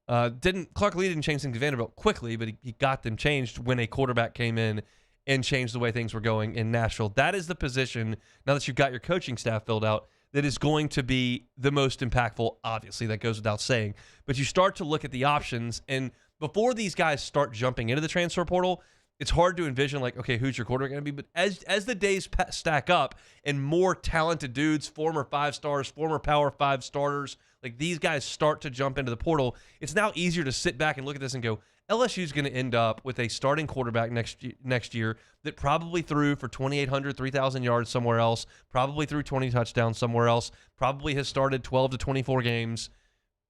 Speaker 1: Clark Lee didn't change things at Vanderbilt quickly, but he got them changed when a quarterback came in and changed the way things were going in Nashville. That is the position, now that you've got your coaching staff filled out, that is going to be the most impactful. Obviously, that goes without saying. But you start to look at the options, and before these guys start jumping into the transfer portal, it's hard to envision, like, okay, who's your quarterback going to be? But as the days stack up and more talented dudes, former 5 stars, former Power 5 starters, like these guys start to jump into the portal, it's now easier to sit back and look at this and go, LSU's going to end up with a starting quarterback next year that probably threw for 2,800, 3,000 yards somewhere else, probably threw 20 touchdowns somewhere else, probably has started 12 to 24 games.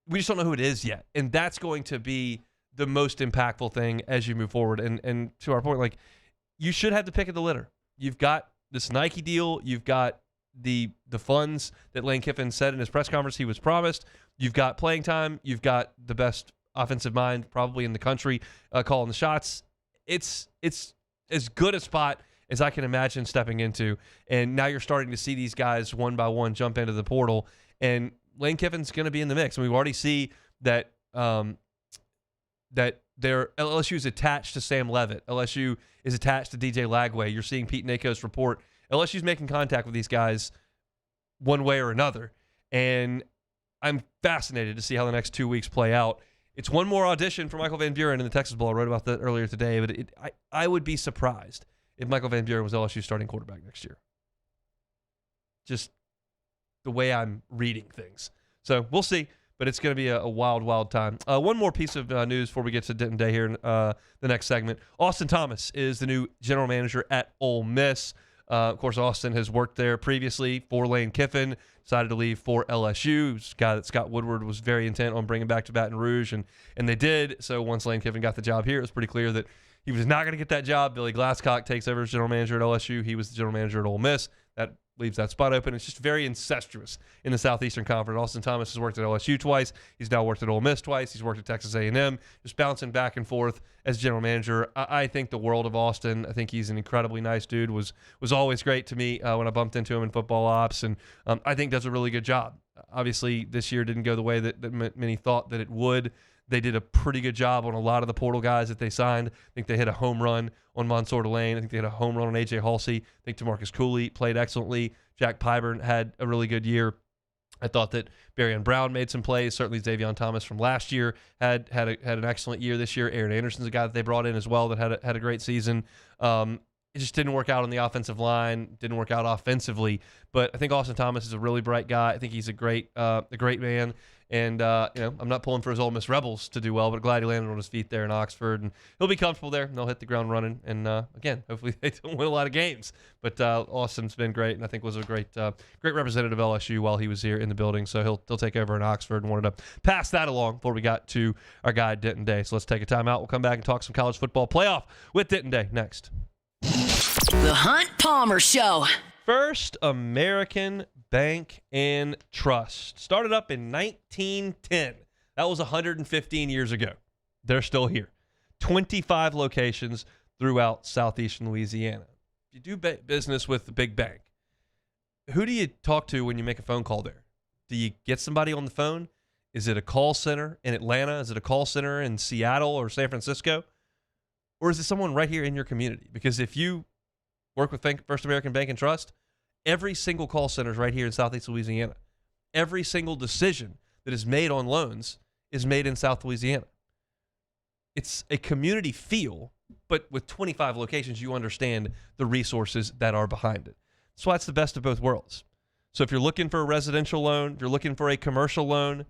Speaker 1: We just don't know who it is yet. And that's going to be the most impactful thing as you move forward. And to our point, like, you should have the pick of the litter. You've got this Nike deal. You've got the funds that Lane Kiffin said in his press conference he was promised. You've got playing time. You've got the best offensive mind probably in the country calling the shots. It's as good a spot as I can imagine stepping into. And now you're starting to see these guys one by one jump into the portal. And Lane Kiffin's going to be in the mix. And we already see that LSU is attached to Sam Levitt. LSU is attached to DJ Lagway. You're seeing Pete Nako's report. LSU's making contact with these guys one way or another. And I'm fascinated to see how the next 2 weeks play out. It's one more audition for Michael Van Buren in the Texas Bowl. I wrote about that earlier today, but I would be surprised if Michael Van Buren was LSU's starting quarterback next year. Just the way I'm reading things. So we'll see. But it's going to be a wild, wild time. One more piece of news before we get to Denton Day here in the next segment. Austin Thomas is the new general manager at Ole Miss. Of course, Austin has worked there previously for Lane Kiffin, decided to leave for LSU. It's a guy that Scott Woodward was very intent on bringing back to Baton Rouge, and they did. So once Lane Kiffin got the job here, it was pretty clear that he was not going to get that job. Billy Glasscock takes over as general manager at LSU. He was the general manager at Ole Miss. That leaves that spot open. It's just very incestuous in the Southeastern Conference. Austin Thomas has worked at LSU twice. He's now worked at Ole Miss twice. He's worked at Texas A&M, just bouncing back and forth as general manager. I think the world of Austin. I think he's an incredibly nice dude. Was always great to me when I bumped into him in football ops, and I think does a really good job. Obviously, this year didn't go the way that many thought that it would. They did a pretty good job on a lot of the portal guys that they signed. I think they hit a home run on Monsur Lane. I think they hit a home run on A.J. Halsey. I think DeMarcus Cooley played excellently. Jack Pyburn had a really good year. I thought that Barrion Brown made some plays. Certainly Xavion Thomas from last year had an excellent year this year. Aaron Anderson's a guy that they brought in as well that had a great season. It just didn't work out on the offensive line, didn't work out offensively. But I think Austin Thomas is a really bright guy. I think he's a great man. And, I'm not pulling for his Ole Miss Rebels to do well, but glad he landed on his feet there in Oxford. And he'll be comfortable there, and they'll hit the ground running. And, again, hopefully they don't win a lot of games. But Austin's been great, and I think was a great representative of LSU while he was here in the building. So he'll take over in Oxford, and wanted to pass that along before we got to our guy, Denton Day. So let's take a timeout. We'll come back and talk some college football playoff with Denton Day next.
Speaker 2: The Hunt Palmer Show.
Speaker 1: First American Bank and Trust. Started up in 1910. That was 115 years ago. They're still here. 25 locations throughout southeastern Louisiana. If you do business with the big bank, who do you talk to when you make a phone call there? Do you get somebody on the phone? Is it a call center in Atlanta? Is it a call center in Seattle or San Francisco? Or is it someone right here in your community? Because if you work with First American Bank and Trust, every single call center is right here in Southeast Louisiana. Every single decision that is made on loans is made in South Louisiana. It's a community feel, but with 25 locations, you understand the resources that are behind it. That's why it's the best of both worlds. So if you're looking for a residential loan, if you're looking for a commercial loan,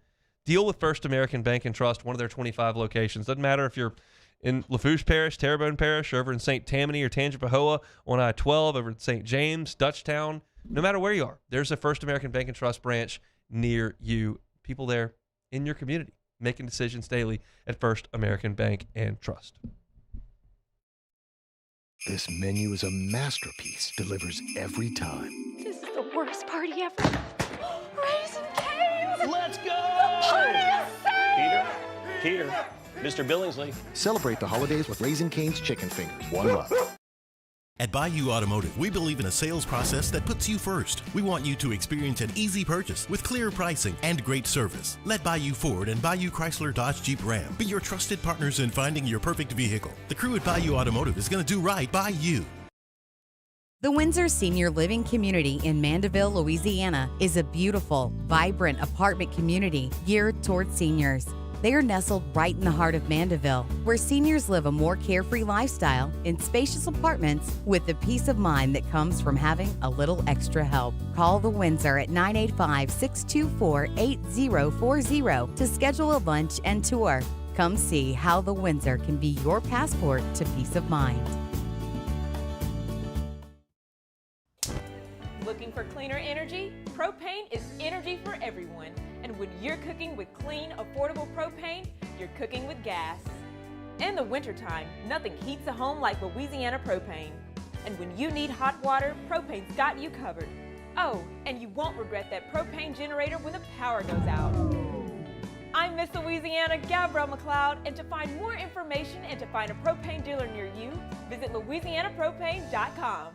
Speaker 1: deal with First American Bank and Trust, one of their 25 locations. Doesn't matter if you're in Lafourche Parish, Terrebonne Parish, or over in St. Tammany or Tangipahoa on I-12, over in St. James, Dutchtown. No matter where you are, there's a First American Bank and Trust branch near you. People there in your community making decisions daily at First American Bank and Trust.
Speaker 4: This menu is a masterpiece. Delivers every time.
Speaker 5: This is the worst party ever. Raisin Cane's!
Speaker 17: Let's go!
Speaker 5: The party is saved!
Speaker 17: Peter, Mr. Billingsley.
Speaker 4: Celebrate the holidays with Raisin Cane's chicken fingers. One love.
Speaker 21: At Bayou Automotive, we believe in a sales process that puts you first. We want you to experience an easy purchase with clear pricing and great service. Let Bayou Ford and Bayou Chrysler Dodge Jeep Ram be your trusted partners in finding your perfect vehicle. The crew at Bayou Automotive is going to do right by you.
Speaker 22: The Windsor Senior Living Community in Mandeville, Louisiana is a beautiful, vibrant apartment community geared towards seniors. They are nestled right in the heart of Mandeville, where seniors live a more carefree lifestyle in spacious apartments with the peace of mind that comes from having a little extra help. Call the Windsor at 985-624-8040 to schedule a lunch and tour. Come see how the Windsor can be your passport to peace of mind.
Speaker 19: Looking for cleaner energy? Propane is energy for everyone. And when you're cooking with clean, affordable propane, you're cooking with gas. In the wintertime, nothing heats a home like Louisiana propane. And when you need hot water, propane's got you covered. Oh, and you won't regret that propane generator when the power goes out. I'm Miss Louisiana, Gabrielle McLeod, and to find more information and to find a propane dealer near you, visit louisianapropane.com.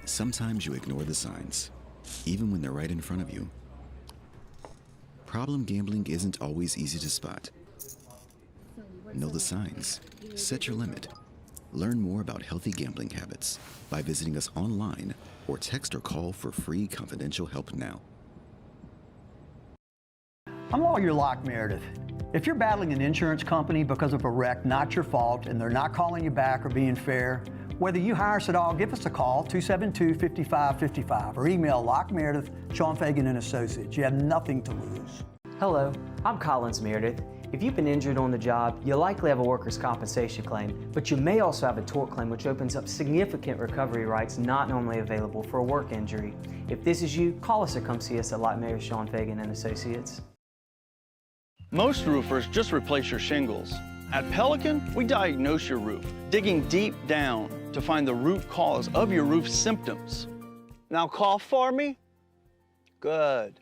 Speaker 23: Sometimes you ignore the signs, even when they're right in front of you. Problem gambling isn't always easy to spot. Know the signs. Set your limit. Learn more about healthy gambling habits by visiting us online or text or call for free confidential help now.
Speaker 24: I'm Lawyer Locke Meredith. If you're battling an insurance company because of a wreck not your fault and they're not calling you back or being fair, whether you hire us at all, give us a call, 272-5555, or email LockeMeredith, Sean Fagan and Associates. You have nothing to lose.
Speaker 26: Hello, I'm Collins Meredith. If you've been injured on the job, you'll likely have a workers' compensation claim, but you may also have a tort claim which opens up significant recovery rights not normally available for a work injury. If this is you, call us or come see us at Locke Meredith, Sean Fagan and Associates.
Speaker 27: Most roofers just replace your shingles. At Pelican, we diagnose your roof, digging deep down to find the root cause of your roof symptoms. Now cough for me? Good.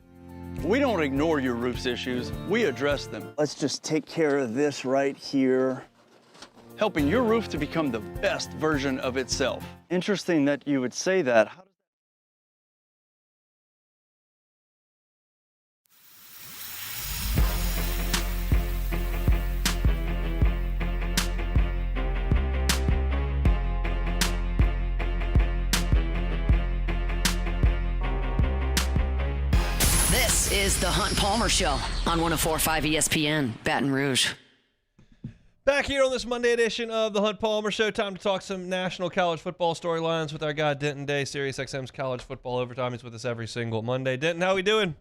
Speaker 27: We don't ignore your roof's issues, we address them. Let's just take care of this right here. Helping your roof to become the best version of itself. Interesting that you would say that.
Speaker 2: is the Hunt Palmer Show on 104.5 ESPN, Baton Rouge.
Speaker 1: Back here on this Monday edition of the Hunt Palmer Show, time to talk some national college football storylines with our guy Denton Day, SiriusXM's College Football Overtime. He's with us every single Monday. Denton, how we doing?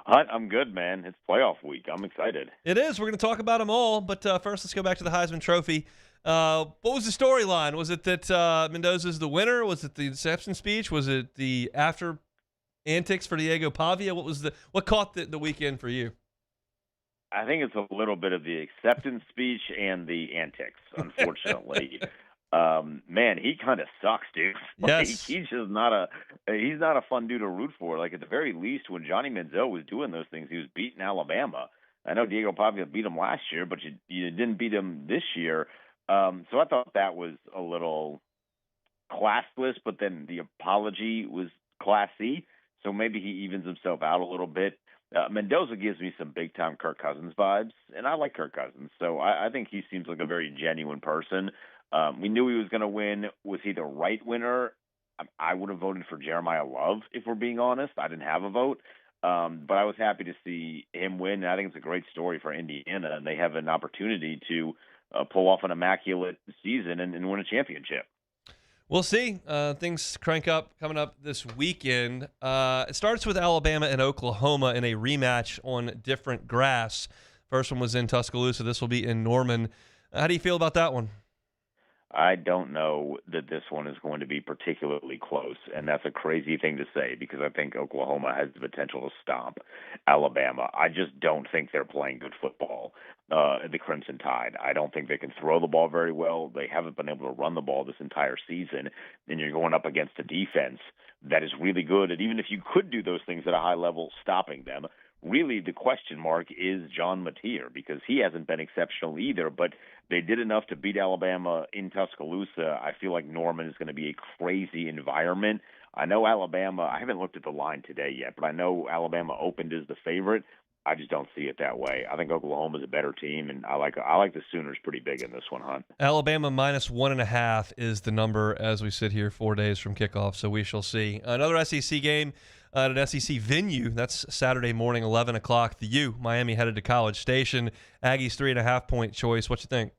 Speaker 6: Hunt, I'm good, man. It's playoff week. I'm excited.
Speaker 1: It is. We're going to talk about them all, but first let's go back to the Heisman Trophy. What was the storyline? Was it that Mendoza's the winner? Was it the deception speech? Was it the after antics for Diego Pavia? What caught the weekend for you?
Speaker 6: I think it's a little bit of the acceptance speech and the antics, unfortunately. Man, he kind of sucks, dude.
Speaker 1: Yes.
Speaker 6: He's just not a fun dude to root for. Like, at the very least, when Johnny Manziel was doing those things, he was beating Alabama. I know Diego Pavia beat him last year, but you didn't beat him this year. So I thought that was a little classless, but then the apology was classy. So maybe he evens himself out a little bit. Mendoza gives me some big-time Kirk Cousins vibes, and I like Kirk Cousins. So I think he seems like a very genuine person. We knew he was going to win. Was he the right winner? I would have voted for Jeremiah Love, if we're being honest. I didn't have a vote. But I was happy to see him win. And I think it's a great story for Indiana, and they have an opportunity to pull off an immaculate season and win a championship.
Speaker 1: We'll see. Things crank up coming up this weekend. It starts with Alabama and Oklahoma in a rematch on different grass. First one was in Tuscaloosa. This will be in Norman. How do you feel about that one?
Speaker 6: I don't know that this one is going to be particularly close, and that's a crazy thing to say because I think Oklahoma has the potential to stomp Alabama. I just don't think they're playing good football, the Crimson Tide. I don't think they can throw the ball very well. They haven't been able to run the ball this entire season, and you're going up against a defense that is really good, and even if you could do those things at a high level, stopping them, really the question mark is John Mateer because he hasn't been exceptional either, but they did enough to beat Alabama in Tuscaloosa. I feel like Norman is going to be a crazy environment. I know Alabama, I haven't looked at the line today yet, but I know Alabama opened as the favorite. I just don't see it that way. I think Oklahoma's a better team, and I like the Sooners pretty big in this one, Hunt.
Speaker 1: Alabama -1.5 is the number as we sit here 4 days from kickoff, so we shall see. Another SEC game at an SEC venue. That's Saturday morning, 11 o'clock. The U, Miami headed to College Station. Aggies 3.5-point choice. What you think?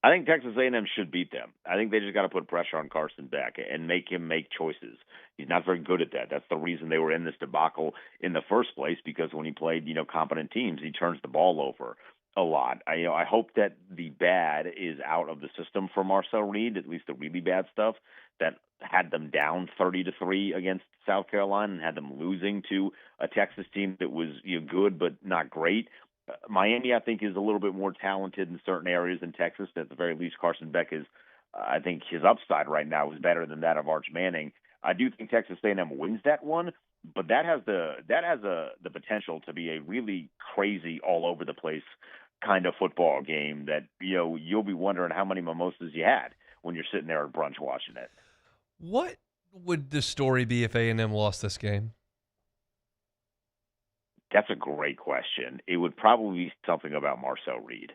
Speaker 6: I think Texas A&M should beat them. I think they just got to put pressure on Carson Beck and make him make choices. He's not very good at that. That's the reason they were in this debacle in the first place, because when he played, competent teams, he turns the ball over a lot. I hope that the bad is out of the system for Marcel Reed, at least the really bad stuff that had them down 30-3 against South Carolina and had them losing to a Texas team that was good but not great. Miami, I think, is a little bit more talented in certain areas than Texas. At the very least, Carson Beck is, I think his upside right now is better than that of Arch Manning. I do think Texas A&M wins that one, but that has the potential to be a really crazy, all over the place kind of football game that you'll be wondering how many mimosas you had when you're sitting there at brunch watching it.
Speaker 1: What would the story be if A&M lost this game?
Speaker 6: That's a great question. It would probably be something about Marcel Reed.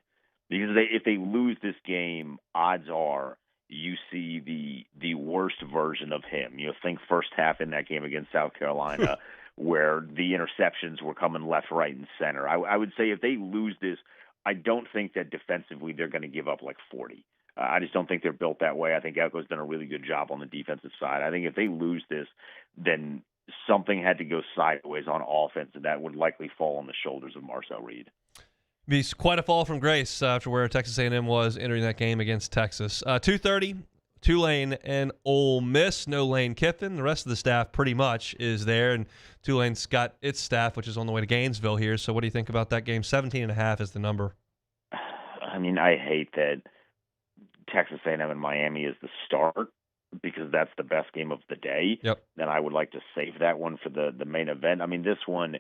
Speaker 6: Because if they lose this game, odds are you see the worst version of him. Think first half in that game against South Carolina where the interceptions were coming left, right, and center. I would say if they lose this, I don't think that defensively they're going to give up like 40. I just don't think they're built that way. I think Echo's done a really good job on the defensive side. I think if they lose this, then something had to go sideways on offense, and that would likely fall on the shoulders of Marcel Reed.
Speaker 1: Be quite a fall from grace after where Texas A&M was entering that game against Texas. 2:30, Tulane and Ole Miss. No Lane Kiffin. The rest of the staff pretty much is there, and Tulane's got its staff, which is on the way to Gainesville here. So what do you think about that game? 17.5 is the number.
Speaker 6: I mean, I hate that Texas A&M and Miami is the start, because that's the best game of the day.
Speaker 1: Yep.
Speaker 6: And I would like to save that one for the main event. I mean, this one,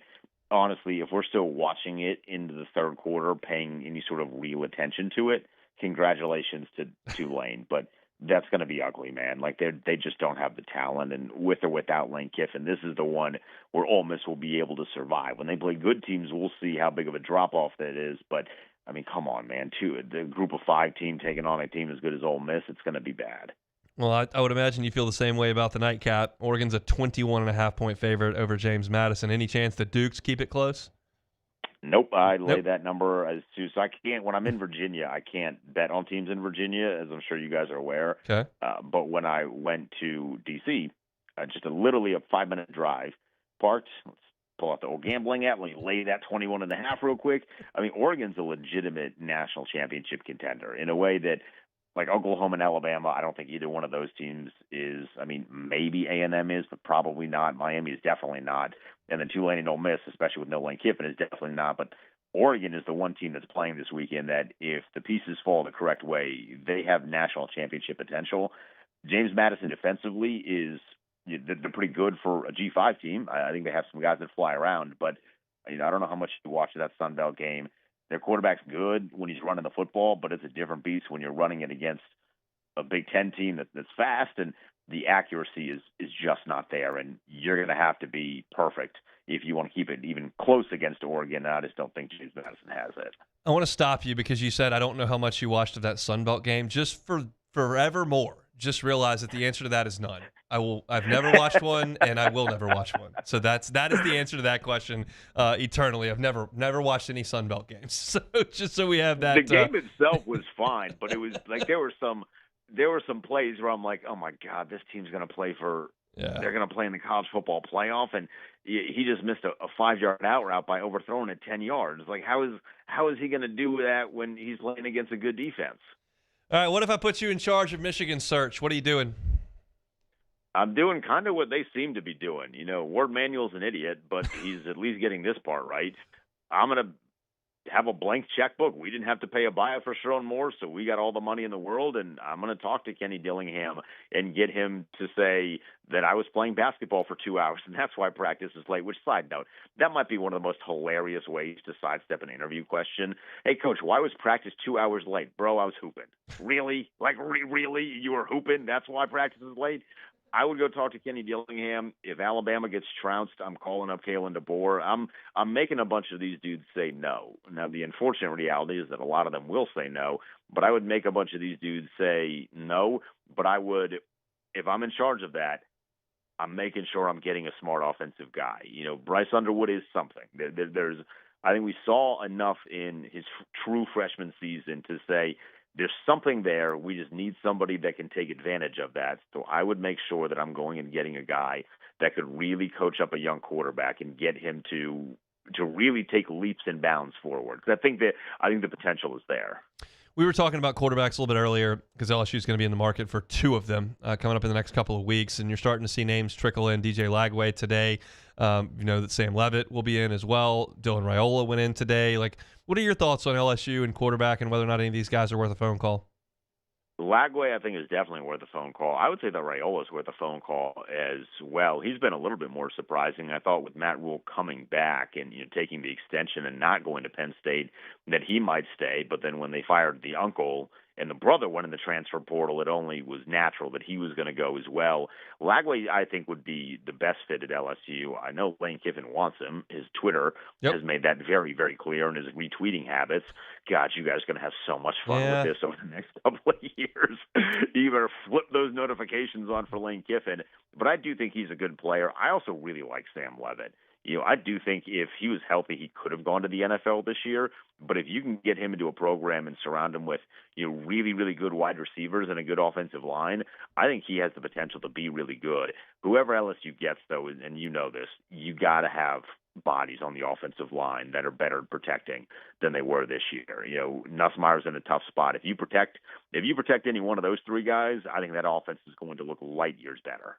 Speaker 6: honestly, if we're still watching it into the third quarter, paying any sort of real attention to it, congratulations to Tulane. But that's going to be ugly, man. Like, they just don't have the talent. And with or without Lane Kiffin, this is the one where Ole Miss will be able to survive. When they play good teams, we'll see how big of a drop-off that is. But, I mean, come on, man. The group of 5 team taking on a team as good as Ole Miss, it's going to be bad.
Speaker 1: Well, I would imagine you feel the same way about the nightcap. Oregon's a 21.5-point favorite over James Madison. Any chance the Dukes keep it close?
Speaker 6: Nope, I lay that number as too. So I can't, when I'm in Virginia, I can't bet on teams in Virginia, as I'm sure you guys are aware.
Speaker 1: Okay.
Speaker 6: But when I went to D.C., just literally a 5-minute drive, parked, let's pull out the old gambling app, let me lay that 21.5 real quick. I mean, Oregon's a legitimate national championship contender in a way that, like Oklahoma and Alabama, I don't think either one of those teams is. I mean, maybe A&M is, but probably not. Miami is definitely not. And then Tulane and Ole Miss, especially with no Lane Kiffin, is definitely not. But Oregon is the one team that's playing this weekend that if the pieces fall the correct way, they have national championship potential. James Madison defensively they're pretty good for a G5 team. I think they have some guys that fly around. But I don't know how much you watched that Sun Belt game. Their quarterback's good when he's running the football, but it's a different beast when you're running it against a Big Ten team that's fast, and the accuracy is just not there. And you're going to have to be perfect if you want to keep it even close against Oregon. I just don't think James Madison has it.
Speaker 1: I want to stop you because you said I don't know how much you watched of that Sun Belt game. Just for forevermore, just realize that the answer to that is none. I've never watched one, and I will never watch one. So that is the answer to that question eternally. I've never watched any Sun Belt games. So just so we have that.
Speaker 6: The game itself was fine, but it was like there were some plays where I'm like, oh my God, this team's going to play they're going to play in the college football playoff, and he just missed a 5-yard out route by overthrowing it 10 yards. Like how is he going to do that when he's playing against a good defense?
Speaker 1: All right, what if I put you in charge of Michigan search? What are you doing?
Speaker 6: I'm doing kind of what they seem to be doing. Ward Manuel's an idiot, but he's at least getting this part right. I'm going to have a blank checkbook. We didn't have to pay a buyout for Sharon Moore, so we got all the money in the world, and I'm going to talk to Kenny Dillingham and get him to say that I was playing basketball for 2 hours, and that's why practice is late, which, side note, that might be one of the most hilarious ways to sidestep an interview question. Hey, Coach, why was practice 2 hours late? Bro, I was hooping. Really? Like, really? You were hooping? That's why practice is late? I would go talk to Kenny Dillingham. If Alabama gets trounced, I'm calling up Kalen DeBoer. I'm making a bunch of these dudes say no. Now, the unfortunate reality is that a lot of them will say no, but I would make a bunch of these dudes say no. But I would, if I'm in charge of that, I'm making sure I'm getting a smart offensive guy. Bryce Underwood is something. I think we saw enough in his true freshman season to say, there's something there. We just need somebody that can take advantage of that. So I would make sure that I'm going and getting a guy that could really coach up a young quarterback and get him to really take leaps and bounds forward. I think the potential is there.
Speaker 1: We were talking about quarterbacks a little bit earlier because LSU is going to be in the market for 2 of them coming up in the next couple of weeks, and you're starting to see names trickle in. DJ Lagway today. That Sam Leavitt will be in as well. Dylan Raiola went in today. Like, what are your thoughts on LSU and quarterback and whether or not any of these guys are worth a phone call?
Speaker 6: Lagway, I think, is definitely worth a phone call. I would say that Raiola is worth a phone call as well. He's been a little bit more surprising. I thought with Matt Rule coming back and taking the extension and not going to Penn State that he might stay. But then when they fired the uncle and the brother went in the transfer portal, it only was natural that he was going to go as well. Lagway, I think, would be the best fit at LSU. I know Lane Kiffin wants him. His Twitter has made that very, very clear in his retweeting habits. God, you guys are going to have so much fun with this over the next couple of years. You better flip those notifications on for Lane Kiffin. But I do think he's a good player. I also really like Sam Leavitt. I do think if he was healthy, he could have gone to the NFL this year. But if you can get him into a program and surround him with, really, really good wide receivers and a good offensive line, I think he has the potential to be really good. Whoever LSU gets, though, and you know this, you got to have bodies on the offensive line that are better at protecting than they were this year. Nussmeier's in a tough spot. If you protect any one of those 3 guys, I think that offense is going to look light years better.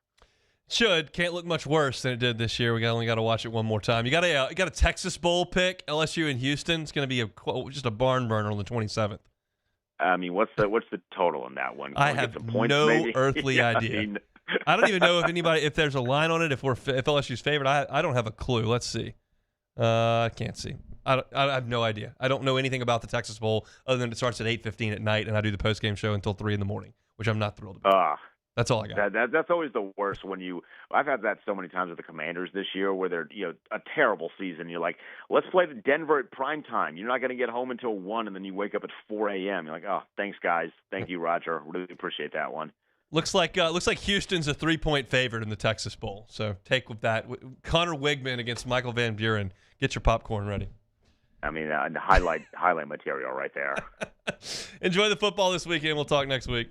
Speaker 1: Can't look much worse than it did this year. We only got to watch it one more time. You got a Texas Bowl pick, LSU and Houston. It's going to be just a barn burner on the 27th.
Speaker 6: I mean, what's the total in that one?
Speaker 1: I have no earthly idea. I don't even know if there's a line on it. If LSU's favorite, I don't have a clue. Let's see. I can't see. I have no idea. I don't know anything about the Texas Bowl other than it starts at 8:15 at night, and I do the post game show until 3 in the morning, which I'm not thrilled about. That's all I got.
Speaker 6: That's always the worst I've had that so many times with the Commanders this year where they're, a terrible season. You're like, let's play the Denver at prime time. You're not going to get home until 1, and then you wake up at 4 a.m. You're like, oh, thanks, guys. Thank you, Roger. Really appreciate that one.
Speaker 1: Looks like Houston's a 3-point favorite in the Texas Bowl. So take with that. Connor Wigman against Michael Van Buren. Get your popcorn ready.
Speaker 6: I mean, highlight material right there.
Speaker 1: Enjoy the football this weekend. We'll talk next week.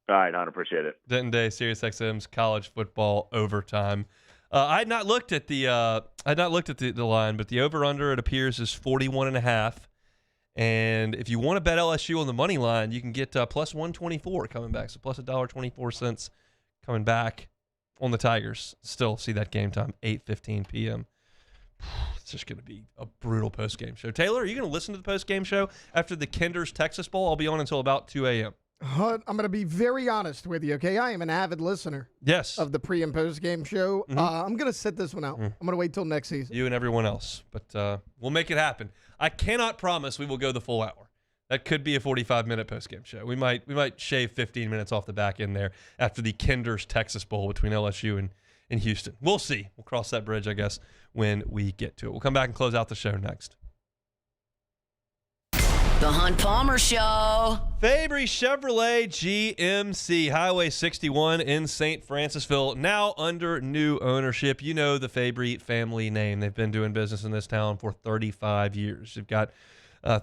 Speaker 6: All right, Hunter, appreciate it.
Speaker 1: Denton Day, SiriusXM's college football overtime. I had not looked at the line, but the over/under, it appears, is 41.5. And if you want to bet LSU on the money line, you can get plus 124 coming back. So plus $1.24 coming back on the Tigers. Still see that game time, 8:15 p.m. It's just going to be a brutal post-game show. Taylor, are you going to listen to the post-game show after the Kinder's Texas Bowl? I'll be on until about 2 a.m.
Speaker 15: I'm going to be very honest with you, okay? I am an avid listener of the pre- and post-game show.
Speaker 1: Mm-hmm.
Speaker 15: I'm going to sit this one out. I'm going to wait till next season.
Speaker 1: You and everyone else. But we'll make it happen. I cannot promise we will go the full hour. That could be a 45-minute post-game show. We might shave 15 minutes off the back end there after the Kinder's Texas Bowl between LSU and Houston. We'll see. We'll cross that bridge, I guess, when we get to it. We'll come back and close out the show next.
Speaker 2: The Hunt Palmer Show.
Speaker 1: Fabry Chevrolet GMC, Highway 61 in St. Francisville, now under new ownership. You know the Fabry family name. They've been doing business in this town for 35 years. They've got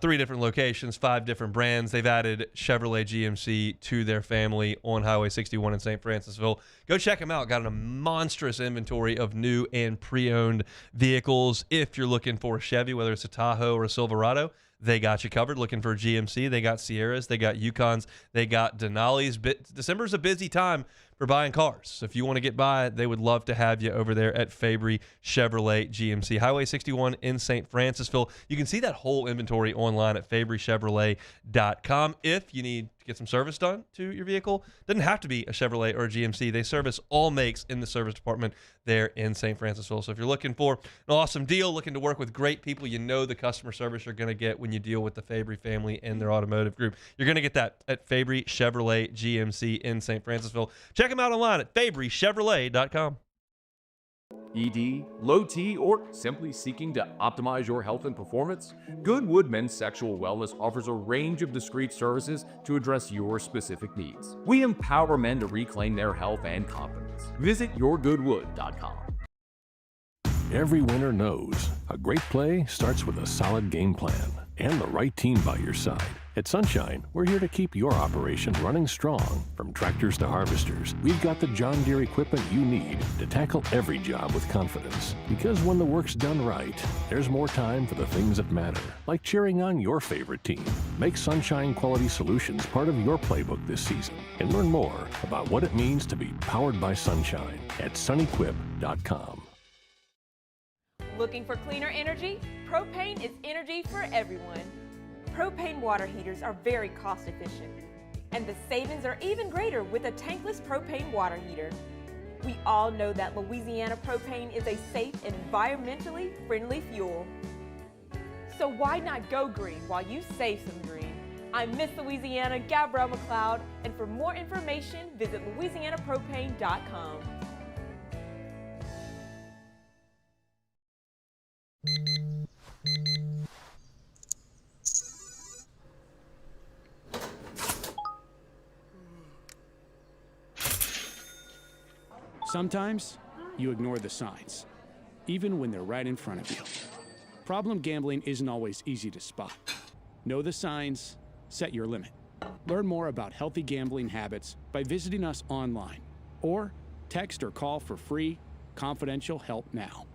Speaker 1: 3 different locations, 5 different brands. They've added Chevrolet GMC to their family on Highway 61 in St. Francisville. Go check them out. Got a monstrous inventory of new and pre-owned vehicles. If you're looking for a Chevy, whether it's a Tahoe or a Silverado, they got you covered. Looking for a GMC, they got Sierras, they got Yukons, they got Denali's. December's a busy time for buying cars. So if you want to get by, they would love to have you over there at Fabry Chevrolet GMC. Highway 61 in St. Francisville. You can see that whole inventory online at fabrychevrolet.com. If you need to get some service done to your vehicle, doesn't have to be a Chevrolet or a GMC. They service all makes in the service department there in St. Francisville. So if you're looking for an awesome deal, looking to work with great people, you know the customer service you're going to get when you deal with the Fabry family and their automotive group. You're going to get that at Fabry Chevrolet GMC in St. Francisville. Check them out online at fabrychevrolet.com.
Speaker 7: ED, low T, or simply seeking to optimize your health and performance? Goodwood Men's Sexual Wellness offers a range of discreet services to address your specific needs. We empower men to reclaim their health and confidence. Visit yourgoodwood.com.
Speaker 9: Every winner knows a great play starts with a solid game plan and the right team by your side. At Sunshine, we're here to keep your operation running strong. From tractors to harvesters, we've got the John Deere equipment you need to tackle every job with confidence. Because when the work's done right, there's more time for the things that matter, like cheering on your favorite team. Make Sunshine Quality Solutions part of your playbook this season and learn more about what it means to be powered by Sunshine at sunequip.com.
Speaker 19: Looking for cleaner energy? Propane is energy for everyone. Propane water heaters are very cost efficient, and the savings are even greater with a tankless propane water heater. We all know that Louisiana propane is a safe and environmentally friendly fuel. So why not go green while you save some green? I'm Miss Louisiana, Gabrielle McLeod, and for more information, visit louisianapropane.com.
Speaker 8: Sometimes you ignore the signs, even when they're right in front of you. Problem gambling isn't always easy to spot. Know the signs, set your limit. Learn more about healthy gambling habits by visiting us online or text or call for free, confidential help now.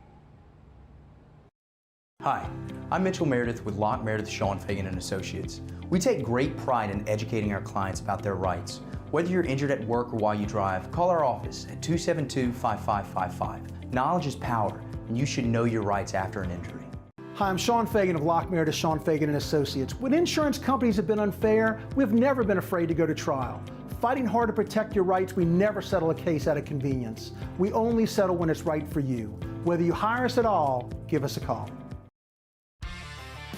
Speaker 10: Hi, I'm Mitchell Meredith with Locke Meredith, Shawn Fagan & Associates. We take great pride in educating our clients about their rights. Whether you're injured at work or while you drive, call our office at 272-5555. Knowledge is power, and you should know your rights after an injury.
Speaker 11: Hi, I'm Shawn Fagan of Locke Meredith, Shawn Fagan & Associates. When insurance companies have been unfair, we've never been afraid to go to trial. Fighting hard to protect your rights, we never settle a case out of convenience. We only settle when it's right for you. Whether you hire us at all, give us a call.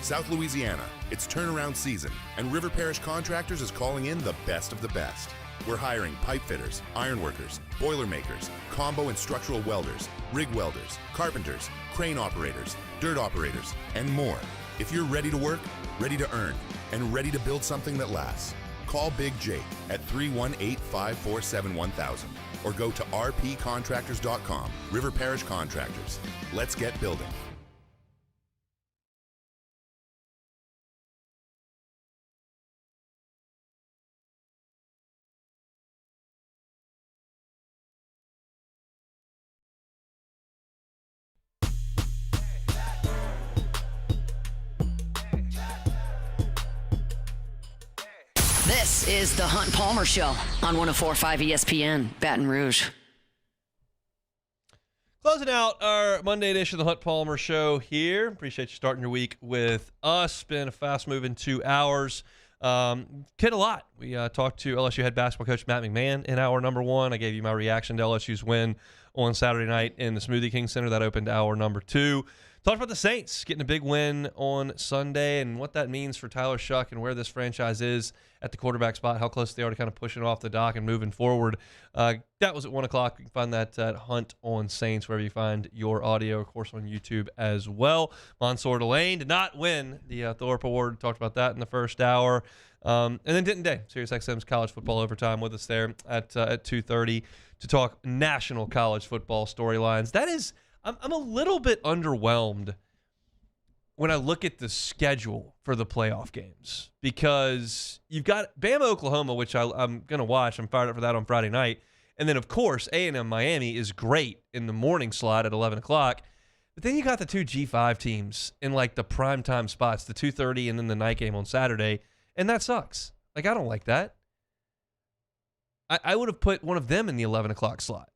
Speaker 12: South Louisiana, it's turnaround season, and River Parish Contractors is calling in the best of the best. We're hiring pipe fitters, iron workers, boiler makers, combo and structural welders, rig welders, carpenters, crane operators, dirt operators, and more. If you're ready to work, ready to earn, and ready to build something that lasts, Call Big Jake at 318-547-1000 or go to rpcontractors.com. River Parish Contractors. Let's get building.
Speaker 2: This is the Hunt Palmer Show on 104.5 ESPN, Baton Rouge.
Speaker 1: Closing out our Monday edition of the Hunt Palmer Show here. Appreciate you starting your week with us. Been a fast-moving 2 hours. Kid a lot. We talked to LSU head basketball coach Matt McMahon in hour number 1. I gave you my reaction to LSU's win on Saturday night in the Smoothie King Center. That opened hour number 2. Talked about the Saints getting a big win on Sunday and what that means for Tyler Shough and where this franchise is at the quarterback spot, how close they are to kind of pushing off the dock and moving forward. That was at 1 o'clock. You can find that at Hunt on Saints, wherever you find your audio, of course, on YouTube as well. Monsur Lane did not win the Thorpe Award. Talked about that in the first hour. And then Denton Day, SiriusXM's college football overtime with us there at 2:30 to talk national college football storylines. That is... I'm a little bit underwhelmed when I look at the schedule for the playoff games because you've got Bama, Oklahoma, which I'm going to watch. I'm fired up for that on Friday night. And then, of course, A&M Miami is great in the morning slot at 11 o'clock. But then you got the 2 G5 teams in, like, the primetime spots, the 2:30 and then the night game on Saturday, and that sucks. Like, I don't like that. I would have put one of them in the 11 o'clock slot.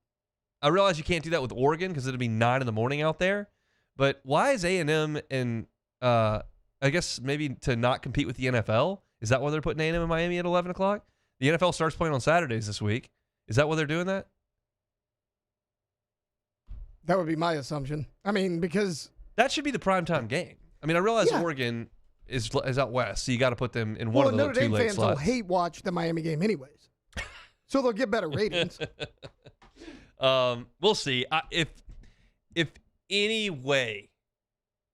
Speaker 1: I realize you can't do that with Oregon because it'll be 9 in the morning out there. But why is A&M and I guess maybe to not compete with the NFL? Is that why they're putting A&M in Miami at 11 o'clock? The NFL starts playing on Saturdays this week. Is that why they're doing that?
Speaker 15: That would be my assumption. I mean, because...
Speaker 1: that should be the primetime game. I mean, I realize Oregon is out west, so you got to put them in one of the
Speaker 15: Notre Dame
Speaker 1: late
Speaker 15: fans
Speaker 1: slots.
Speaker 15: will hate watch the Miami game anyways. So they'll get better ratings.
Speaker 1: We'll see. If any way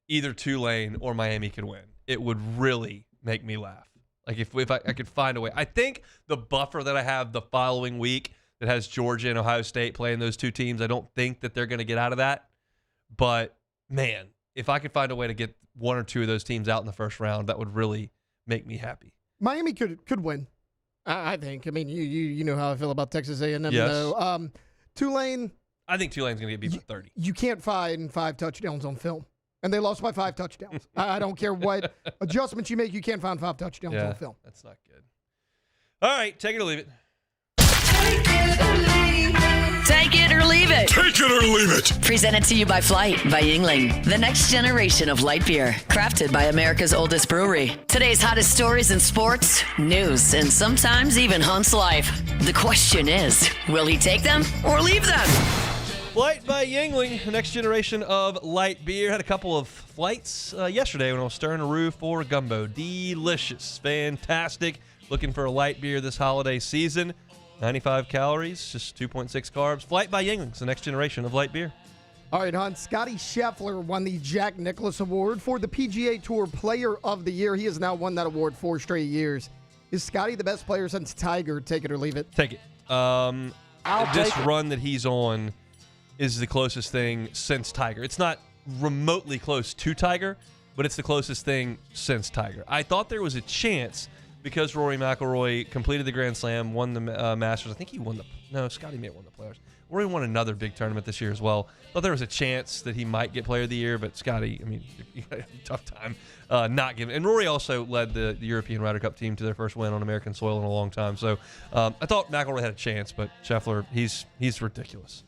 Speaker 1: either Tulane or Miami could win, it would really make me laugh. Like if I could find a way. I think the buffer that I have the following week that has Georgia and Ohio State playing those 2 teams, I don't think that they're going to get out of that. But, man, if I could find a way to get 1 or 2 of those teams out in the first round, that would really make me happy.
Speaker 15: Miami could win, I think. I mean, you know how I feel about Texas A&M,
Speaker 1: yes.
Speaker 15: though. Tulane.
Speaker 1: I think Tulane's going to get beat by 30.
Speaker 15: You can't find 5 touchdowns on film. And they lost by 5 touchdowns. I don't care what adjustments you make, you can't find 5 touchdowns on film.
Speaker 1: That's not good. All right, take it or leave it.
Speaker 2: Take it or leave it.
Speaker 12: Take it or leave it.
Speaker 2: Presented to you by Flight by Yingling, the next generation of light beer, crafted by America's oldest brewery. Today's hottest stories in sports, news, and sometimes even Hunt's life. The question is, will he take them or leave them?
Speaker 1: Flight by Yingling, the next generation of light beer. Had a couple of flights yesterday when I was stirring a roux for gumbo. Delicious, fantastic. Looking for a light beer this holiday season. 95 calories, just 2.6 carbs. Flight by Yingling, it's the next generation of light beer.
Speaker 15: All right, Hunt. Scotty Scheffler won the Jack Nicklaus Award for the PGA Tour Player of the Year. He has now won that award 4 straight years. Is Scotty the best player since Tiger? Take it or leave it.
Speaker 1: Take it. This run that he's on is the closest thing since Tiger. It's not remotely close to Tiger, but it's the closest thing since Tiger. I thought there was a chance because Rory McIlroy completed the Grand Slam, won the Masters. I think he won Scotty may have won the Players. Rory won another big tournament this year as well. Thought there was a chance that he might get Player of the Year, but Scotty, I mean, you had a tough time not giving. And Rory also led the European Ryder Cup team to their first win on American soil in a long time. So I thought McIlroy had a chance, but Scheffler, he's ridiculous.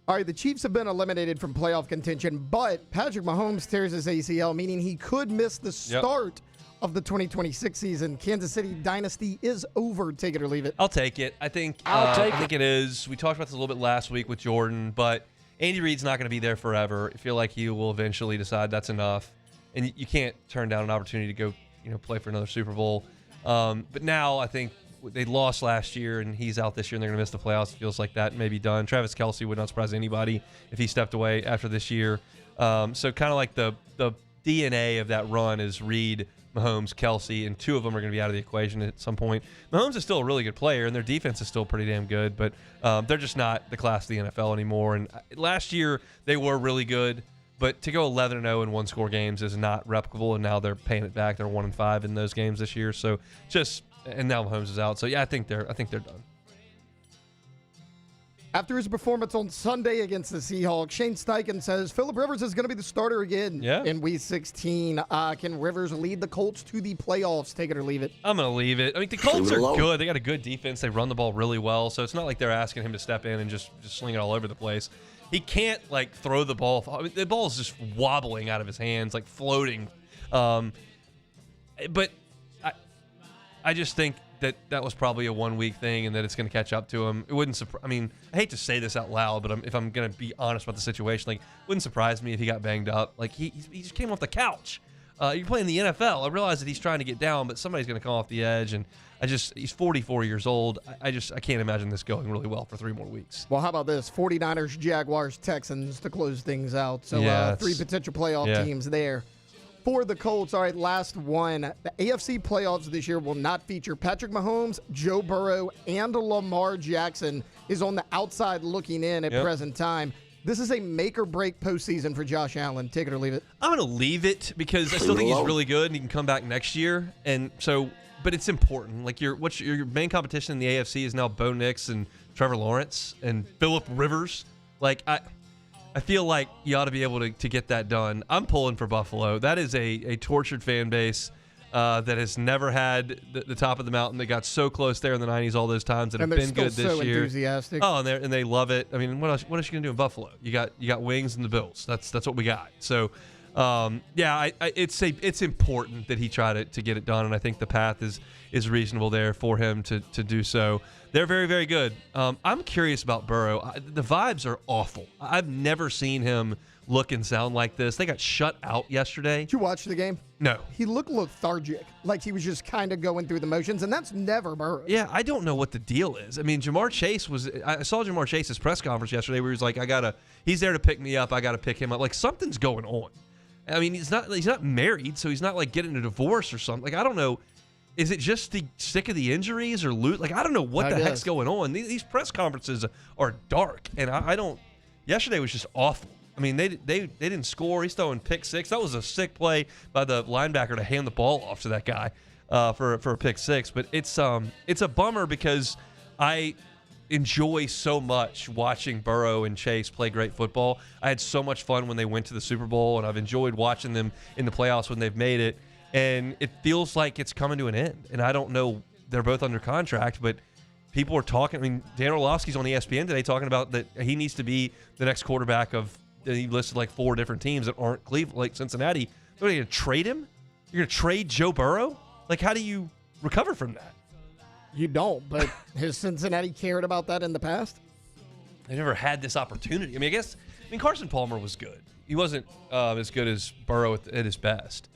Speaker 15: All right, the Chiefs have been eliminated from playoff contention, but Patrick Mahomes tears his ACL, meaning he could miss the start of the 2026 season. Kansas City dynasty is over. Take it or leave it.
Speaker 1: I'll take it. I think it is. We talked about this a little bit last week with Jordan, but Andy Reid's not going to be there forever. I feel like he will eventually decide that's enough, and you can't turn down an opportunity to go, play for another Super Bowl. But now I think they lost last year, and he's out this year, and they're going to miss the playoffs. It feels like that may be done. Travis Kelce would not surprise anybody if he stepped away after this year. So kind of like the DNA of that run is Reid Mahomes, Kelsey, and 2 of them are going to be out of the equation at some point. Mahomes is still a really good player, and their defense is still pretty damn good, but they're just not the class of the NFL anymore. And last year, they were really good, but to go 11-0 in one-score games is not replicable, and now they're paying it back. They're 1-5 in those games this year. So and now Mahomes is out. So, yeah, I think they're done.
Speaker 15: After his performance on Sunday against the Seahawks, Shane Steichen says Phillip Rivers is going to be the starter again in Week 16. Can Rivers lead the Colts to the playoffs? Take it or leave it.
Speaker 1: I'm going to leave it. I mean, the Colts are good. They got a good defense. They run the ball really well. So it's not like they're asking him to step in and just sling it all over the place. He can't, throw the ball. I mean, the ball is just wobbling out of his hands, floating. But I just think that was probably a 1-week thing and that it's going to catch up to him. It wouldn't surprise. I mean, I hate to say this out loud, but if I'm going to be honest about the situation, it wouldn't surprise me if he got banged up. He just came off the couch. You're playing the NFL. I realize that he's trying to get down, but somebody's going to come off the edge, and he's 44 years old. I can't imagine this going really well for 3 more weeks.
Speaker 15: Well, how about this? 49ers, Jaguars, Texans to close things out. So 3 potential playoff teams there. For the Colts, all right, last one. The AFC playoffs this year will not feature Patrick Mahomes, Joe Burrow, and Lamar Jackson is on the outside looking in at present time. This is a make-or-break postseason for Josh Allen. Take it or leave it.
Speaker 1: I'm going to leave it because I still think he's really good and he can come back next year. And so, but it's important. Your main competition in the AFC is now Bo Nix and Trevor Lawrence and Phillip Rivers. I feel like you ought to be able to get that done. I'm pulling for Buffalo. That is a tortured fan base that has never had the top of the mountain. They got so close there in the 90s all those times that have been good this year.
Speaker 15: And they're still so enthusiastic.
Speaker 1: Oh, and they love it. I mean, what else you going to do in Buffalo? You got wings and the Bills. That's what we got. So, it's important that he try to get it done, and I think the path is reasonable there for him to do so. They're very, very good. I'm curious about Burrow. The vibes are awful. I've never seen him look and sound like this. They got shut out yesterday.
Speaker 15: Did you watch the game?
Speaker 1: No.
Speaker 15: He looked lethargic, like he was just kind of going through the motions, and that's never Burrow.
Speaker 1: Yeah, I don't know what the deal is. I mean, Jamar Chase I saw Jamar Chase's press conference yesterday where he was like, he's there to pick me up. I got to pick him up. Something's going on. I mean, he's not married, so he's not getting a divorce or something. I don't know. Is it just the sick of the injuries or loot? I don't know what the heck's going on. These press conferences are dark, and I don't. Yesterday was just awful. I mean, they didn't score. He's throwing pick six. That was a sick play by the linebacker to hand the ball off to that guy for a pick six. But it's a bummer because I enjoy so much watching Burrow and Chase play great football. I had so much fun when they went to the Super Bowl, and I've enjoyed watching them in the playoffs when they've made it. And it feels like it's coming to an end. And I don't know, they're both under contract, but people are talking. I mean, Dan Orlovsky's on ESPN today talking about that he needs to be the next quarterback of, he listed 4 different teams that aren't Cleveland, Cincinnati. What, are you going to trade him? You're going to trade Joe Burrow? How do you recover from that?
Speaker 15: You don't, but has Cincinnati cared about that in the past?
Speaker 1: They never had this opportunity. I mean, Carson Palmer was good. He wasn't as good as Burrow at his best.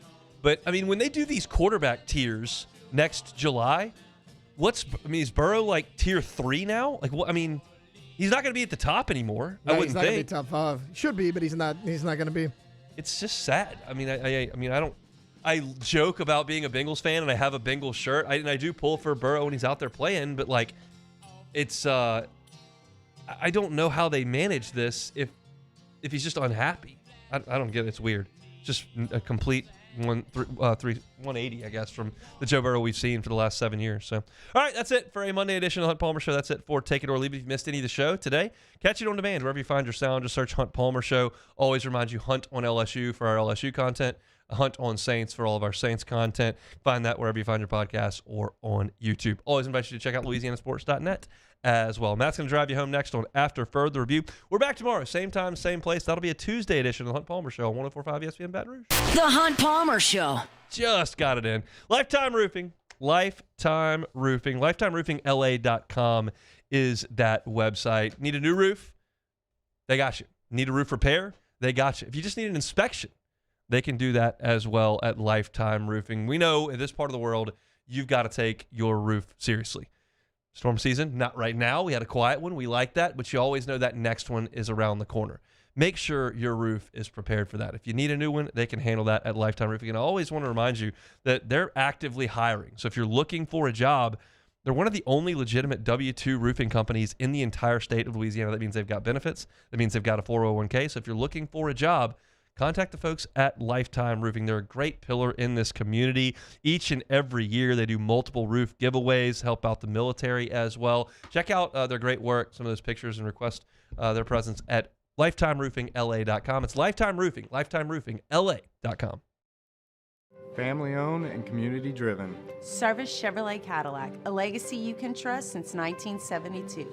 Speaker 1: But, I mean, when they do these quarterback tiers next July, is Burrow tier 3 now? He's not going to be at the top anymore.
Speaker 15: No,
Speaker 1: I wouldn't think.
Speaker 15: He's not going to be top 5. Should be, but he's not going to be.
Speaker 1: It's just sad. I mean, I joke about being a Bengals fan, and I have a Bengals shirt. And I do pull for Burrow when he's out there playing, but it's I don't know how they manage this if he's just unhappy. I don't get it. It's weird. Just a complete 180, I guess, from the Joe Burrow we've seen for the last 7 years. So, all right, that's it for a Monday edition of the Hunt Palmer Show. That's it for Take It or Leave It. If you missed any of the show today, catch it on demand wherever you find your sound. Just search Hunt Palmer Show. Always remind you, Hunt on LSU for our LSU content, Hunt on Saints for all of our Saints content. Find that wherever you find your podcasts or on YouTube. Always invite you to check out LouisianaSports.net as well. Matt's going to drive you home next on After Further Review. We're back tomorrow, same time, same place. That'll be a Tuesday edition of the Hunt Palmer Show on 104.5 ESPN Baton Rouge.
Speaker 2: The Hunt Palmer Show.
Speaker 1: Just got it in. Lifetime Roofing. LifetimeRoofingLA.com is that website. Need a new roof? They got you. Need a roof repair? They got you. If you just need an inspection, they can do that as well at Lifetime Roofing. We know in this part of the world, you've got to take your roof seriously. Storm season, not right now. We had a quiet one. We like that, but you always know that next one is around the corner. make sure your roof is prepared for that. If you need a new one, they can handle that at Lifetime Roofing. And I always want to remind you that they're actively hiring. So if you're looking for a job, they're one of the only legitimate W-2 roofing companies in the entire state of Louisiana. That means they've got benefits. That means they've got a 401k. So if you're looking for a job, contact the folks at Lifetime Roofing. They're a great pillar in this community. Each and every year, they do multiple roof giveaways, help out the military as well. Check out their great work, some of those pictures, and request their presence at LifetimeRoofingLA.com. It's Lifetime Roofing, LifetimeRoofingLA.com.
Speaker 3: Family owned and community driven.
Speaker 13: Service Chevrolet Cadillac, a legacy you can trust since 1972.